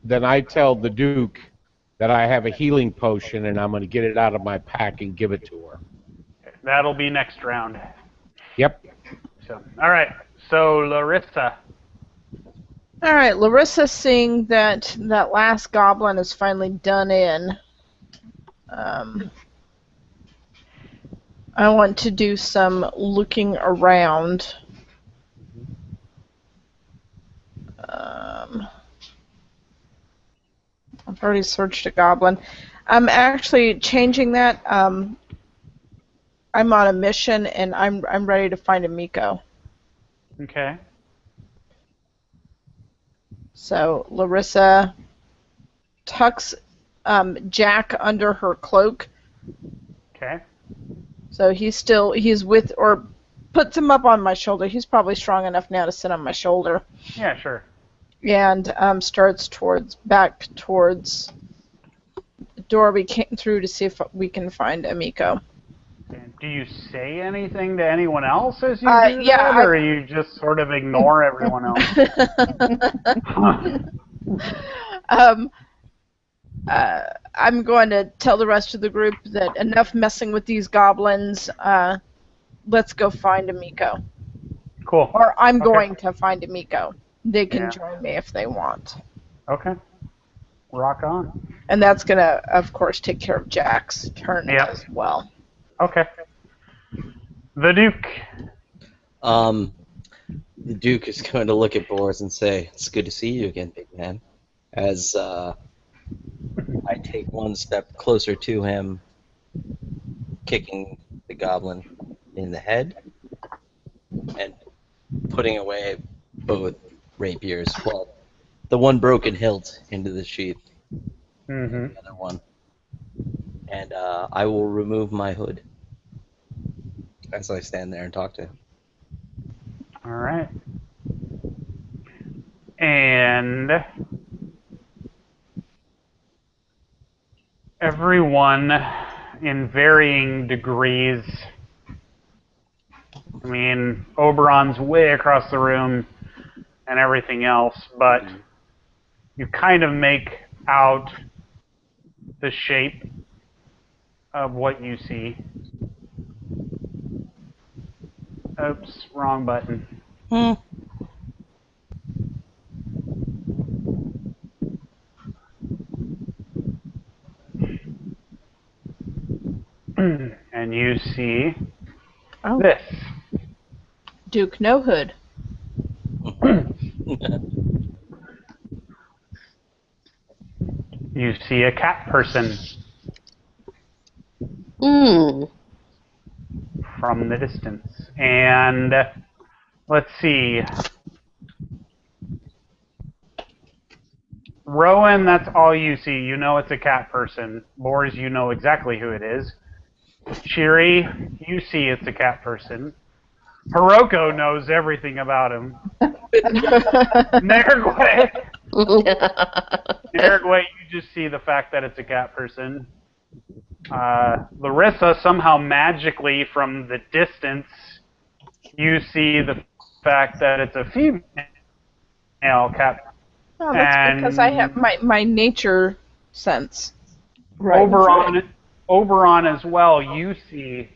Then I tell the Duke that I have a healing potion and I'm going to get it out of my pack and give it to her. That'll be next round. Yep. So, all right. So Larissa. All right, Larissa, seeing that that last goblin is finally done in, I want to do some looking around. I've already searched a goblin. I'm actually changing that. I'm on a mission and I'm ready to find a Miko. Okay. So Larissa tucks Jack under her cloak. Okay. So he's with, or puts him up on my shoulder. He's probably strong enough now to sit on my shoulder. Yeah, sure. And starts back towards the door we came through to see if we can find Amiko. And do you say anything to anyone else as you do Yeah, that, or you just sort of ignore everyone else? I'm going to tell the rest of the group that enough messing with these goblins. Let's go find Amiko. Cool. Or I'm Okay. going to find Amiko. They can Yeah. join me if they want. Okay. Rock on. And that's going to, of course, take care of Jack's turn Yep. as well. Okay. The Duke. The Duke is going to look at Boris and say, "It's good to see you again, big man." As I take one step closer to him, kicking the goblin in the head and putting away both rapiers. Well, the one broken hilt into the sheath, Mm-hmm. the other one. And I will remove my hood as I stand there and talk to him. All right. And everyone in varying degrees. I mean, Oberon's way across the room and everything else, but you kind of make out the shape of what you see. Oops, wrong button. And you see this. Duke No Hood. You see a cat person from the distance. And let's see. Rowan, that's all you see. You know it's a cat person. Boris, you know exactly who it is. Cheery, you see it's a cat person. Hiroko knows everything about him. Nergwe, you just see the fact that it's a cat person. Larissa, somehow magically from the distance, you see the fact that it's a female cat. Oh, that's because I have my nature sense. Right. Oberon as well, you see,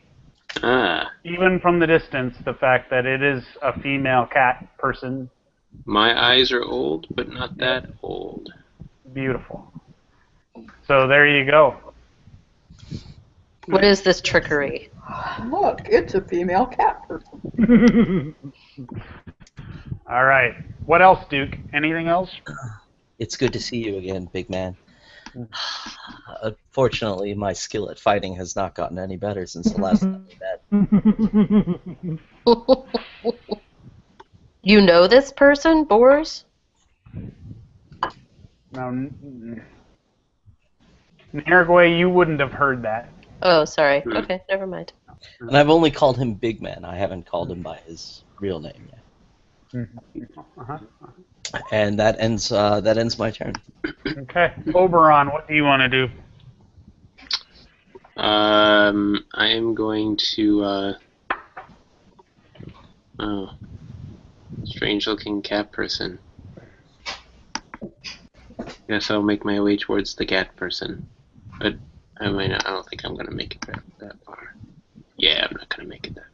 even from the distance, the fact that it is a female cat person. My eyes are old, but not that old. Beautiful. So there you go. What is this trickery? Look, it's a female cat person. All right. What else, Duke? Anything else? It's good to see you again, big man. Unfortunately, my skill at fighting has not gotten any better since the last time we met. You know this person, Boris? No. Nergwe, you wouldn't have heard that. Oh, sorry. Okay, never mind. And I've only called him Big Man. I haven't called him by his real name yet. And that ends my turn. Okay. Oberon, what do you want to do? I am going to strange looking cat person. Guess I'll make my way towards the cat person. But I don't think I'm gonna make it that far. Yeah, I'm not gonna make it that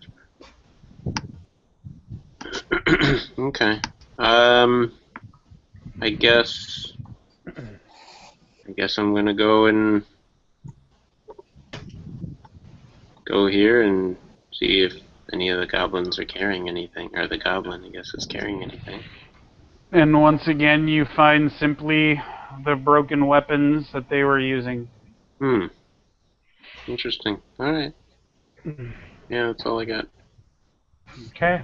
far. Okay. I guess I'm gonna go here and see if any of the goblins are carrying anything, or the goblin, I guess, is carrying anything. And once again, you find simply the broken weapons that they were using. Interesting. All right. Yeah, that's all I got. Okay.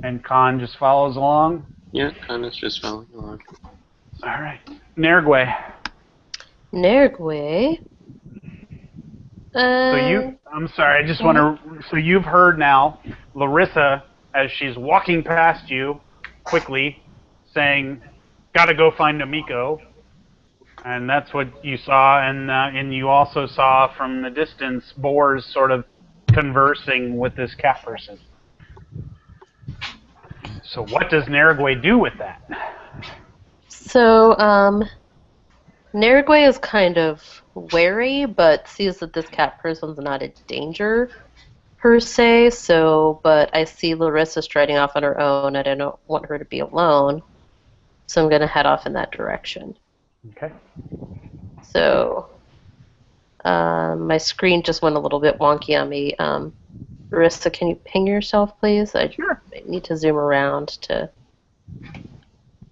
And Khan just follows along? Yeah, Connor's just following along. All right. Nergwe. Nergwe. I'm sorry, I just want to. So you've heard now Larissa, as she's walking past you quickly, saying, "Gotta go find Amiko." And that's what you saw. And you also saw from the distance boars sort of conversing with this cat person. So what does Nergwe do with that? So, Nergwe is kind of wary, but sees that this cat person's not a danger per se. So, but I see Larissa striding off on her own, and I don't want her to be alone. So I'm going to head off in that direction. Okay. So, my screen just went a little bit wonky on me. Larissa, can you ping yourself, please? I need to zoom around to...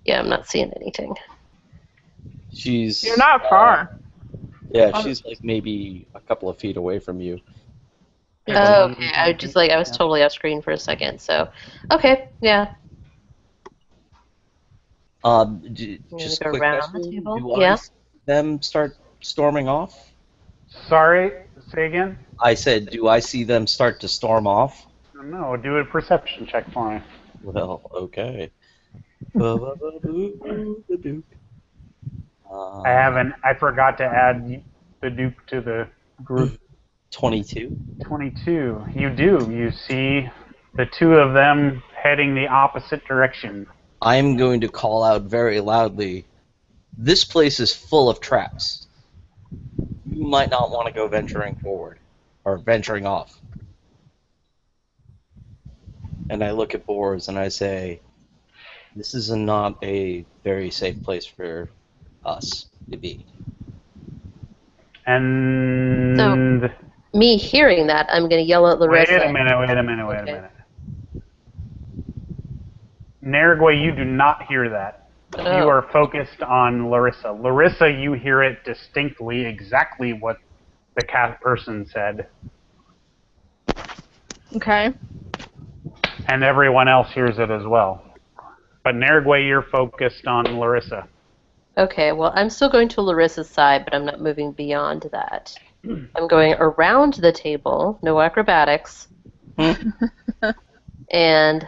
Yeah, I'm not seeing anything. She's. You're not far. Yeah, she's like maybe a couple of feet away from you. Oh, okay. I was totally off screen for a second. So, okay, yeah. Just go quick around question. the table. Do Yeah. I see them start storming off? Sorry, say again? I said, do I see them start to storm off? No, do a perception check for me. Well, okay. I forgot to add the Duke to the group. 22. 22. You do. You see the two of them heading the opposite direction. I'm going to call out very loudly, this place is full of traps. You might not want to go venturing forward, or venturing off. And I look at Boars and I say, this is not a very safe place for us to be. And... So, me hearing that, I'm going to yell at Larissa. Wait a minute. Nergwe, you do not hear that. Oh. You are focused on Larissa. Larissa, you hear it distinctly, exactly what the cat person said. Okay. And everyone else hears it as well. But Nergwe, you're focused on Larissa. Okay, well, I'm still going to Larissa's side, but I'm not moving beyond that. I'm going around the table, no acrobatics. And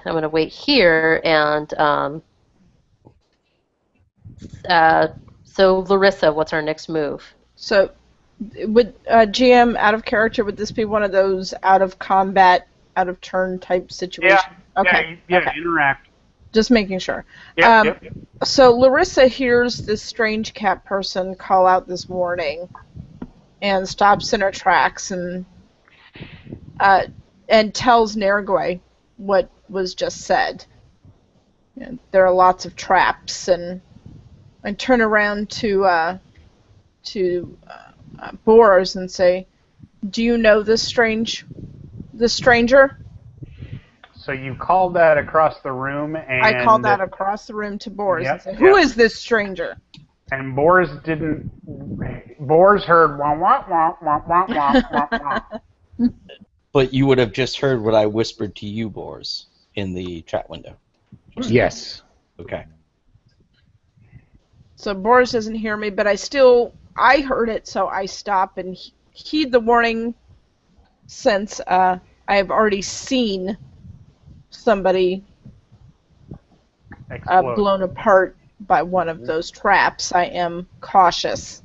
I'm going to wait here, and so Larissa, what's our next move? So, would GM out of character? Would this be one of those out of combat, out of turn type situations? Yeah. Okay. Yeah. Okay. Interact. Just making sure. Yep. So Larissa hears this strange cat person call out this warning, and stops in her tracks and tells Nergwe what was just said. There are lots of traps, and turn around to Boars and say, "Do you know this stranger?" So you called that across the room, and I called that across the room to Boars and said, Who is this stranger? And Boars didn't. Boars heard wah wah wah wah wah wah wah wah. But you would have just heard what I whispered to you, Boars, in the chat window. Yes. Okay. So Boris doesn't hear me, but I heard it, so I stop and heed the warning, since I have already seen somebody blown apart by one of those traps. I am cautious.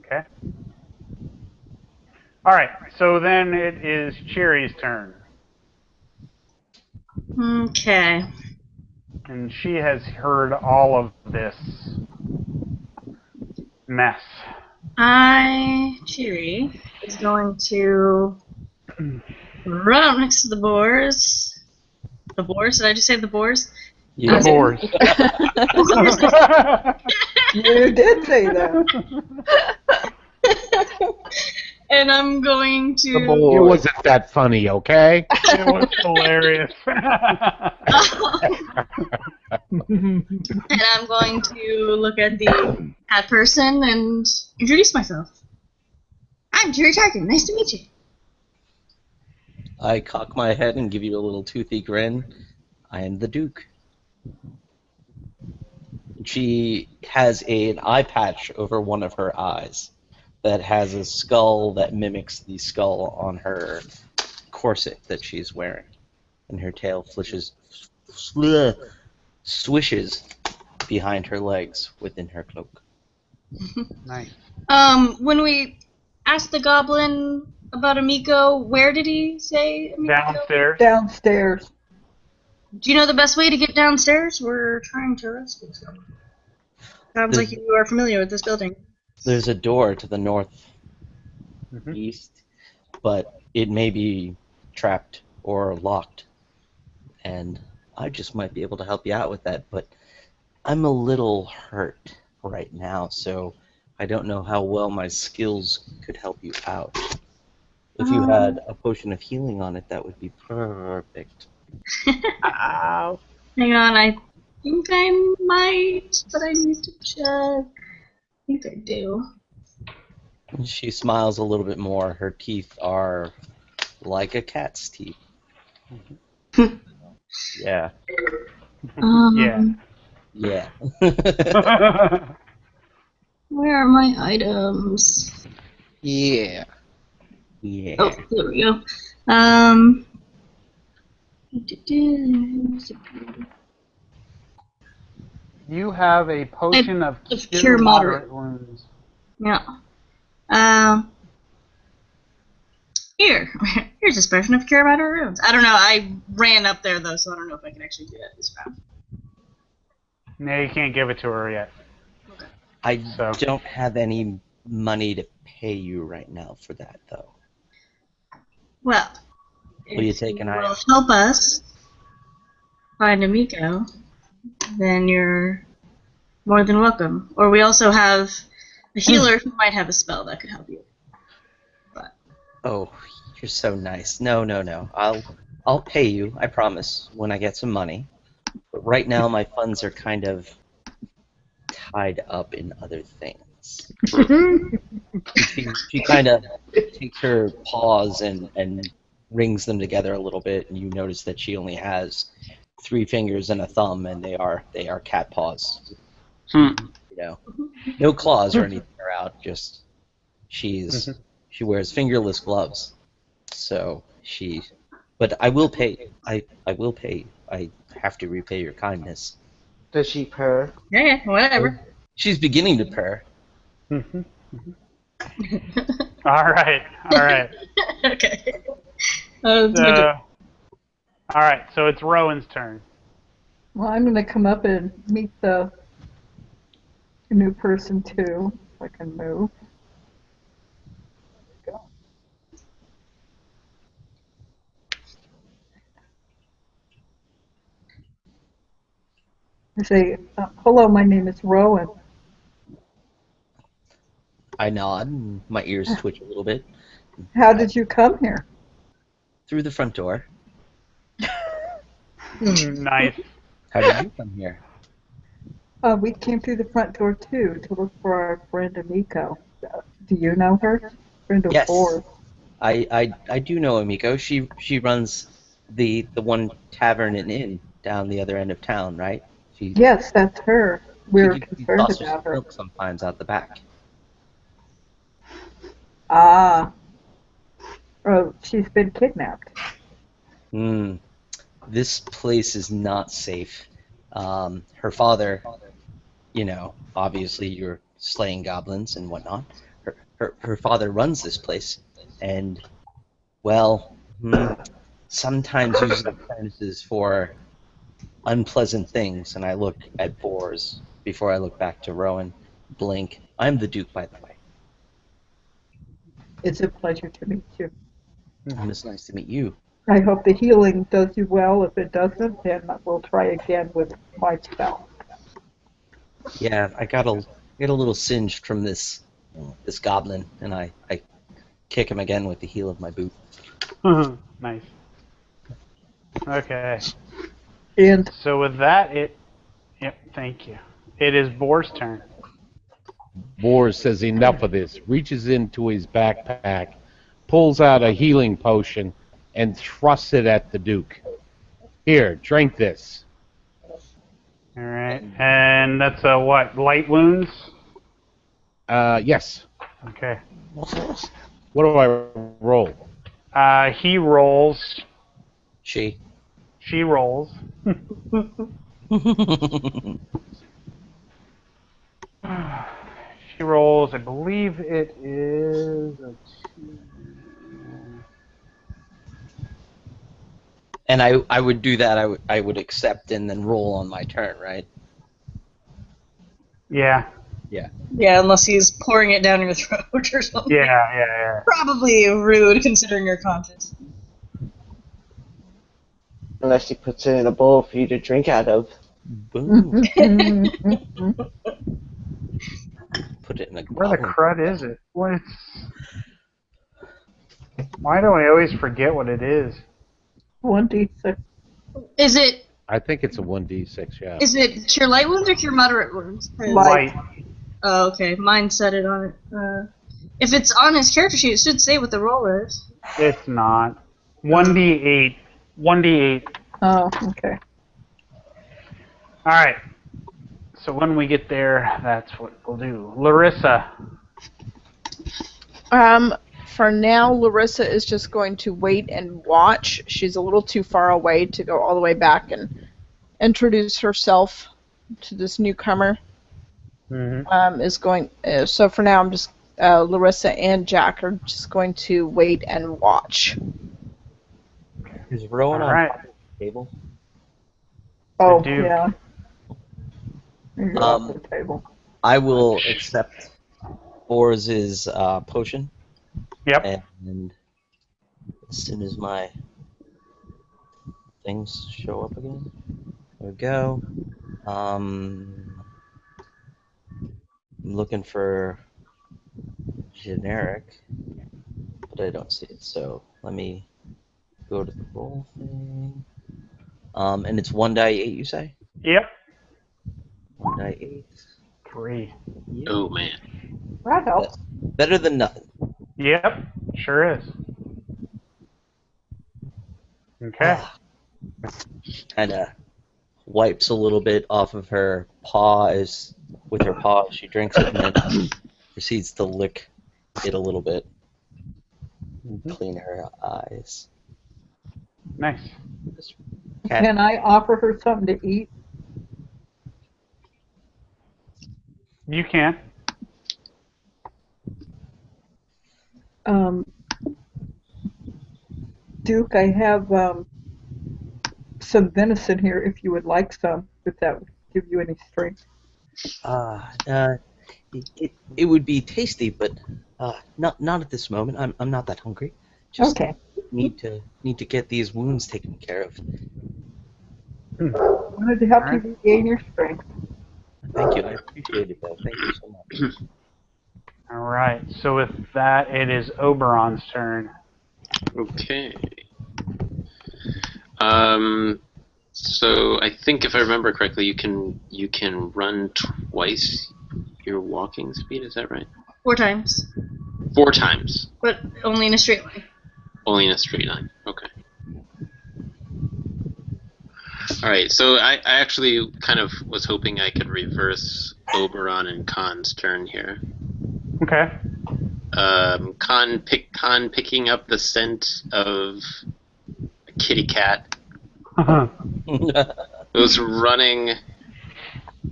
Okay. All right. So then it is Cherry's turn. Okay. And she has heard all of this mess. Cherry, is going to run up next to the boars. The boars? Did I just say the boars? Yeah. The boars. You did say that. And I'm going to... It wasn't that funny, okay? It was hilarious. And I'm going to look at the cat person and introduce myself. I'm Jerry Tarkin. Nice to meet you. I cock my head and give you a little toothy grin. I am the Duke. She has an eye patch over one of her eyes that has a skull that mimics the skull on her corset that she's wearing. And her tail swishes behind her legs within her cloak. Nice. When we asked the goblin about Amiko, where did he say Amiko? Downstairs. Downstairs. Do you know the best way to get downstairs? We're trying to rescue someone. Sounds like you are familiar with this building. There's a door to the northeast, Mm-hmm. but it may be trapped or locked. And I just might be able to help you out with that, but I'm a little hurt right now, so I don't know how well my skills could help you out. If you had a potion of healing on it, that would be perfect. Ow. Hang on, I think I might, but I need to check. I think I do. She smiles a little bit more. Her teeth are like a cat's teeth. Yeah. Yeah. Yeah. Where are my items? Yeah. Yeah. Oh, there we go. You have a potion of cure moderate. wounds. Yeah. Here's a potion of cure moderate wounds. I don't know. I ran up there though, so I don't know if I can actually do that this round. No, you can't give it to her yet. I don't have any money to pay you right now for that, though. Well, Will you take an item? Help us find Amiko, then you're more than welcome. Or we also have a healer who might have a spell that could help you. But Oh, you're so nice. No. I'll pay you, I promise, when I get some money. But right now my funds are kind of tied up in other things. She kind of takes her paws and rings them together a little bit, and you notice that she only has 3 fingers and a thumb, and they are cat paws. You know, no claws or anything are out. Just she wears fingerless gloves. So but I will pay. I will pay. I have to repay your kindness. Does she purr? yeah, whatever. She's beginning to purr. All right. Okay. All right, so it's Rowan's turn. Well, I'm going to come up and meet the new person too. If I can move. There we go. I say, hello, my name is Rowan. I nod, and my ears twitch a little bit. How did you come here? Through the front door. Nice. How did you come here? We came through the front door too to look for our friend Amiko. Do you know her? Friend of Yes. Boris. I do know Amiko. She runs the one tavern and inn down the other end of town, right? Yes, that's her. We're concerned also about her. milk sometimes out the back. Ah. Oh, she's been kidnapped. This place is not safe. Her father, obviously you're slaying goblins and whatnot. Her father runs this place, and sometimes uses the premises for unpleasant things. And I look at Boars before I look back to Rowan. Blink. I'm the Duke, by the way. It's a pleasure to meet you. It's nice to meet you. I hope the healing does you well. If it doesn't, then we'll try again with my spell. Yeah, I got a little singed from this goblin, and I kick him again with the heel of my boot. Nice. Okay. And So with that, thank you. It is Boar's turn. Boris says enough of this, reaches into his backpack, pulls out a healing potion, and thrusts it at the Duke. Here, drink this. All right, and that's what? Light wounds. Yes. Okay. What do I roll? He rolls. She. She rolls. She rolls. I believe it is a 2. And I would do that. I would accept and then roll on my turn, right? Yeah. Yeah. Yeah, unless he's pouring it down your throat or something. Yeah. Probably rude considering your conscience. Unless he puts it in a bowl for you to drink out of. Boom. Put it in a Where the goblin. crud is it? What? Why do I always forget what it is? 1d6. Is it I think it's a 1d6, yeah. is it cure light wounds or cure moderate wounds? 'Cause- Light. Oh, okay. Mine said it on it. If it's on his character sheet, it should say what the roll is. It's not. 1d8. 1d8. Oh, okay. All right. So when we get there, that's what we'll do. Larissa. For now, Larissa is just going to wait and watch. She's a little too far away to go all the way back and introduce herself to this newcomer. Mm-hmm. So for now, I'm just Larissa and Jack are just going to wait and watch. Is Rowan All on right. the table? Oh, do. yeah. You're off the table. I will accept Borz's potion. Yep. And as soon as my things show up again, there we go. I'm looking for generic, but I don't see it. So let me go to the roll thing. And it's 1d8, you say? Yep. 1d8. 3. Yep. Oh man. That helps. That's better than nothing. Yep. Sure is. Okay. Kind of wipes a little bit off of her paw with her paw. She drinks it and then proceeds to lick it a little bit, clean her eyes. Nice. Can I offer her something to eat? You can. Duke, I have some venison here if you would like some, if that would give you any strength. It would be tasty, but not at this moment. I'm not that hungry. Just Okay. need to get these wounds taken care of. Wanted to help you regain your strength. Thank you. I appreciate it, though. Thank you so much. All right. So with that, it is Oberon's turn. Okay. So I think if I remember correctly, you can run twice your walking speed. Is that right? 4 times, 4 times. but only in a straight line. Only in a straight line. Okay. All right. So I actually kind of was hoping I could reverse Oberon and Khan's turn here. Okay. Khan picking up the scent of a kitty cat. Was running,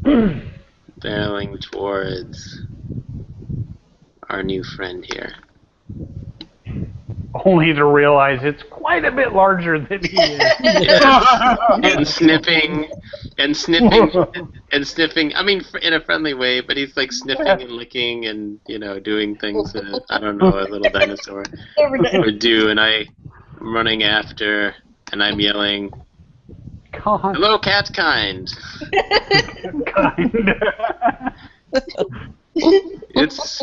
barreling towards our new friend here. Only to realize it's quite a bit larger than he is. and sniffing. I mean, in a friendly way, but he's like sniffing and licking and doing things that I don't know a little dinosaur would do. And I'm running after, and I'm yelling, God. "Hello, cat kind."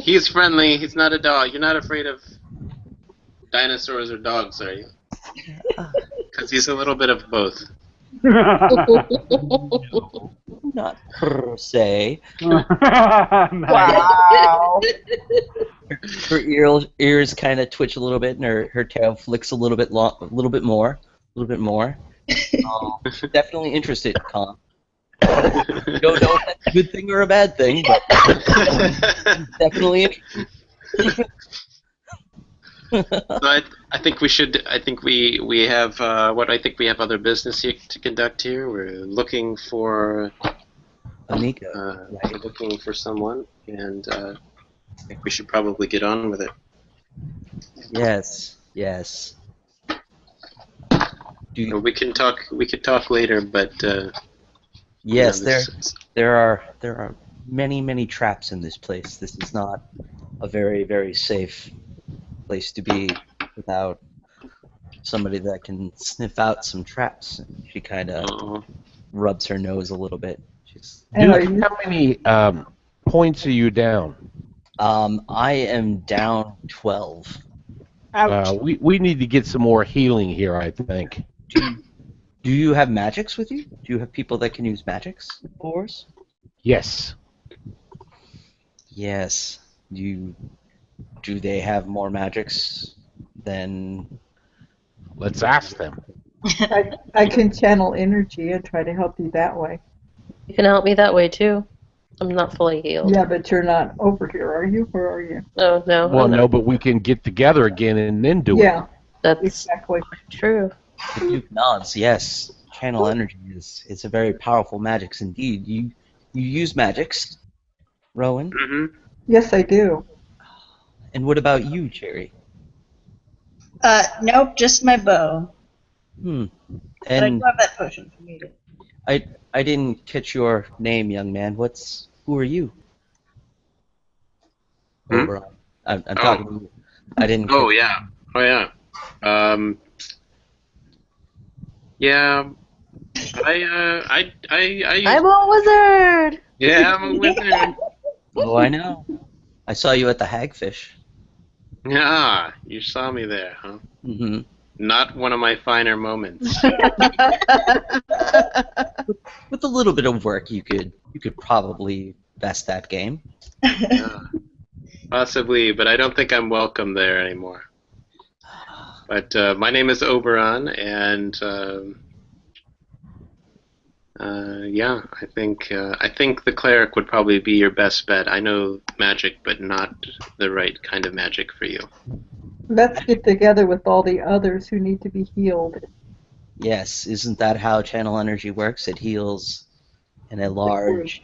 He's friendly. He's not a dog. You're not afraid of dinosaurs or dogs, are you? Because he's a little bit of both. Not per se. Wow. Her ears kind of twitch a little bit, and her tail flicks a little bit more, Definitely interested, Con. Don't know if that's a good thing or a bad thing, but definitely interested. So I think we should. I think we have what I think we have other business here to conduct here. We're looking for Amico, we're looking for someone, and I think we should probably get on with it. Yes. We can talk. We could talk later, but Yes, this, there are many traps in this place. This is not a very safe place to be without somebody that can sniff out some traps. And she kind of rubs her nose a little bit. Duke, how many points are you down? I am down 12. Ouch. We need to get some more healing here, I think. Do you have magics with you? Do you have people that can use magics, Boris? Yes. Yes. Do they have more magics than... Let's ask them. I can channel energy and try to help you that way. You can help me that way too. I'm not fully healed. Yeah, but you're not over here, are you? Where are you? Oh, no. Well, no, but we can get together again and then do it. Yeah, that's exactly true. The Duke nods. Yes, channel energy is a very powerful magics indeed. You use magics, Rowan? Mm-hmm. Yes, I do. And what about you, Cherry? Nope, just my bow. And But I do have that potion if you need it. I didn't catch your name, young man. Who are you? Oberon. I'm talking to you. I didn't. Oh yeah. Yeah. I'm a wizard. Yeah, I'm a wizard. Oh, I know. I saw you at the Hagfish. Yeah, you saw me there, huh? Mm-hmm. Not one of my finer moments. With a little bit of work, you could probably best that game. Yeah, possibly, but I don't think I'm welcome there anymore. But my name is Oberon, and yeah, I think the cleric would probably be your best bet. I know magic, but not the right kind of magic for you. Let's get together with all the others who need to be healed. Yes, isn't that how channel energy works? It heals in a large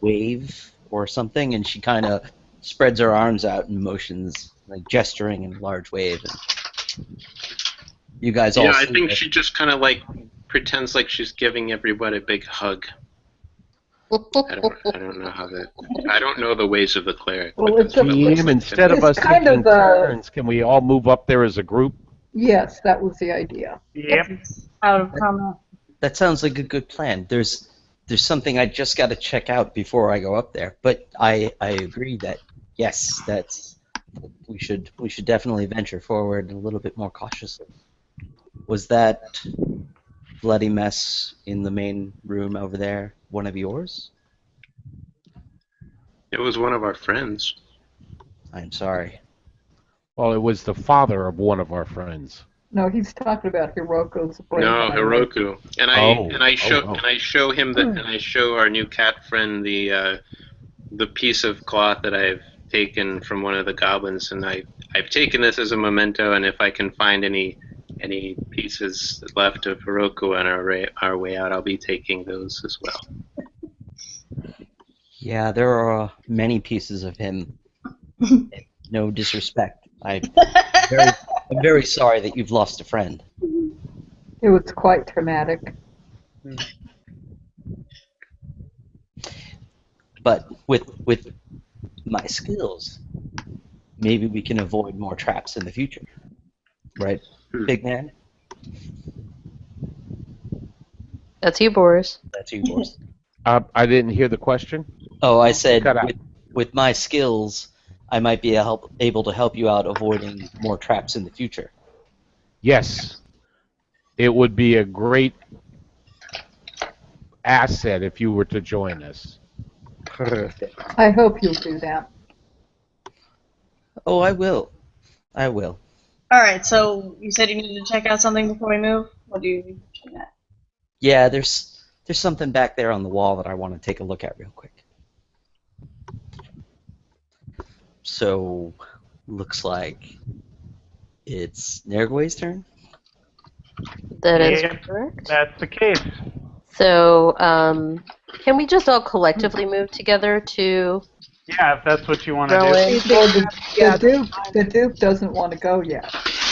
wave or something, and she kind of spreads her arms out in motions, like gesturing in a large wave. And you guys all. Yeah, I think she just kind of like pretends like she's giving everyone a big hug. I don't know how that. I don't know the ways of the cleric. Well, it's GM, instead of us taking turns, can we all move up there as a group? Yes, that was the idea. Yep. Out of comment. That sounds like a good plan. There's something I just got to check out before I go up there. But I agree that yes, we should definitely venture forward a little bit more cautiously. Was that bloody mess in the main room over there one of yours? It was one of our friends. I'm sorry. Well, it was the father of one of our friends. No, he's talking about Hiroko's brain. No, Hiroku. And I show him and I show our new cat friend the piece of cloth that I've taken from one of the goblins, and I've taken this as a memento, and if I can find any pieces left of Hiroku on our way out, I'll be taking those as well. Yeah, there are many pieces of him. No disrespect. I'm very sorry that you've lost a friend. It was quite traumatic. But with my skills, maybe we can avoid more traps in the future. Right, big man? That's you, Boris. That's you, Boris. I didn't hear the question. Oh, I said with my skills, I might be able to help you out avoiding more traps in the future. Yes. It would be a great asset if you were to join us. Perfect. I hope you'll do that. Oh, I will. I will. Alright, so you said you needed to check out something before we move? What do you need to check yet. Yeah, there's something back there on the wall that I want to take a look at real quick. So, looks like it's Nergway's turn. That is Yep, correct. that's the case. So, can we just all collectively move together to Yeah, if that's what you want to throw do. in? Well, Yeah. the Duke doesn't want to go yet.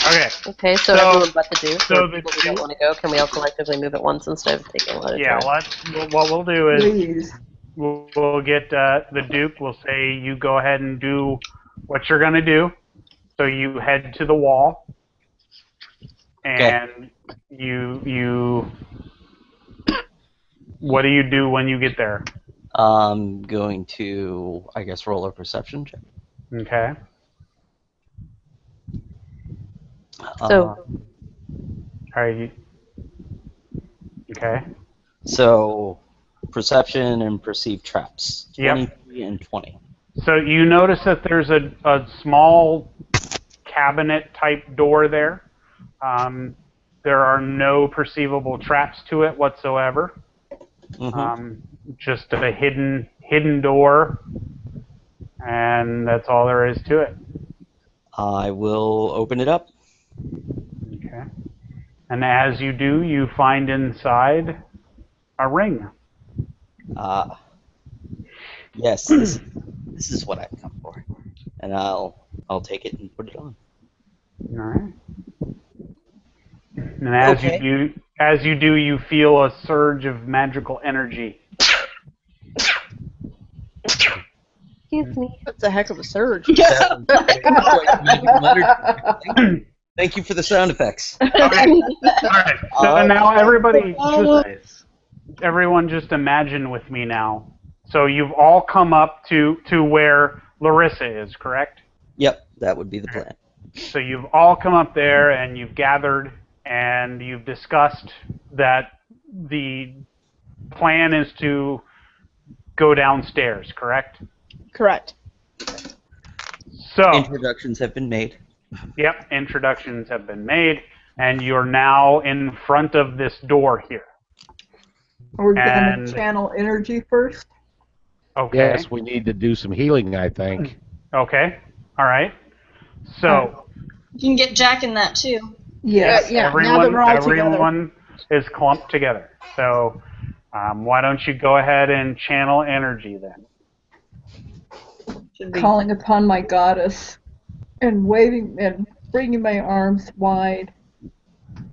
Okay. Okay, so So- everyone but the Duke, so or the people who don't Duke- want to go, can we all collectively move at once instead of taking one at a Yeah, time? what we'll do is Please. we'll get the Duke. We'll say you go ahead and do what you're going to do. So you head to the wall, and you. What do you do when you get there? I'm going to, I guess, roll a perception check. Okay. So- Are you? Okay. So, perception and perceive traps. Yep. 23 and 20. So you notice that there's a small cabinet type door there. There are no perceivable traps to it whatsoever. Mm-hmm. Just a hidden door, and that's all there is to it. I will open it up. Okay. And as you do, you find inside a ring. Yes, this is what I've come for, and I'll take it and put it on. All right. And as Okay. you do, you feel a surge of magical energy. Excuse me. That's a heck of a surge. Thank you for the sound effects. All right. So now everyone just imagine with me now. So you've all come up to where Larissa is, correct? Yep, that would be the plan. So you've all come up there and you've gathered and you've discussed that the plan is to go downstairs, correct? Correct. So, Introductions have been made. yep, introductions have been made, and you're now in front of this door here. Are we going And- to channel energy first? Okay. Yes, we need to do some healing, I think. Okay. All right. So, You can get Jack in that too. Yes. Yeah, now that we're all together. everyone is clumped together. So, why don't you go ahead and channel energy then? Should be. Calling upon my goddess and waving and bringing my arms wide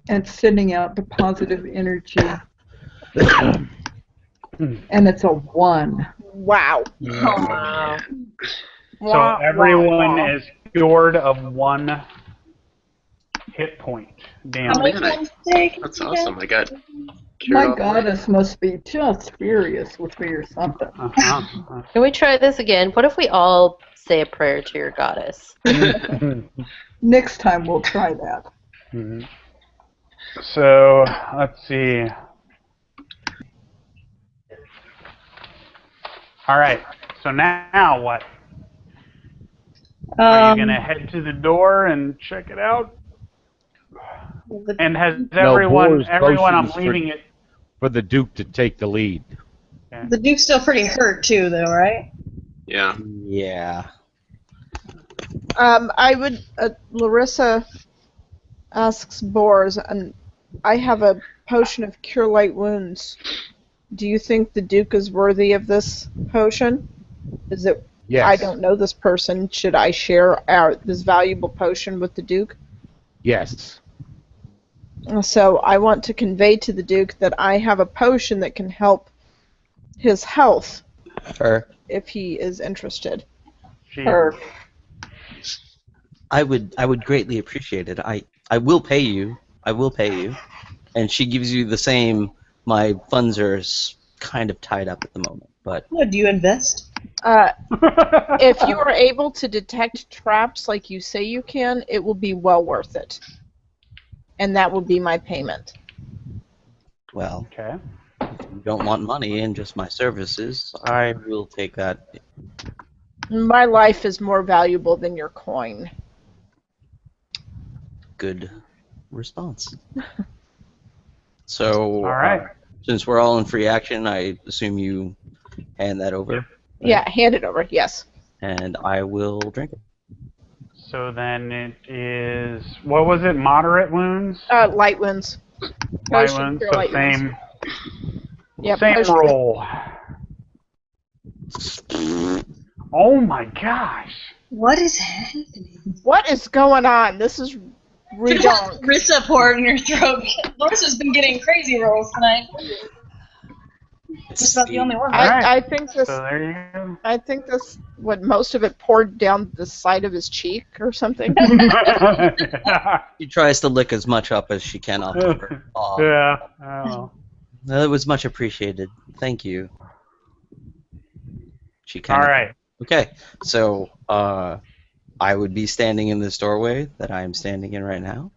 and sending out the positive energy. And it's a 1. Wow. Wow. So everyone is cured of 1 hit point. Damn. How much man, does it take? That's awesome. I got cured My all the way. goddess must be just furious with me or something. Uh-huh. Can we try this again? What if we all say a prayer to your goddess? Next time we'll try that. Mhm. So let's see. All right. So now what? Are you gonna head to the door and check it out? And has everyone? Boar's I'm potions leaving it. For the Duke to take the lead. The Duke's still pretty hurt too, though, right? Yeah. Yeah. I would. Larissa asks Boars, and I have a potion of cure light wounds. Do you think the Duke is worthy of this potion? Is it? Yes. I don't know this person. Should I share this valuable potion with the Duke? Yes. So I want to convey to the Duke that I have a potion that can help his health Her. if he is interested. Or I would greatly appreciate it. I will pay you. I will pay you. And she gives you the same. My funds are kind of tied up at the moment, but What, do you invest? If you are able to detect traps like you say you can, it will be well worth it. And that will be my payment. well, Okay. if you don't want money and just my services, I will take that. My life is more valuable than your coin. Good response. So, All right. Since we're all in free action, I assume you hand that over. Yep. Yeah, hand it over. Yes. And I will drink it. So then it is, what was it? Moderate wounds? Light wounds. Light Potion wounds. for So light wounds. same. Yeah, Same potion. roll. Oh my gosh. What is happening? What is going on? This is redonk. Rissa poured in your throat. Larissa's been getting crazy rolls tonight. Just about the only one. Alright. I think this. So there you go. I think this. What most of it poured down the side of his cheek or something. She tries to lick as much up as she can off of her. Yeah. Oh. That was much appreciated. Thank you. She All kind of. right. Okay, so I would be standing in this doorway that I am standing in right now,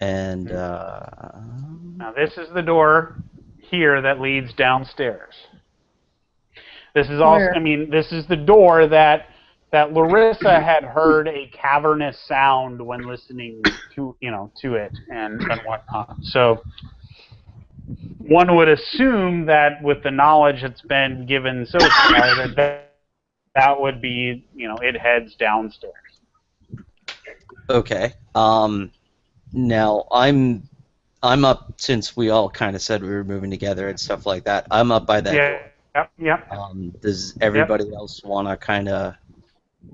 and Now this is the door here that leads downstairs. This is also, Where? I mean, this is the door that Larissa had heard a cavernous sound when listening to it and whatnot. So one would assume that with the knowledge that's been given so far, that would be, it heads downstairs. okay. Now I'm up since we all kind of said we were moving together and stuff like that. I'm up by that door. Yep. Does everybody else want to kind of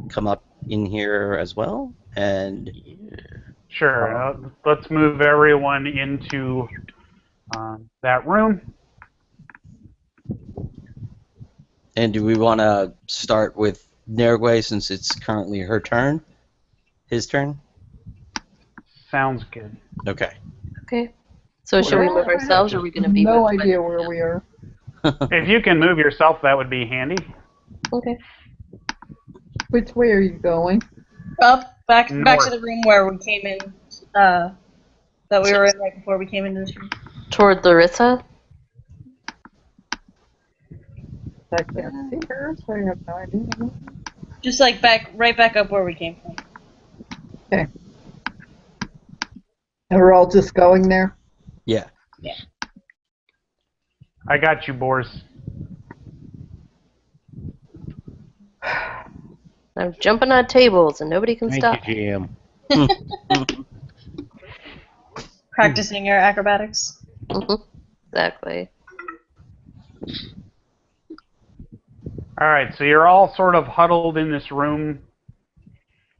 come up in here as well? And Sure. Let's move everyone into that room. And do we want to start with Nergwe since it's currently her turn? His turn? Sounds good. Okay. Okay. So should we move ourselves, or are we going to be No moved by- idea where we are. If you can move yourself, that would be handy. Okay. Which way are you going? Up, back to North. the room where we came in. That we were in right before we came into this room. Toward Larissa? I can't see her, so I have no idea. Just like right back up where we came from. Okay. And we're all just going there? Yeah. I got you, Boris. I'm jumping on tables and nobody can Thank stop. you, GM. Practicing your acrobatics. Exactly. All right, so you're all sort of huddled in this room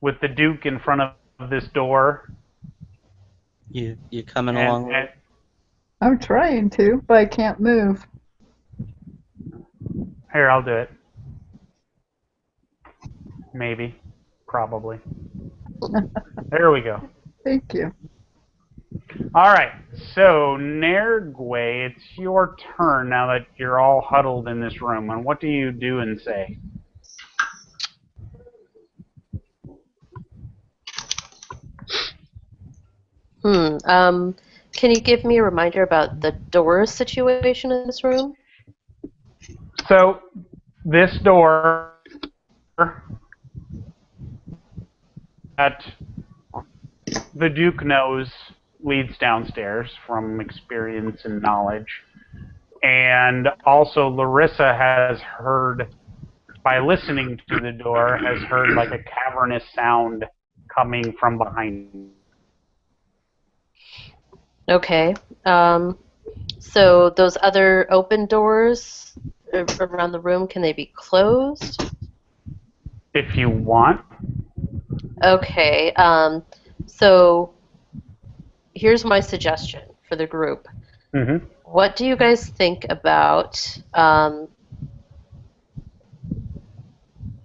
with the Duke in front of this door. You coming along? And, I'm trying to, but I can't move. here, I'll do it. Maybe. Probably. There we go. Thank you. All right, so Nergwe, it's your turn now that you're all huddled in this room. And what do you do and say? Can you give me a reminder about the door situation in this room? So, this door that the Duke knows leads downstairs from experience and knowledge. And also Larissa has heard, by listening to the door, has heard like a cavernous sound coming from behind. Okay. So those other open doors around the room, can they be closed? If you want. Okay. So here's my suggestion for the group. Mm-hmm. What do you guys think about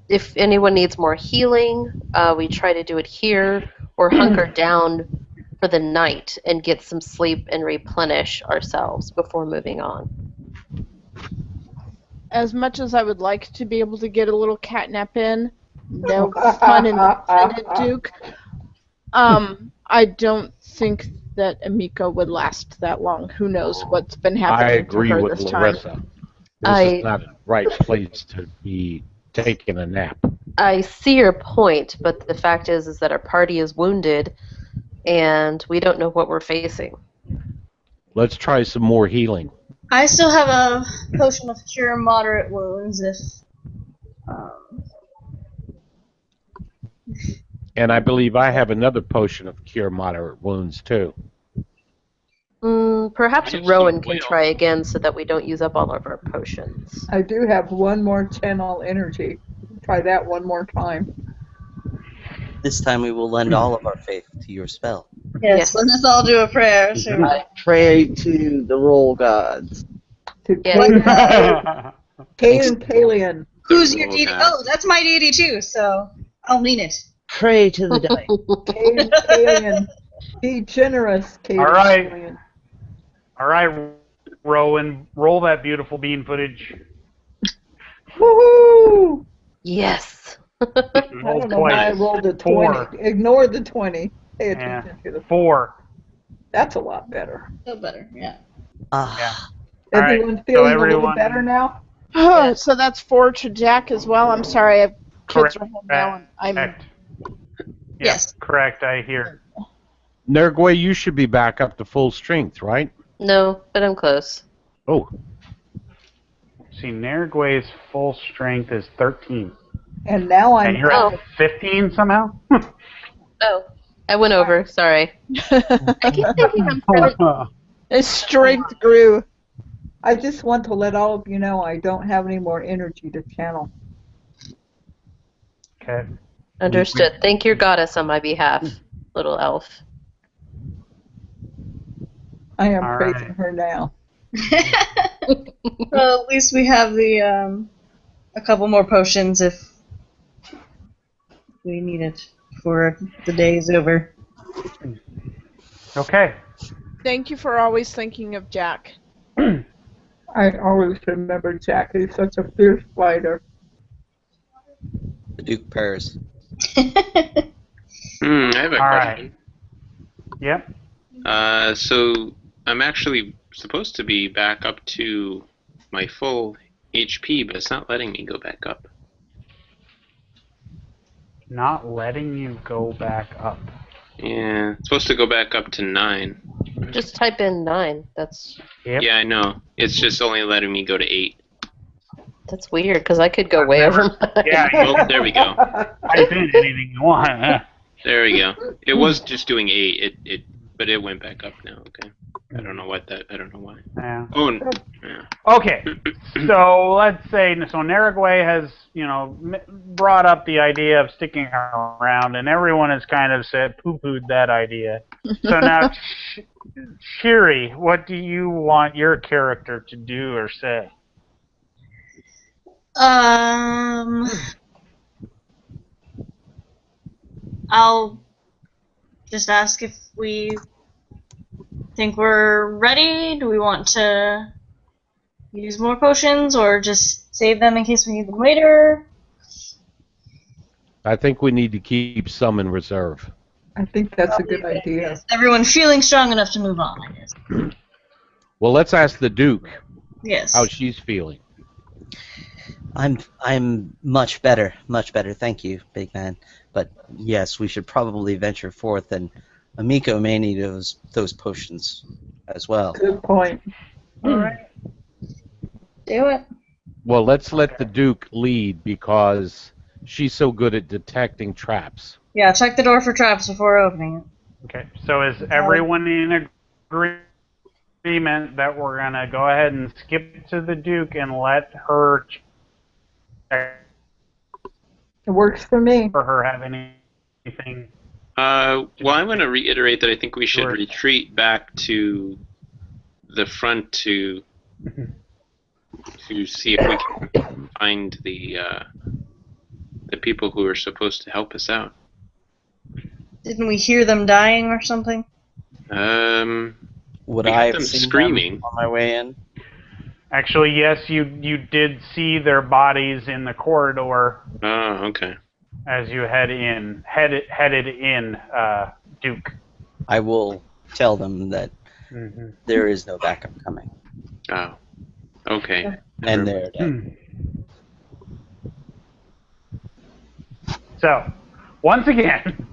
if anyone needs more healing, we try to do it here, or hunker down for the night and get some sleep and replenish ourselves before moving on? As much as I would like to be able to get a little catnap in, no pun intended, Duke. I don't think that Amiko would last that long. Who knows what's been I happening agree to her with this time. Larissa. This is not the right place to be taking a nap. I see your point, but the fact is that our party is wounded, and we don't know what we're facing. Let's try some more healing. I still have a potion of cure moderate wounds if. And I believe I have another potion of cure moderate wounds too. Perhaps I have Rowan some can whale. try again so that we don't use up all of our potions. I do have one more channel energy. Try that one more time. This time we will lend all of our faith to your spell. Yes, let us all do a prayer. Sure. I pray to the roll gods. To Yeah. Kaden Kalian. Who's your Oh, deity? God. Oh, that's my deity too, so I'll mean it. Pray to the dice. Kaden Kalian. Be generous, Kaden All right. Kalian. All right, Rowan, roll that beautiful bean footage. Woohoo! Yes. I Roll don't know why I twice. rolled a 20. 4. Ignore the 20. Pay Yeah. attention to the 4. That's a lot better. Feel better, yeah. Ah, All right, Everyone so feeling a little everyone- better now? Yes. So that's 4 to Jack as well. I'm sorry, kids Correct. are home now, and I'm Correct. Yes. Correct, I hear. Nergway, you should be back up to full strength, right? No, but I'm close. Oh, See, Nergway's full strength is 13. And now I'm And you're Oh. at 15 somehow? Oh, I went over. Sorry. I keep thinking I'm 17. his strength grew. I just want to let all of you know I don't have any more energy to channel. Okay. Understood. Thank your goddess on my behalf, little elf. I am All praising right. her now. Well, at least we have the a couple more potions if we need it before the day is over. Okay. Thank you for always thinking of Jack. I always remember Jack. He's such a fierce fighter. the Duke purrs. I have a All question. right. Yep. So I'm actually supposed to be back up to my full HP, but it's not letting me go back up. Not letting you go back up. Yeah, it's supposed to go back up to 9. Just type in 9. That's Yep. Yeah, I know. It's just only letting me go to 8. weird because I could go way over 9. Yeah, Oh, there we go. type in anything you want. There we go. It was just doing 8. But it went back up now. Okay. I don't know why. Yeah. Oh, yeah. Okay, so let's say Nerigway has brought up the idea of sticking around, and everyone has kind of said poo-pooed that idea. So now, Shiri, what do you want your character to do or say? I'll just ask if we think we're ready. Do we want to use more potions or just save them in case we need them later? I think we need to keep some in reserve. I think that's a good idea. Everyone feeling strong enough to move on, I guess. Well, let's ask the Duke Yes. how she's feeling. I'm much better, thank you, big man. But yes, we should probably venture forth, and Amiko may need those potions as well. Good point. All right. Do it. Well, let's let the Duke lead because she's so good at detecting traps. Yeah, check the door for traps before opening it. Okay, so is everyone in agreement that we're going to go ahead and skip to the Duke and let her check It works for me. for her have anything? Well, I'm going to reiterate that I think we should Sure. retreat back to the front to see if we can find the people who are supposed to help us out. Didn't we hear them dying or something? Would We I heard have them seen screaming. them on my way in? Actually, yes, you did see their bodies in the corridor Oh, okay. as you headed in, Duke. I will tell them that Mm-hmm. there is no backup coming, Oh, okay. and they're dead. So, once again,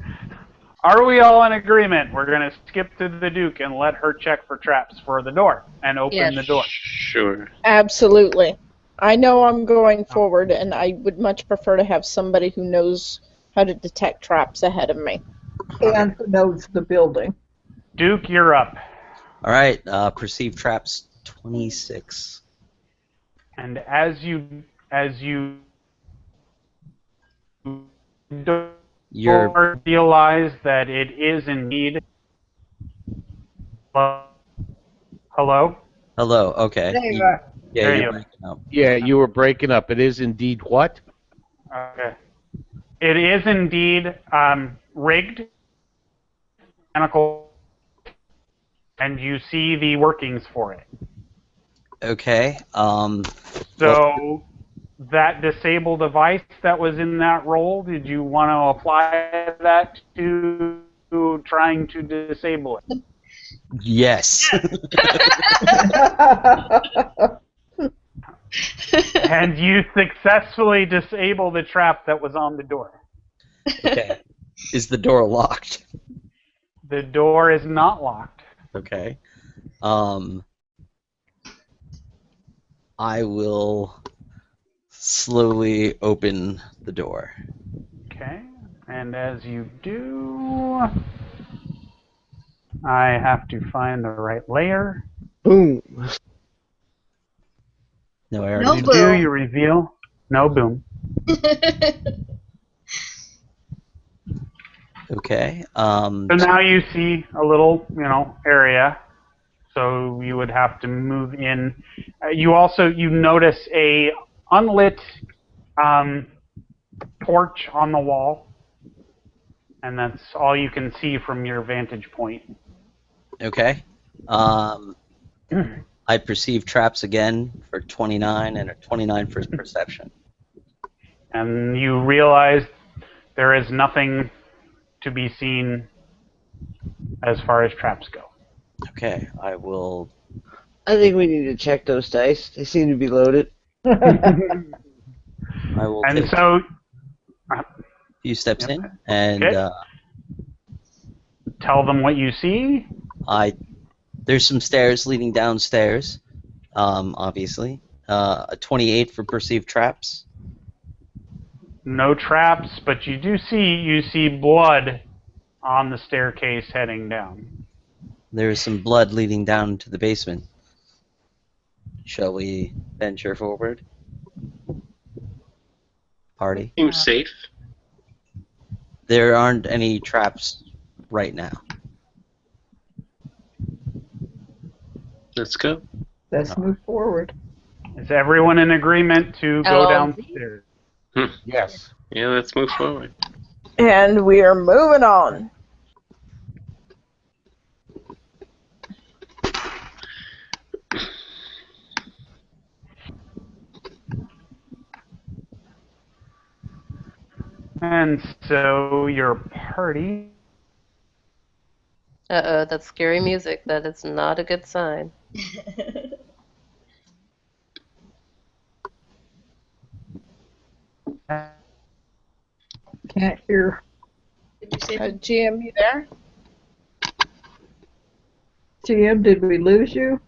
Are we all in agreement? We're going to skip to the Duke and let her check for traps for the door and open Yes. the door. Sure. Absolutely. I know I'm going forward, and I would much prefer to have somebody who knows how to detect traps ahead of me. And who knows the building. Duke, you're up. All right. Perceived traps 26. And as you You're realize that it is indeed. Hello? hello. Okay. There you are. Yeah, There you're you are. breaking up. Yeah, you were breaking up. It is indeed what? Okay. It is indeed rigged, mechanical, and you see the workings for it. Okay. So that disable device that was in that roll, did you want to apply that to trying to disable it? Yes. And you successfully disable the trap that was on the door. Okay. Is the door locked? The door is not locked. Okay. I will slowly open the door. Okay. And as you do, I have to find the right layer. Boom. No, I already No You took- do, boom. you reveal. No boom. Okay. So now you see a little, area. So you would have to move in. You notice a unlit torch on the wall, and that's all you can see from your vantage point. Okay. I perceive traps again for 29 and a 29 for perception. And you realize there is nothing to be seen as far as traps go. Okay, I will. I think we need to check those dice. They seem to be loaded. And I will take so, a few steps Yep. in, and Okay. Tell them what you see. there's some stairs leading downstairs. Obviously, a 28 for perceived traps. No traps, but you see blood on the staircase heading down. There's some blood leading down to the basement. Shall we venture forward? Party. Seems safe. There aren't any traps right now. Let's go. Let's move forward. Is everyone in agreement to go downstairs? Yes. Yeah, let's move forward. And we are moving on. And so your party. Uh-oh, that's scary music. That is not a good sign. Can't hear. Did you say GM, you there? GM, did we lose you?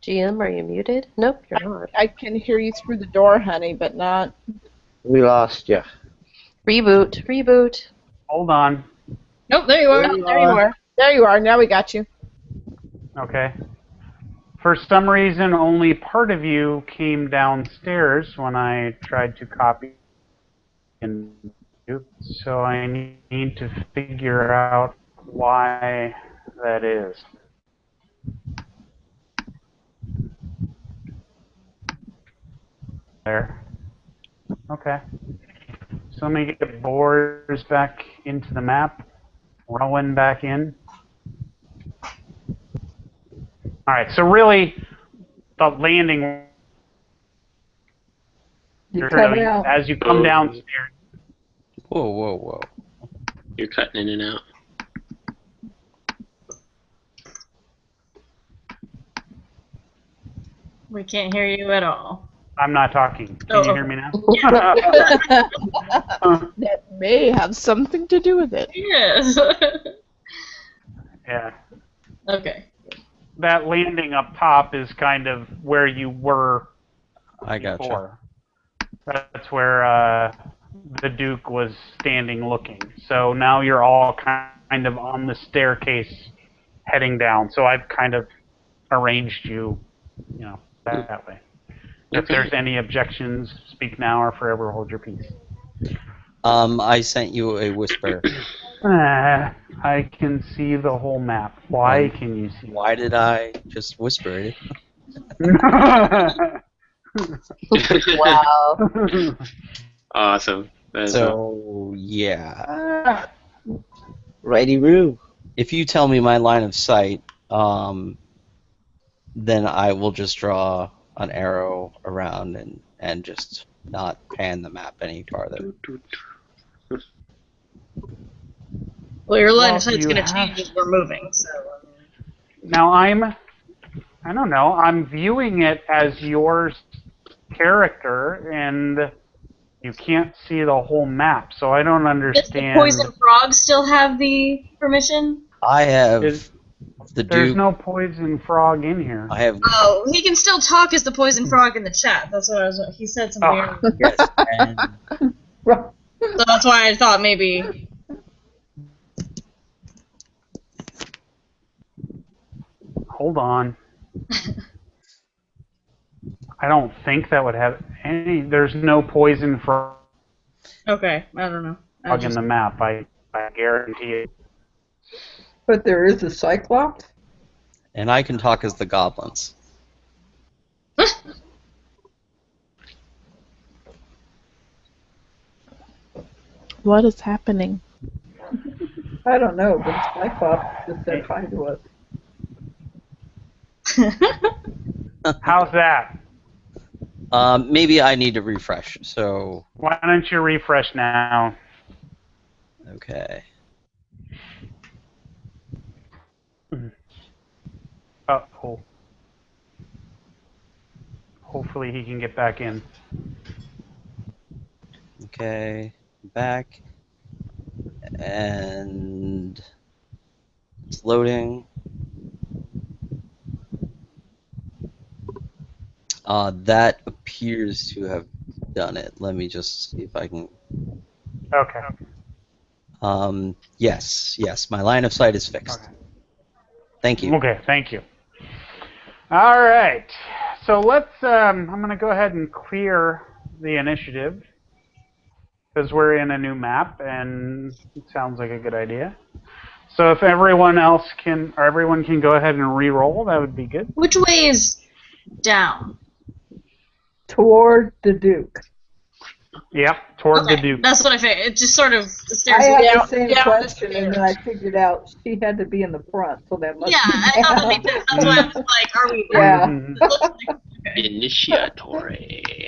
GM, are you muted? Nope, you're not. I can hear you through the door, honey, but not. We lost you. Reboot, reboot. Hold on. Nope, there you are. There you are. There you are. Now we got you. Okay. For some reason, only part of you came downstairs when I tried to copy and do. So I need to figure out why that is. There. Okay. So let me get Boars back into the map. Rowan back in. All right. So really, the landing. You cut out. As you come downstairs. Whoa, whoa, whoa. You're cutting in and out. We can't hear you at all. I'm not talking. Can Oh, you okay. hear me now? may have something to do with it. Yes. Yeah. Okay. That landing up top is kind of where you were I gotcha. before. That's where the Duke was standing looking. So now you're all kind of on the staircase heading down. So I've kind of arranged you, that way. If there's any objections, speak now or forever hold your peace. I sent you a whisper. I can see the whole map. Why can you see? Why did I just whisper it? Wow. Awesome. That's So, yeah. Righty Roo. If you tell me my line of sight, then I will just draw an arrow around and just not pan the map any farther. Well, your line Well, of sight's you going to have- change as we're moving, so. Now I don't know, I'm viewing it as your character, and you can't see the whole map, so I don't Does the understand. poison frog still have the permission? I have Is- the There's Duke. no poison frog in here. I have Oh, he can still talk as the poison frog in the chat. That's what he said something Oh. earlier. yes, and So that's why I thought maybe. Hold on. I don't think that would have any. There's no poison frog Okay, I don't know. in the map. I guarantee it. But there is a Cyclops? and I can talk as the goblins. What is happening? I don't know, but Cyclops just said hi to us. How's that? Maybe I need to refresh. So Why don't you refresh now? okay. Oh. Hopefully he can get back in. Okay, back, and it's loading. That appears to have done it. Let me just see if I can. Okay. Yes, my line of sight is fixed. Okay. Thank you. Okay, thank you. All right. So let's. I'm going to go ahead and clear the initiative because we're in a new map, and it sounds like a good idea. So if everyone can go ahead and re-roll, that would be good. Which way is down? Toward the Duke. Yep, toward Okay, the Duke. that's what I figured. It just sort of the stairs. I had down, the same down question, the and then I figured out she had to be in the front, so that must Yeah, be I thought that down. made sense. That's why I was like, are we? Yeah. Mhm. It looks like, okay. Initiatory.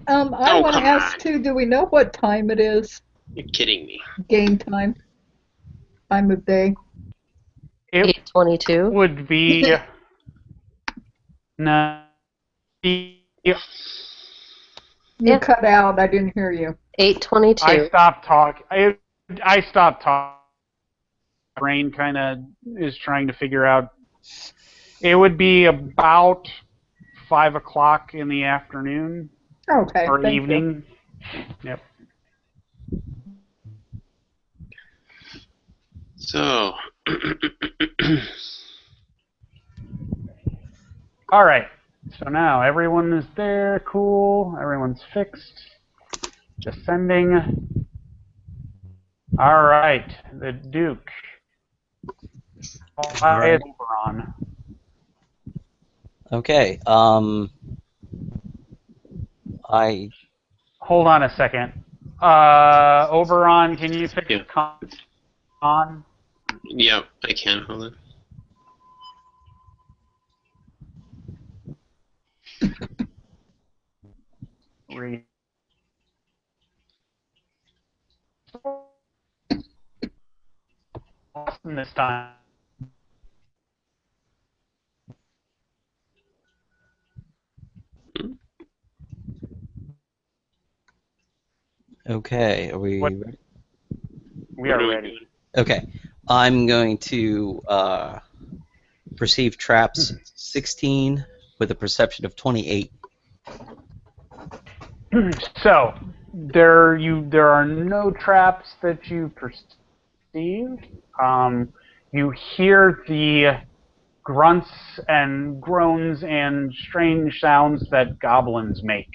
I Oh, want to come ask on. too, do we know what time it is? You're kidding me. Game time? Time of day? It 8:22. would be no. You Yeah. cut out, I didn't hear you. 8:22. I stopped talking. I stopped talking. Brain kind of is trying to figure out. It would be about 5 o'clock in the afternoon Okay, or thank you. evening. Yep. So, All right. So now everyone is there. Cool. Everyone's fixed. Descending. All right. The Duke. right. Oberon. Okay. I Hold on a second. Oberon, can you fix Yeah. con? yeah, I can. Hold on. Read. This time. Okay, are we What- ready? We are ready. Okay, I'm going to perceive traps 16 with a perception of 28. So there are no traps that you perceive. You hear the grunts and groans and strange sounds that goblins make,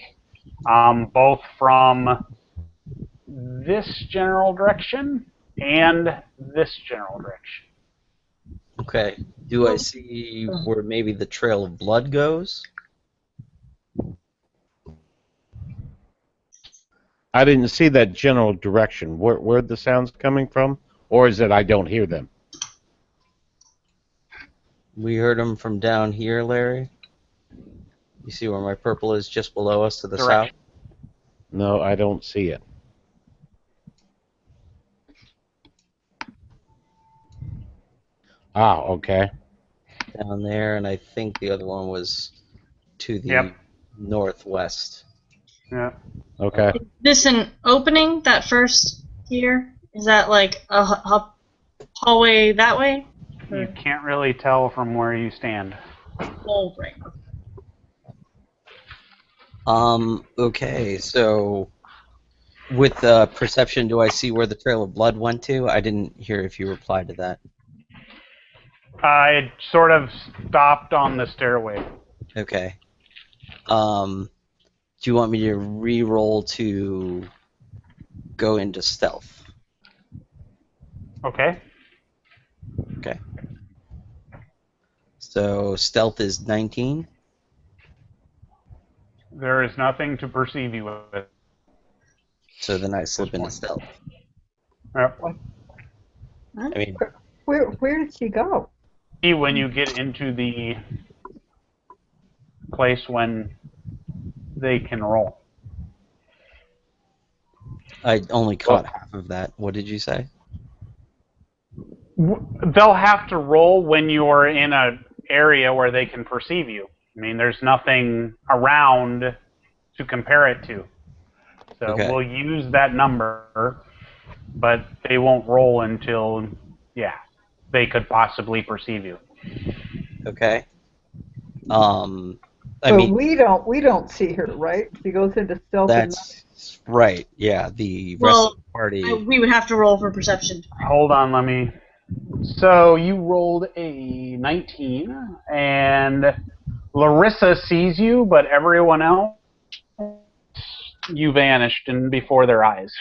both from this general direction and this general direction. Okay, do I see where maybe the trail of blood goes? I didn't see that general direction. Where the sounds coming from, or is it I don't hear them? We heard them from down here, Larry. You see where my purple is just below us to the south? Direction. No, I don't see it. Ah, okay. Down there, and I think the other one was to the Yep. northwest. Yeah. Okay. Is this an opening, that first here? Is that like a hallway that way? You can't really tell from where you stand. Oh, right. Okay, so with perception, do I see where the trail of blood went to? I didn't hear if you replied to that. It sort of stopped on the stairway. Okay. Do you want me to re-roll to go into stealth? Okay. Okay. So stealth is 19. There is nothing to perceive you with. So then I slip into point. stealth. Yep. I mean, Where did she go? When you get into the place when they can roll. I only caught half of that. What did you say? They'll have to roll when you're in an area where they can perceive you. I mean, there's nothing around to compare it to. So Okay. we'll use that number, but they won't roll until, they could possibly perceive you. Okay. I But mean, we don't see her, right? She goes into stealth and that's right. Yeah, the rest Well, of the party. we would have to roll for perception. Hold on, let me. So you rolled a 19, and Larissa sees you, but everyone else, you vanished before their eyes.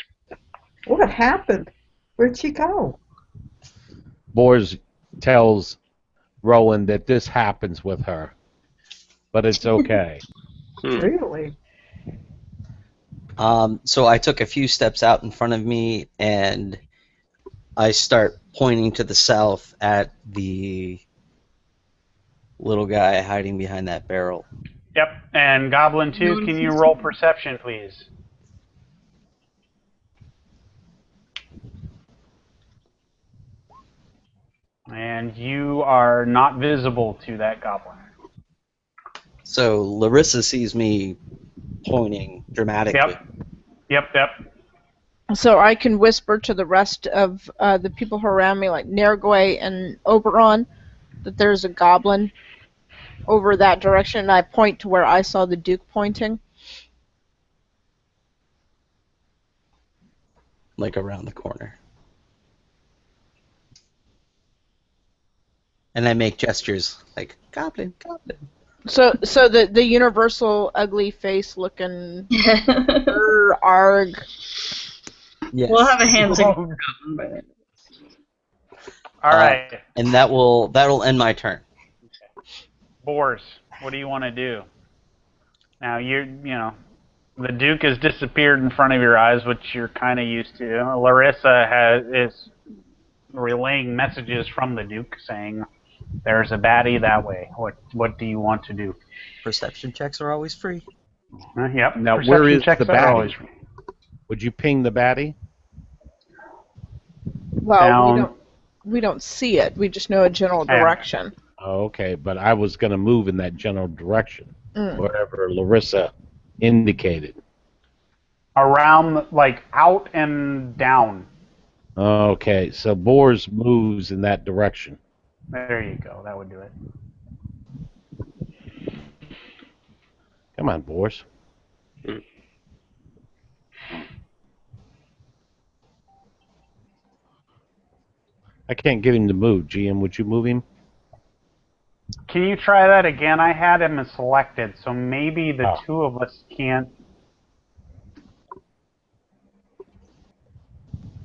what happened? Where'd she go? Bors tells Rowan that this happens with her, but it's okay. Really? So I took a few steps out in front of me, and I start pointing to the south at the little guy hiding behind that barrel. Yep, and Goblin 2, can you roll perception, please? And you are not visible to that goblin. So Larissa sees me pointing dramatically. Yep. So I can whisper to the rest of the people who are around me, like Nergway and Oberon, that there's a goblin over that direction, and I point to where I saw the Duke pointing. Like around the corner. And I make gestures like, goblin, goblin. So the universal ugly face looking arg. Yes. We'll have a hand signal All by then. right. And that'll end my turn. Boars, what do you want to do? Now, the Duke has disappeared in front of your eyes, which you're kind of used to. Larissa is relaying messages from the Duke saying, there's a baddie that way. What do you want to do? Perception checks are always free. Yep. Now, Perception where is checks the are baddie? always free. Would you ping the baddie? Well, Down. we don't see it. We just know a general direction. Oh, okay, but I was going to move in that general direction, Mm. wherever Larissa indicated. Around, like, out and down. Okay, so Boars moves in that direction. There you go. That would do it. Come on, Boars. I can't get him to move. GM, would you move him? Can you try that again? I had him selected, so maybe the two of us can't.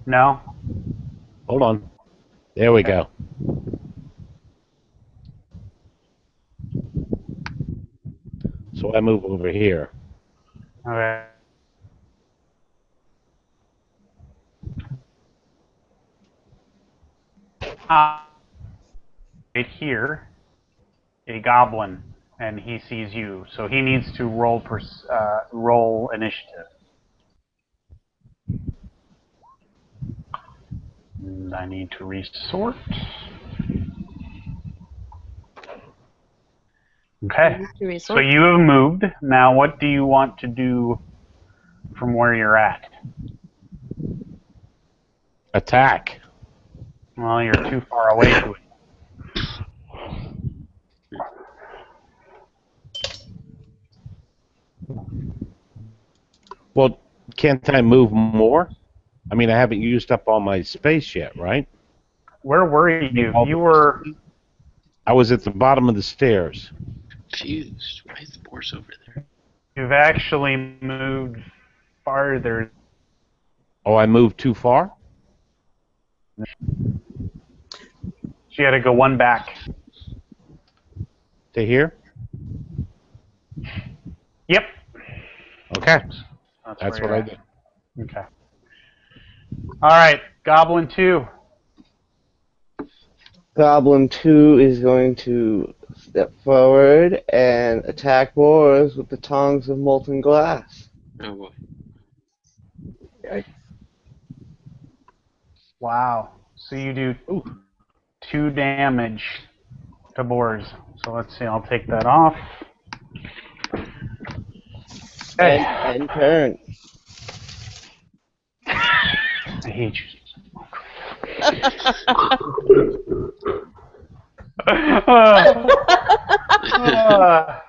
No? Hold on. There we go. So I move over here. Okay. Right here, a goblin, and he sees you, so he needs to roll initiative. And I need to resort. Okay. So you have moved. Now, what do you want to do from where you're at? Attack. Well, you're too far away to it. Well, can't I move more? I mean, I haven't used up all my space yet, right? Where were you? You were... I was at the bottom of the stairs. Confused. Why is the Boars over there? You've actually moved farther. Oh, I moved too far? So you had to go one back. To here? Yep. Okay. That's what I did. Okay. All right, Goblin 2. Goblin 2 is going to step forward and attack Boars with the tongs of molten glass. Oh boy. Wow. So you do 2 damage to Boars. So let's see, I'll take that off. Okay. And turn. I hate you.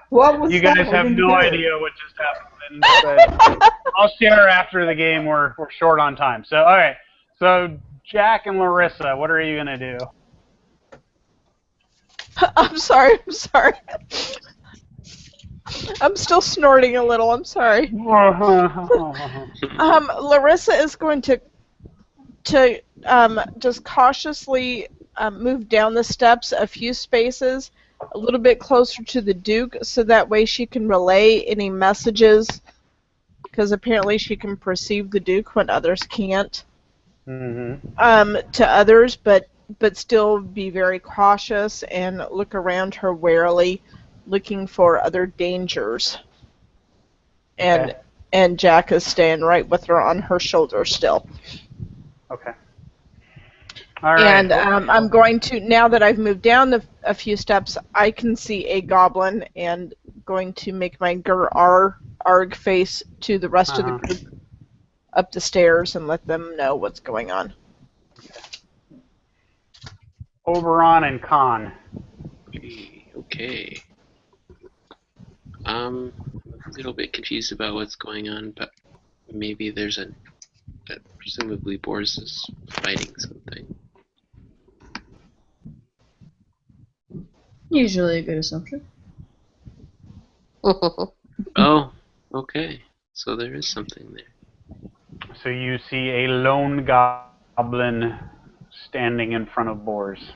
What was You guys that? have no idea what just happened. But I'll share after the game. We're short on time. So, all right. So, Jack and Larissa, what are you going to do? I'm sorry. I'm still snorting a little. I'm sorry. Larissa is going to just cautiously move down the steps a few spaces, a little bit closer to the Duke, so that way she can relay any messages, because apparently she can perceive the Duke when others can't. To others, but still be very cautious and look around her warily, looking for other dangers. And Okay. and Jack is staying right with her on her shoulder still. Okay. All right. And I'm going to, now that I've moved down a few steps, I can see a goblin, and going to make my arg face to the rest of the group up the stairs and let them know what's going on. Oberon and Khan. Okay. I'm a little bit confused about what's going on, but maybe there's presumably Boris is fighting something. Usually a good assumption. Oh, okay. So there is something there. So you see a lone goblin standing in front of Boars.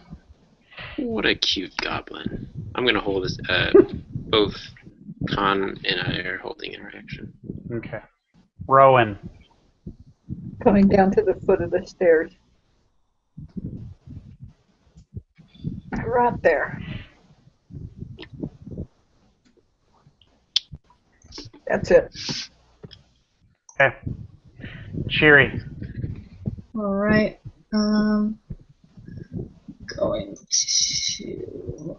What a cute goblin. I'm gonna hold this. Both Khan and I are holding our action. Okay. Rowan. Coming down to the foot of the stairs. Right there. That's it. Okay. Cheery. All right. Going to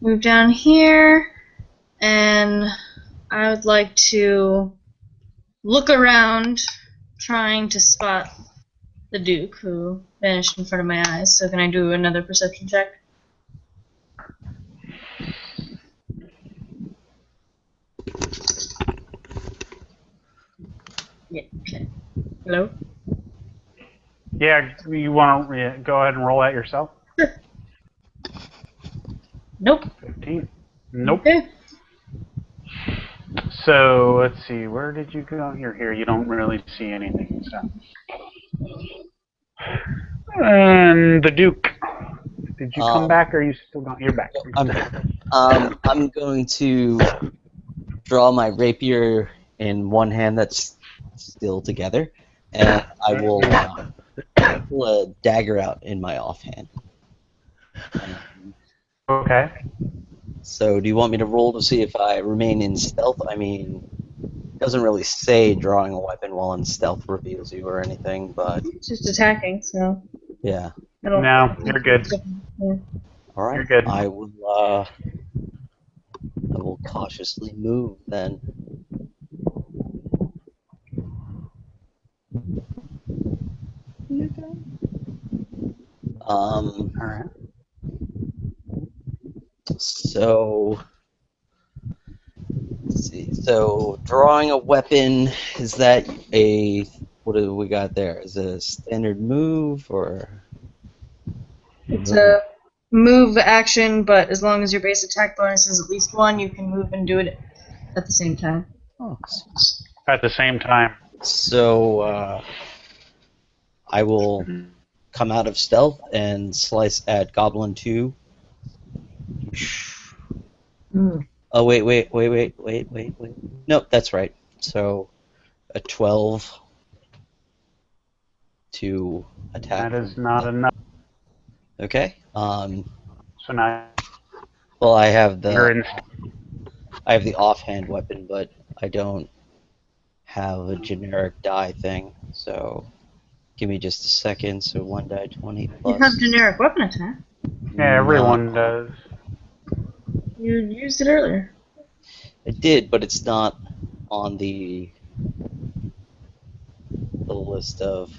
move down here, and I would like to look around, trying to spot the Duke, who vanished in front of my eyes. So can I do another perception check? Yeah, okay. Hello? Yeah, you want to go ahead and roll that yourself? Sure. Nope. 15. Nope. Okay. So let's see. Where did you go? You're here. You don't really see anything. So. And the Duke. Did you come back, or are you still gone? You're back. I'm going to draw my rapier in one hand that's still together, and I will pull a dagger out in my offhand. Okay. So, do you want me to roll to see if I remain in stealth? I mean, it doesn't really say drawing a weapon while in stealth reveals you or anything, but It's just attacking, so. yeah. No, you're good. Yeah. All right. You're good. I will cautiously move then. All right. So let's see. So drawing a weapon, is that what do we got there? Is it a standard move or? It's a move action, but as long as your base attack bonus is at least 1, you can move and do it at the same time. Oh. At the same time. So I will come out of stealth and slice at Goblin 2. Oh, wait. Nope, that's right. So a 12 to attack. That is not enough. Okay. So now Well, I have you're in. the offhand weapon, but I don't have a generic die thing. So give me just a second. So 1 die 20 plus. You have generic weapon attack. Yeah, everyone does. You used it earlier. I did, but it's not on the list of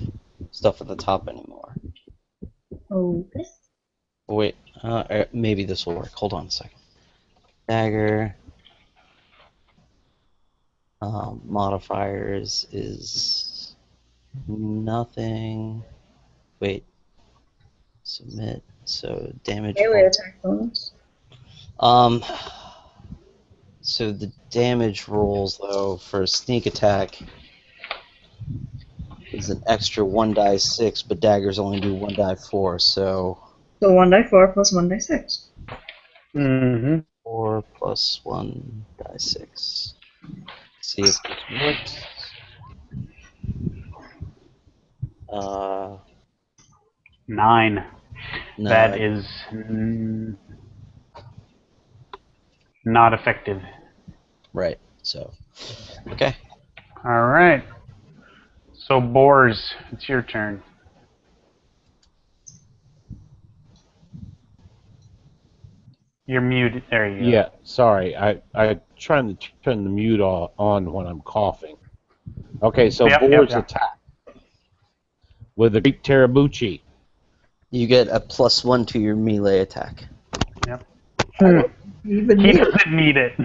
stuff at the top anymore. Okay. Wait, maybe this will work. Hold on a second. Dagger. Modifiers is nothing. Wait. Submit. So damage. Melee attack bonus. So the damage rolls though for sneak attack is an extra 1 die 6, but daggers only do 1 die 4. So 1 die 4 plus 1 die 6. 4 plus 1 die 6. See if this works. 9. No, That is not effective. Right. So, okay. All right. So Boars, it's your turn. You're muted. There you go. Yeah, sorry. I'm trying to turn the mute on when I'm coughing. Okay, so Boar's attack with the Greek Tarabuchi. You get a +1 to your melee attack. Yep. Even He need it. doesn't need it.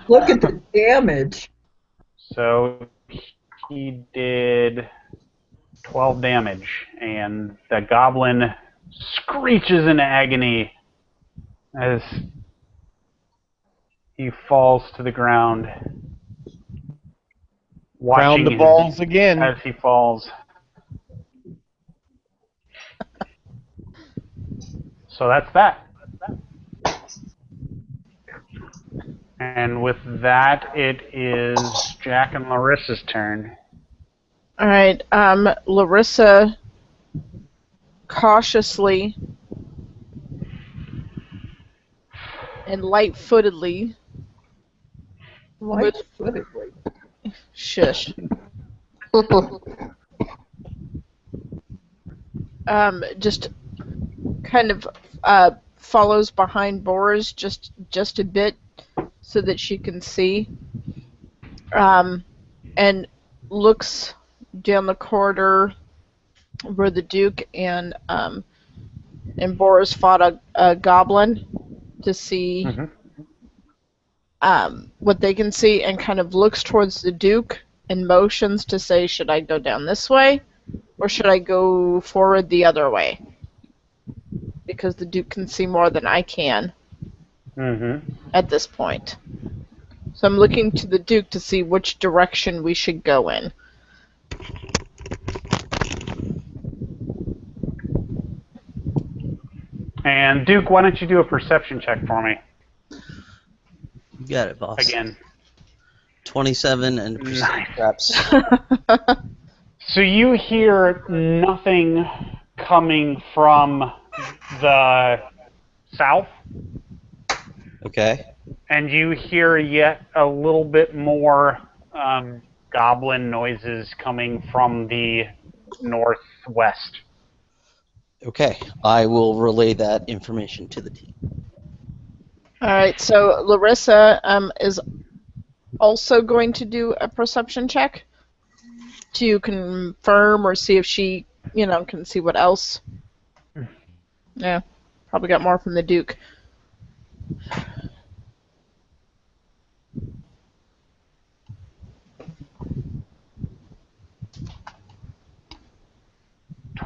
Look at the damage. So he did 12 damage, and the goblin screeches in agony as he falls to the ground, watching Round the balls again as he falls. So that's that. And with that, it is Jack and Larissa's turn. All right, Larissa cautiously and light-footedly. Light-footedly. Shush. Just kind of follows behind Boris just a bit so that she can see. and looks down the corridor where the Duke and Boris fought a goblin to see what they can see, and kind of looks towards the Duke and motions to say, should I go down this way or should I go forward the other way? Because the Duke can see more than I can at this point. So I'm looking to the Duke to see which direction we should go in. And Duke, why don't you do a perception check for me? You got it, boss. Again. 27 and Nice. perhaps. So you hear nothing coming from the south, Okay. and you hear yet a little bit more goblin noises coming from the northwest. Okay. I will relay that information to the team. Alright, so Larissa is also going to do a perception check to confirm or see if she, can see what else. Yeah, probably got more from the Duke.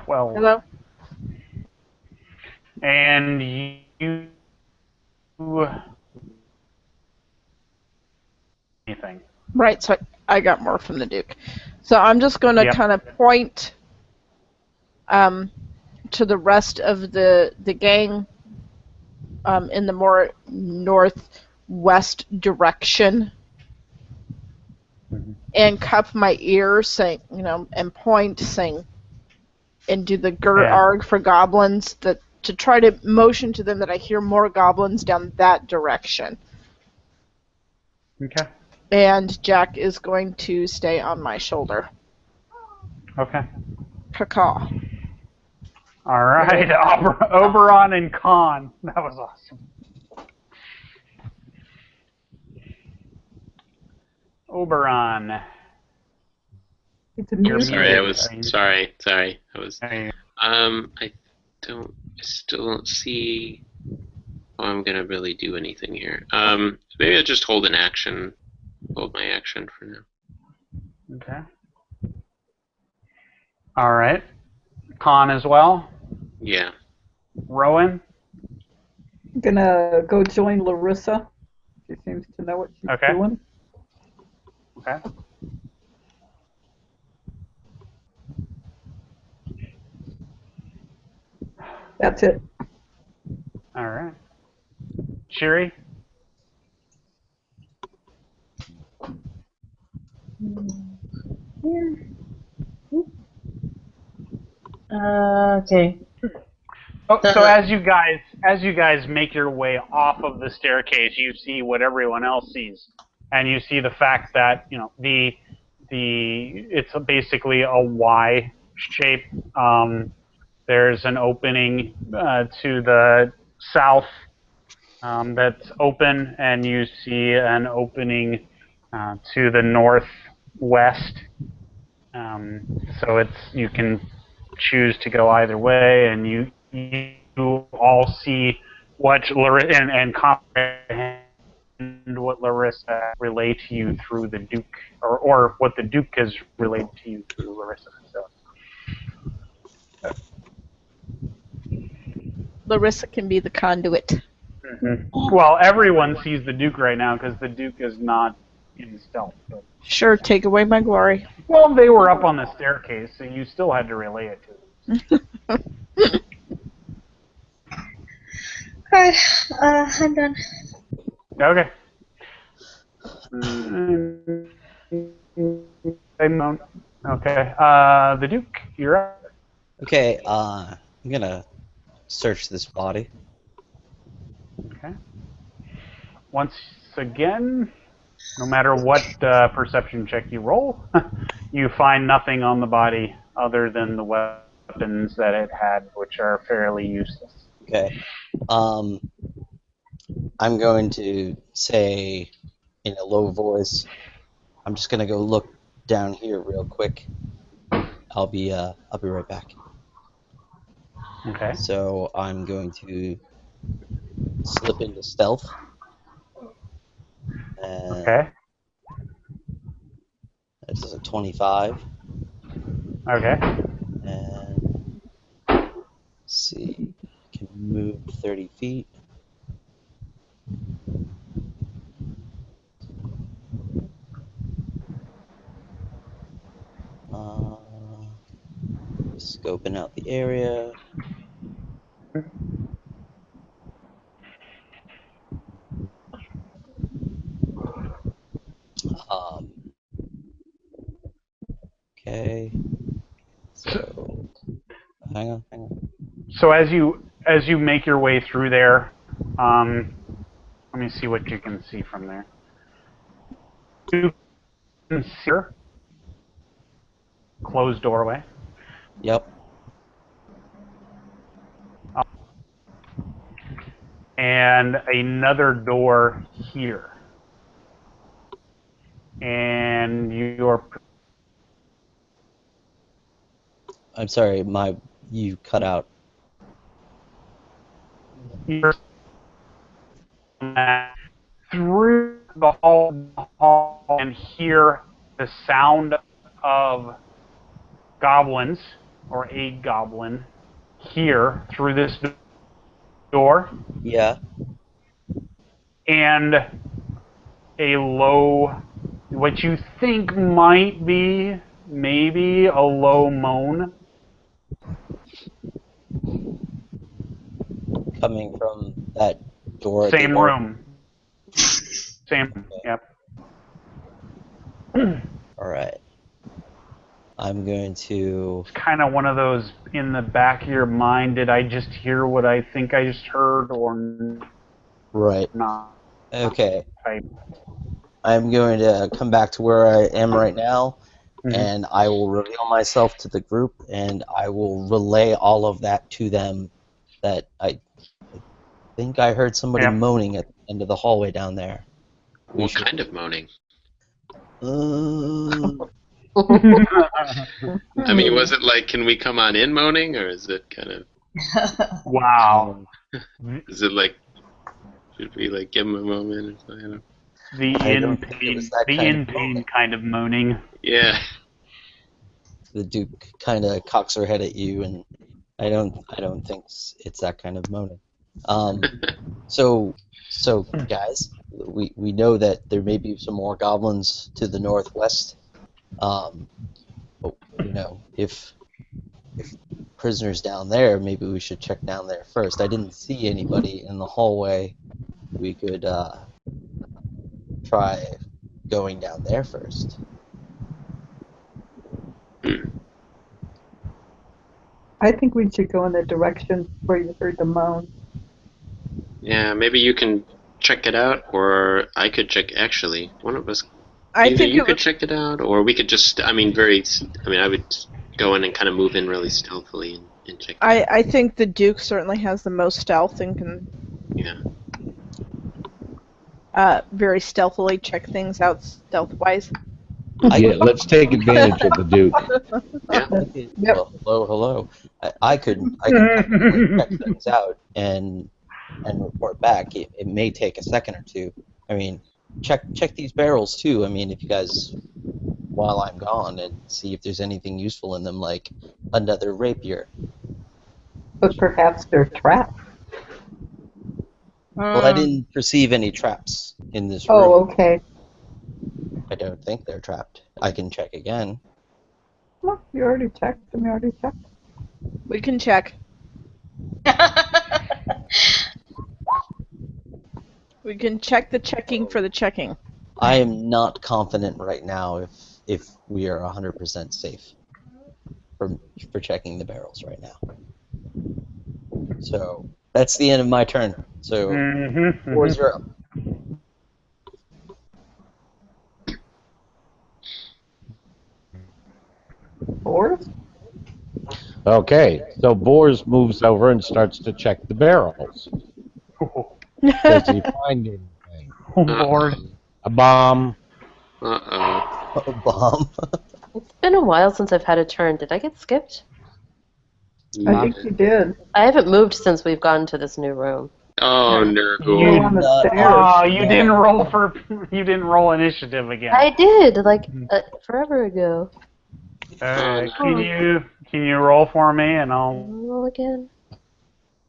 Hello? And you anything. Right, so I got more from the Duke. So I'm just going to kind of point to the rest of the gang in the more northwest direction and cup my ear, saying, and point, saying, and do the arg for goblins, to try to motion to them that I hear more goblins down that direction. Okay. And Jack is going to stay on my shoulder. Okay. Caw. All right, Oberon and Khan. That was awesome. Oberon. It's a music. Sorry, I was. I still don't see how I'm gonna really do anything here. Maybe I'll just hold my action for now. Okay. All right. Khan as well. Yeah. Rowan. I'm gonna go join Larissa. She seems to know what she's doing. Okay. That's it. All right. Shiri. Okay. So as you guys make your way off of the staircase, you see what everyone else sees, and you see the fact that it's basically a Y shape. There's an opening to the south that's open, and you see an opening to the northwest. So you can choose to go either way, and you all see what Larissa and comprehend what Larissa relayed to you through the Duke, or what the Duke has relayed to you through Larissa. So. Larissa can be the conduit. Mm-hmm. Well, everyone sees the Duke right now because the Duke is not in stealth. But. Sure, take away my glory. Well, they were up on the staircase, so you still had to relay it to them. Alright, I'm done. Okay. Okay. The Duke, you're up. Okay, I'm gonna search this body. Okay. Once again, no matter what perception check you roll, you find nothing on the body other than the weapons that it had, which are fairly useless. Okay. I'm going to say in a low voice, I'm just going to go look down here real quick. I'll be right back. Okay. So I'm going to slip into stealth. And Okay. this is a 25. Okay. And let's see, I can move 30 feet. Scoping out the area. Okay. So hang on. So as you make your way through there, let me see what you can see from there. You can see her. Closed doorway. Yep. And another door here. And you're. I'm sorry, you cut out. You're through the hall and hear the sound of goblins or a goblin here through this door. Yeah. And a low, what you think might be maybe a low moan. Coming from that door. Same room. Same. Okay. Yep. All right. I'm going to. It's kind of one of those in the back of your mind. Did I just hear what I think I just heard, or Right. not? Okay. I'm going to come back to where I am right now, and I will reveal myself to the group, and I will relay all of that to them. That I think I heard somebody moaning at the end of the hallway down there. What kind of moaning? I mean, was it like, can we come on in moaning, or is it kind of... Wow. Is it like, should we like give him a moment or something? The in pain kind of moaning. Yeah. The Duke kind of cocks her head at you, and I don't think it's that kind of moaning. So guys, we know that there may be some more goblins to the northwest. But you know, if prisoners down there, maybe we should check down there first. I didn't see anybody in the hallway. We could try going down there first. I think we should go in the direction where you heard the moan. Yeah, maybe you can check it out, or I could check. Actually, one of us. I Either think you could check it out, or we could just. I mean, I would go in and kind of move in really stealthily and check. I think the Duke certainly has the most stealth and can. Yeah. Very stealthily check things out stealth-wise. Yeah, let's take advantage of the Duke. Yeah. Well, hello. I could technically check things out and report back. It may take a second or two. I mean, check these barrels too. I mean, if you guys, while I'm gone, and see if there's anything useful in them, like another rapier. But perhaps they're trapped. Well, I didn't perceive any traps in this room. Oh, okay. I don't think they're trapped. I can check again. Look, you already checked. We already checked. We can check. We can check the checking for the checking. I am not confident right now if we are 100% safe for checking the barrels right now. So that's the end of my turn. So 4-0. Boris? Okay, so Boris moves over and starts to check the barrels. Does he find anything? Oh, Lord. A bomb, Uh-oh. Bomb. It's been a while since I've had a turn. Did I get skipped? I You think did. you did. I haven't moved since we've gone to this new room. Oh, You're You, on the Not- stairs. you didn't roll for, you didn't roll initiative again. I did, like, forever ago. Can Oh. you roll for me and I'll Roll again.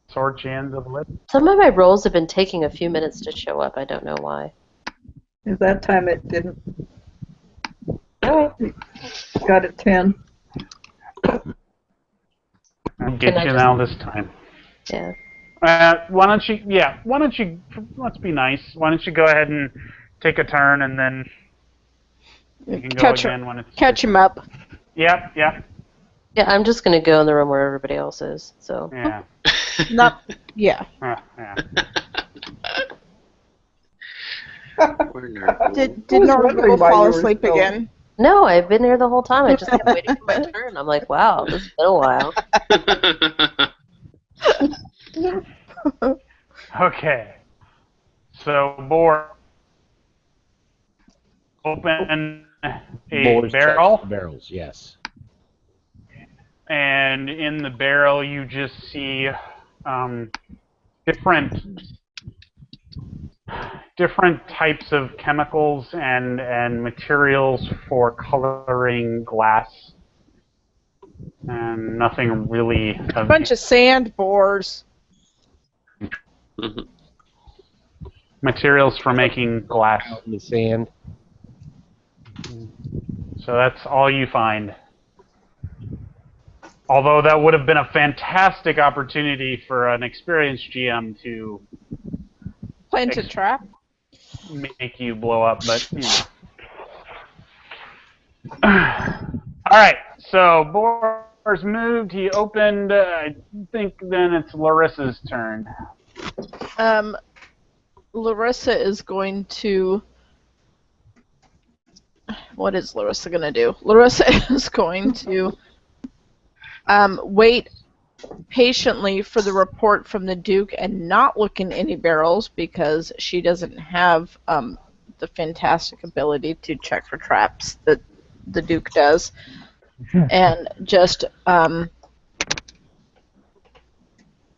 sort you into the list? Some of my rolls have been taking a few minutes to show up. I don't know why. At that time, it didn't. Alright. Got a 10. I'll get I you just- now this time. Yeah. Why don't you, let's be nice. Why don't you go ahead and take a turn and then you can go Catch again when it's. Catch him up. Yep. Yeah, I'm just gonna go in the room where everybody else is, so. Yeah. Not. Yeah. Yeah. Poor Nurgle. Did I was Norval wondering why fall you were asleep still- again? No, I've been here the whole time. I just kept waiting for my turn. I'm like, wow, this has been a while. Okay. So, Boar, open a Boar's barrel, chest barrels, yes. and in the barrel you just see different types of chemicals and materials for coloring glass, and nothing really. A bunch of sand bores. Materials for making glass. Out in the sand. So that's all you find. Although that would have been a fantastic opportunity for an experienced GM to Plant a trap. make you blow up, but you know. All right, so Boar's moved. He opened. I think then it's Larissa's turn. Larissa is going to. What is Larissa going to do? Larissa is going to wait patiently for the report from the Duke and not look in any barrels because she doesn't have the fantastic ability to check for traps that the Duke does. And just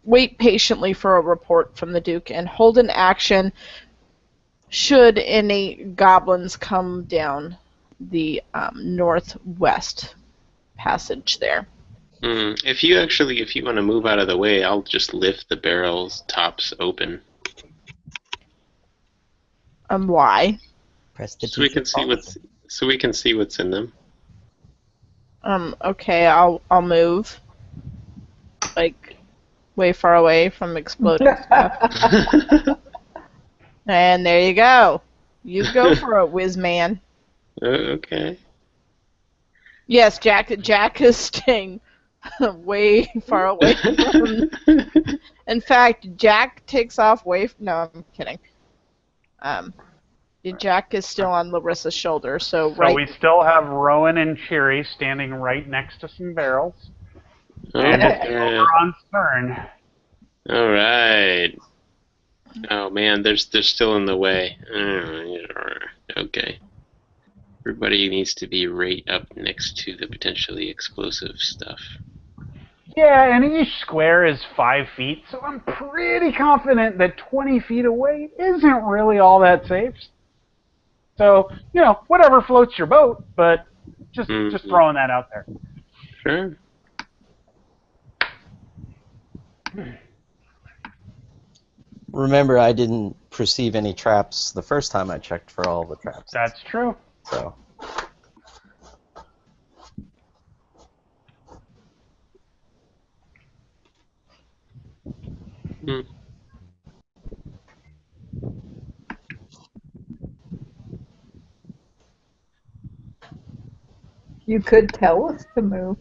wait patiently for a report from the Duke and hold an action should any goblins come down the northwest passage there. If you want to move out of the way, I'll just lift the barrel's tops open. Why? Press the So we can see what's in them. Okay, I'll move. Like, way far away from exploding stuff. And there you go. You go for it, whiz man. Okay. Yes, Jack is staying way far away from. In fact, Jack takes off no, I'm kidding. Jack is still on Larissa's shoulder, so right. So we still have Rowan and Cheery standing right next to some barrels. And it's Oberon's turn. All right. Oh man, they're still in the way. Okay. Everybody needs to be right up next to the potentially explosive stuff. Yeah, and each square is 5 feet, so I'm pretty confident that 20 feet away isn't really all that safe. So, whatever floats your boat, but just throwing that out there. Sure. Remember, I didn't perceive any traps the first time I checked for all the traps. That's true. So. You could tell us to move.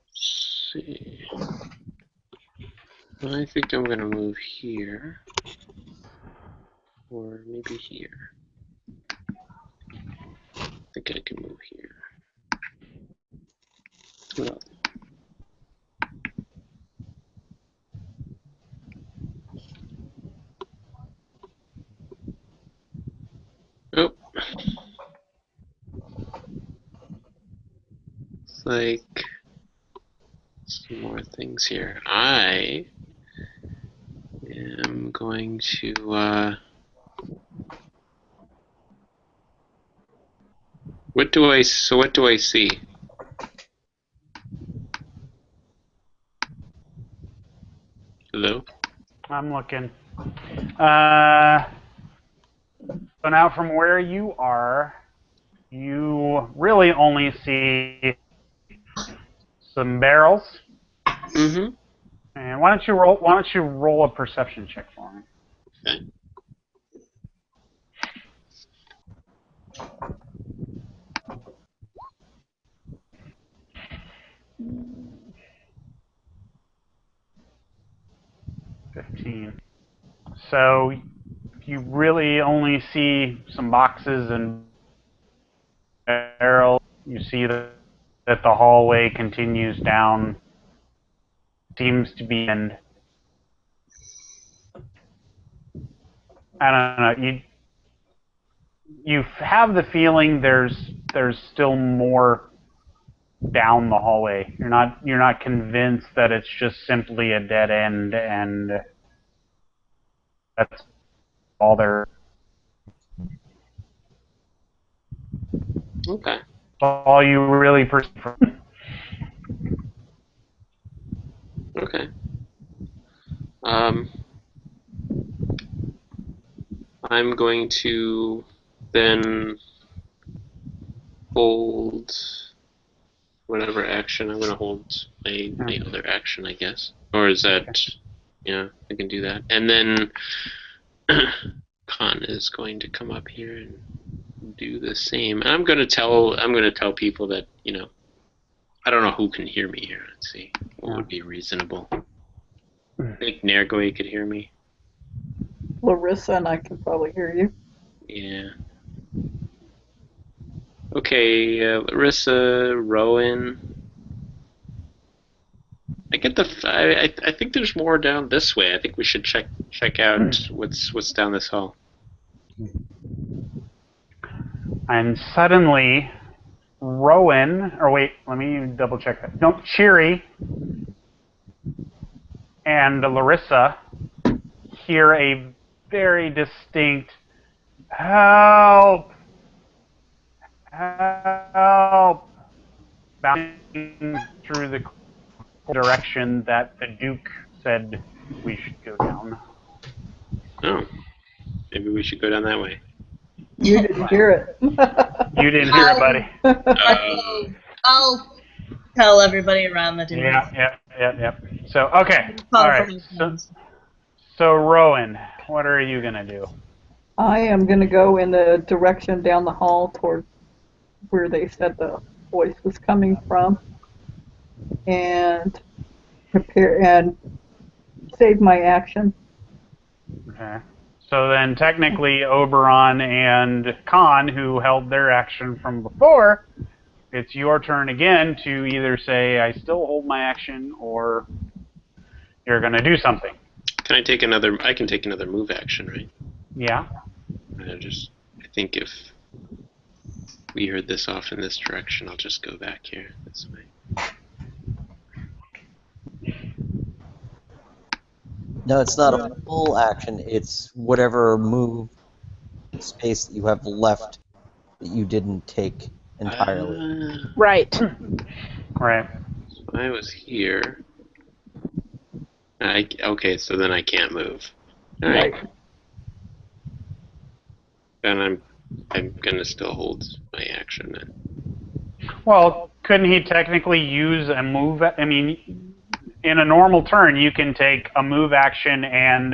Let's see. I think I'm gonna move here. Or maybe here. I think I can move here. Well. Oh. like some more things here. I am going to what do I see? Hello? I'm looking. So now from where you are, you really only see some barrels. Mm-hmm. And why don't you roll a perception check for me? Okay. So you really only see some boxes and barrels. You see that the hallway continues down. Seems to be in. I don't know. You have the feeling there's still more down the hallway. You're not convinced that it's just simply a dead end and that's all there. Okay. All you really perceive. Okay. I'm going to then hold whatever action. I'm going to hold my other action, I guess. Or is that... Yeah, I can do that. And then Khan is going to come up here and do the same. And I'm going to tell people that, I don't know who can hear me here. Let's see. What would be reasonable? I think Nergoy could hear me. Larissa and I can probably hear you. Yeah. Okay, Larissa, Rowan. I get the. I think there's more down this way. I think we should check out what's down this hall. And suddenly, Rowan, or wait, let me double check that. No, Cheery and Larissa hear a very distinct help, help, bouncing through the direction that the Duke said we should go down. Oh, maybe we should go down that way. You didn't hear it. You didn't hear it, buddy. I'll tell everybody around the table. Yeah. So, okay. All right. So, Rowan, what are you going to do? I am going to go in the direction down the hall toward where they said the voice was coming from and prepare and save my action. Okay. So then technically Oberon and Khan, who held their action from before, it's your turn again to either say, I still hold my action, or you're going to do something. I can take another move action, right? Yeah. I think if we heard this off in this direction, I'll just go back here this way. No, it's not a full action. It's whatever move space that you have left that you didn't take entirely. Right. Right. So I was here. Okay, so then I can't move. All right. Then I'm gonna still hold my action then. Well, couldn't he technically use a move? I mean, in a normal turn, you can take a move action and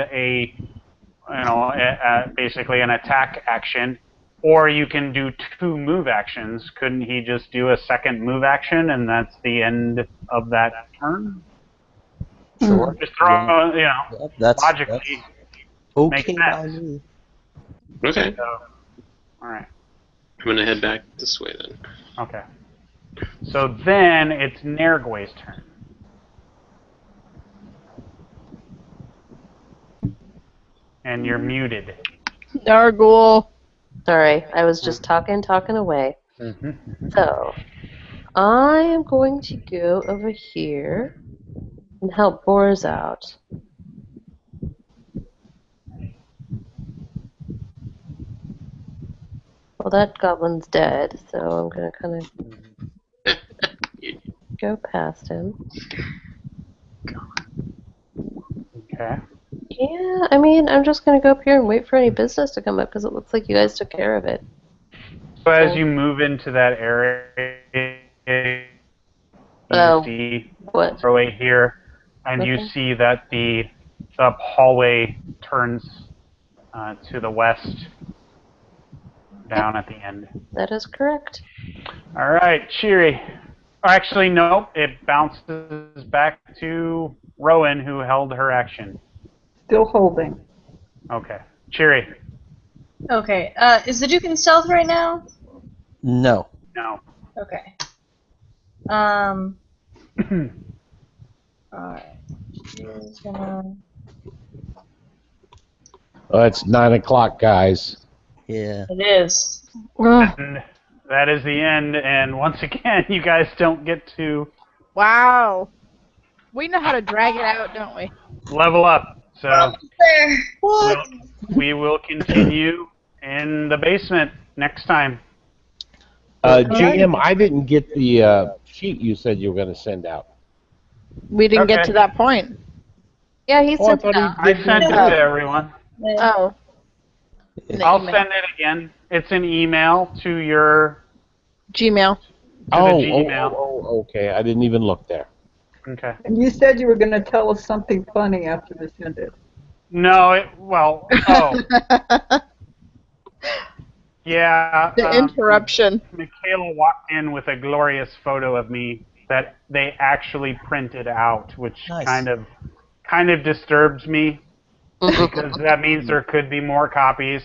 basically an attack action, or you can do two move actions. Couldn't he just do a second move action and that's the end of that turn? Sure. Just throw, logically. Okay makes by sense. me. Okay. So, all right. I'm gonna head back this way then. Okay. So then it's Nergoy's turn. And you're muted. Nargul. Sorry, I was just talking away. So, I am going to go over here and help Boris out. Well, that goblin's dead, so I'm gonna kind of go past him. Okay. Yeah, I mean, I'm just gonna go up here and wait for any business to come up because it looks like you guys took care of it. So as you move into that area, you see What? doorway here, and you Okay. see that the hallway turns to the west down at the end. That is correct. All right, Cheery. Actually, no, it bounces back to Rowan, who held her action. Still holding. Okay. Cheery. Okay. Is the Duke in stealth right now? No. No. Okay. Alright. She's gonna... Oh, it's 9 o'clock, guys. Yeah. It is. And that is the end, and once again, you guys don't get to Wow. We know how to drag it out, don't we? level up. So There. we will continue in the basement next time. GM, I didn't get the sheet you said you were going to send out. We didn't get Okay. to that point. Yeah, he Oh, I sent thought it out. I sent it to everyone. Oh. I'll send it again. It's an email to your Gmail. the Gmail. Okay. I didn't even look there. Okay. And you said you were going to tell us something funny after this ended. No, yeah. The interruption. Michaela walked in with a glorious photo of me that they actually printed out, which Nice. kind of disturbs me because that means there could be more copies.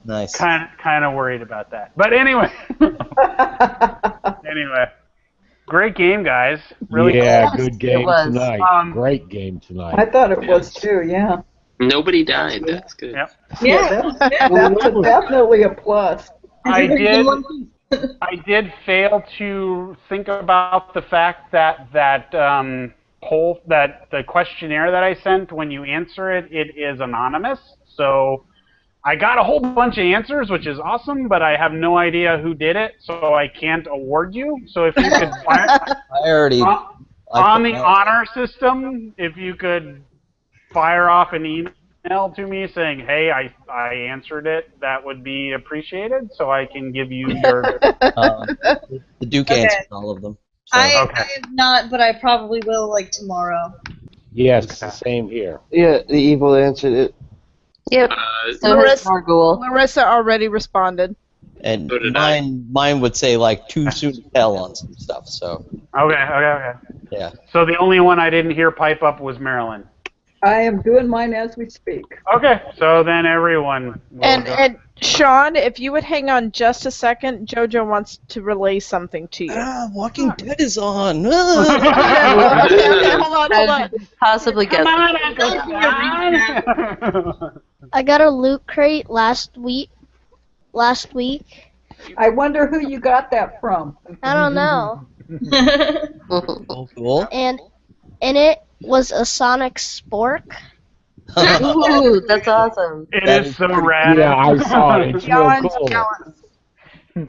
Nice. Kind of worried about that. But anyway, great game, guys. Really Yeah, cool. good game was. tonight. Great game tonight. I thought it was too, yeah. Nobody died. That's good. Yep. Yeah. That's definitely a plus. I did fail to think about the fact that the questionnaire that I sent, when you answer it, it is anonymous. So I got a whole bunch of answers, which is awesome, but I have no idea who did it, so I can't award you. So if you could on the honor system, if you could fire off an email to me saying, "Hey, I answered it," that would be appreciated, so I can give you your. The Duke Okay. answered all of them. So. I have not, but I probably will tomorrow. Yes, same here. Yeah, the evil answered it. Yep. So has Larissa, Margul. Larissa already responded. And So did I. mine would say like too soon to tell on some stuff. So Okay. yeah. So the only one I didn't hear pipe up was Marilyn. I am doing mine as we speak. Okay, so then everyone will And go. and Sean, if you would hang on just a second, JoJo wants to relay something to you. Walking Dead is on. Okay, hold on. Possibly guess. I got a loot crate last week. I wonder who you got that from. I don't know. Oh, cool. And in it was a Sonic Spork. Ooh, that's awesome. It is so rad. Yeah, I saw it. It's real cool.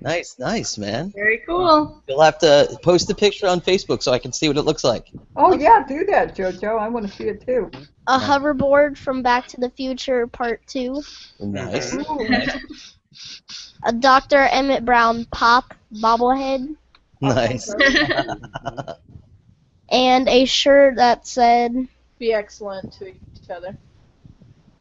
Nice, man. Very cool. You'll have to post a picture on Facebook so I can see what it looks like. Oh yeah, do that, JoJo. I want to see it too. A hoverboard from Back to the Future Part 2. Nice. A Dr. Emmett Brown Pop bobblehead. Nice. And a shirt that said, Be excellent to each other.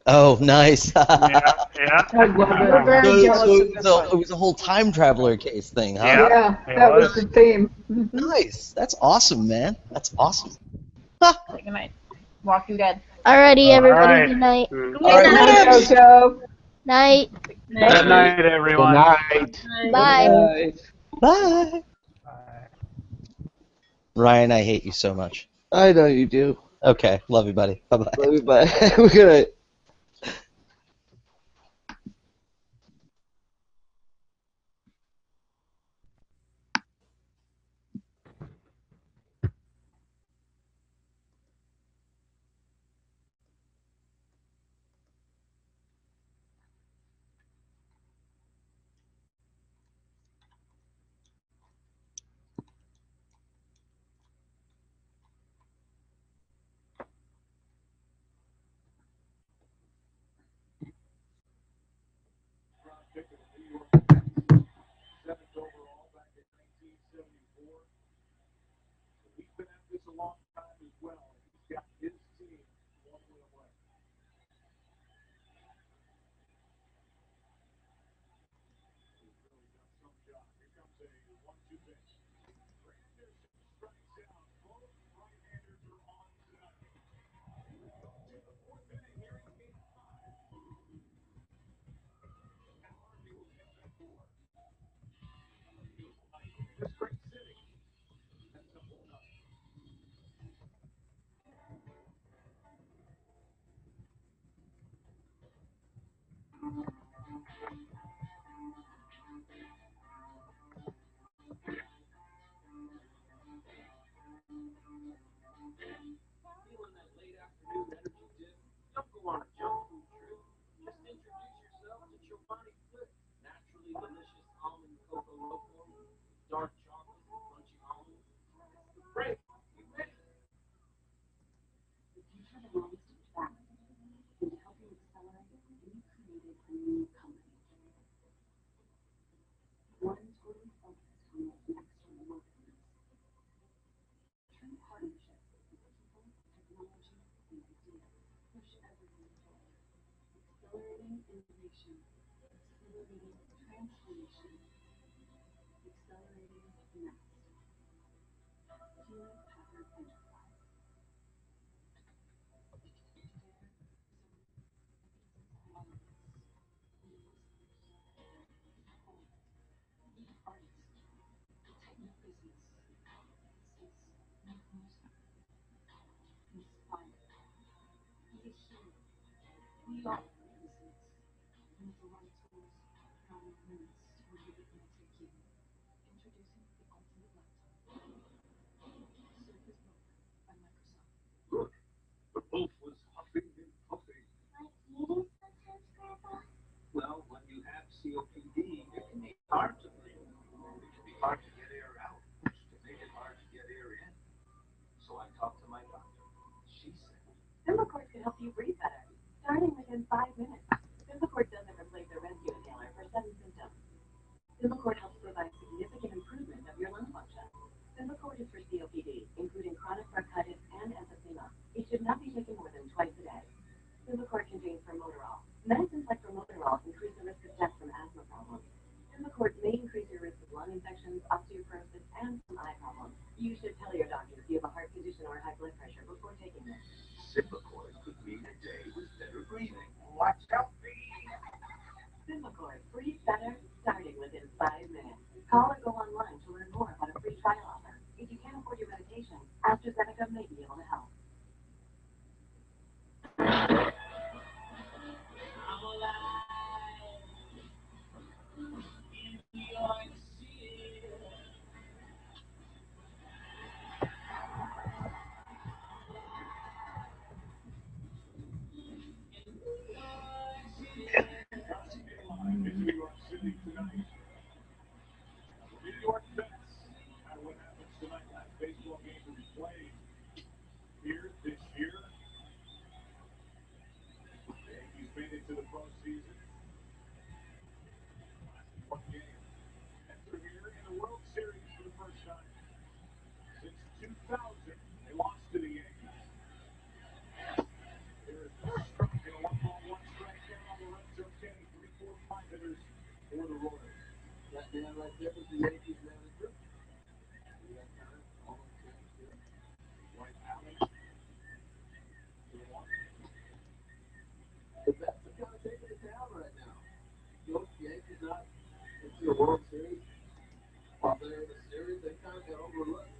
Oh, nice. Yeah. I love We're it. very jealous of this So one. it was a whole time traveler case thing, huh? Yeah. Yeah, it that was was. the theme. Nice. That's awesome, man. That's awesome. Good night. Walking Dead. Alrighty, everybody, right. good night. All right. Hi, JoJo. Night. Good night, Good everyone. night. Bye. Bye. Ryan, I hate you so much. I know you do. Okay. Love you, buddy. Bye-bye. Love you, bye. We're gonna innovation, accelerating transformation, accelerating next. Hewlett Packard Enterprise. Artists, techno business, inspire, be a hero. We are business. And with the right tools, power limits where you it may take you. Introducing the ultimate laptop. Surface Book by Microsoft. Look, the wolf was huffing and puffing. Like eating sometimes, Grandpa? Well, when you have COPD, it can be hard to breathe. It can be hard to get air out, which can make it hard to get air in. So I talked to my doctor. She said, Symbicort can help you breathe better, starting within 5 minutes. Symbicort doesn't replace a rescue inhaler for some symptoms. Symbicort helps provide significant improvement of your lung function. Symbicort is for COPD, including chronic bronchitis and emphysema. It should not be taken more than twice a day. Symbicort contains formoterol. Medicines like formoterol increase the risk of death from asthma problems. Symbicort may increase your risk of lung infections, osteoporosis, and some eye problems. You should tell your doctor if you have a heart condition or high blood pressure before taking this. Symbicort could mean a day with better breathing. Watch out, baby. Symbicort, breathe better, starting within 5 minutes. Call or go online to learn more about a free trial offer. If you can't afford your medication, AstraZeneca may be able to help. I'm alive in New York City. New York City tonight. The New York Mets. No matter what happens tonight, last baseball game to be played here this year. The Yankees made it to the postseason. Last one game. Enter here in the World Series for the first time since 2000. They lost to the Yankees. There's a strike and a 1-ball, 1 strike down on the Red Sox. 3, 4, 5 hitters for the Royals. That man right there was the Yankees manager. White Alex. The Mets are kind of taking it down right now. Those Yankees not into the World Series. While they're in the series, they kind of got overlooked.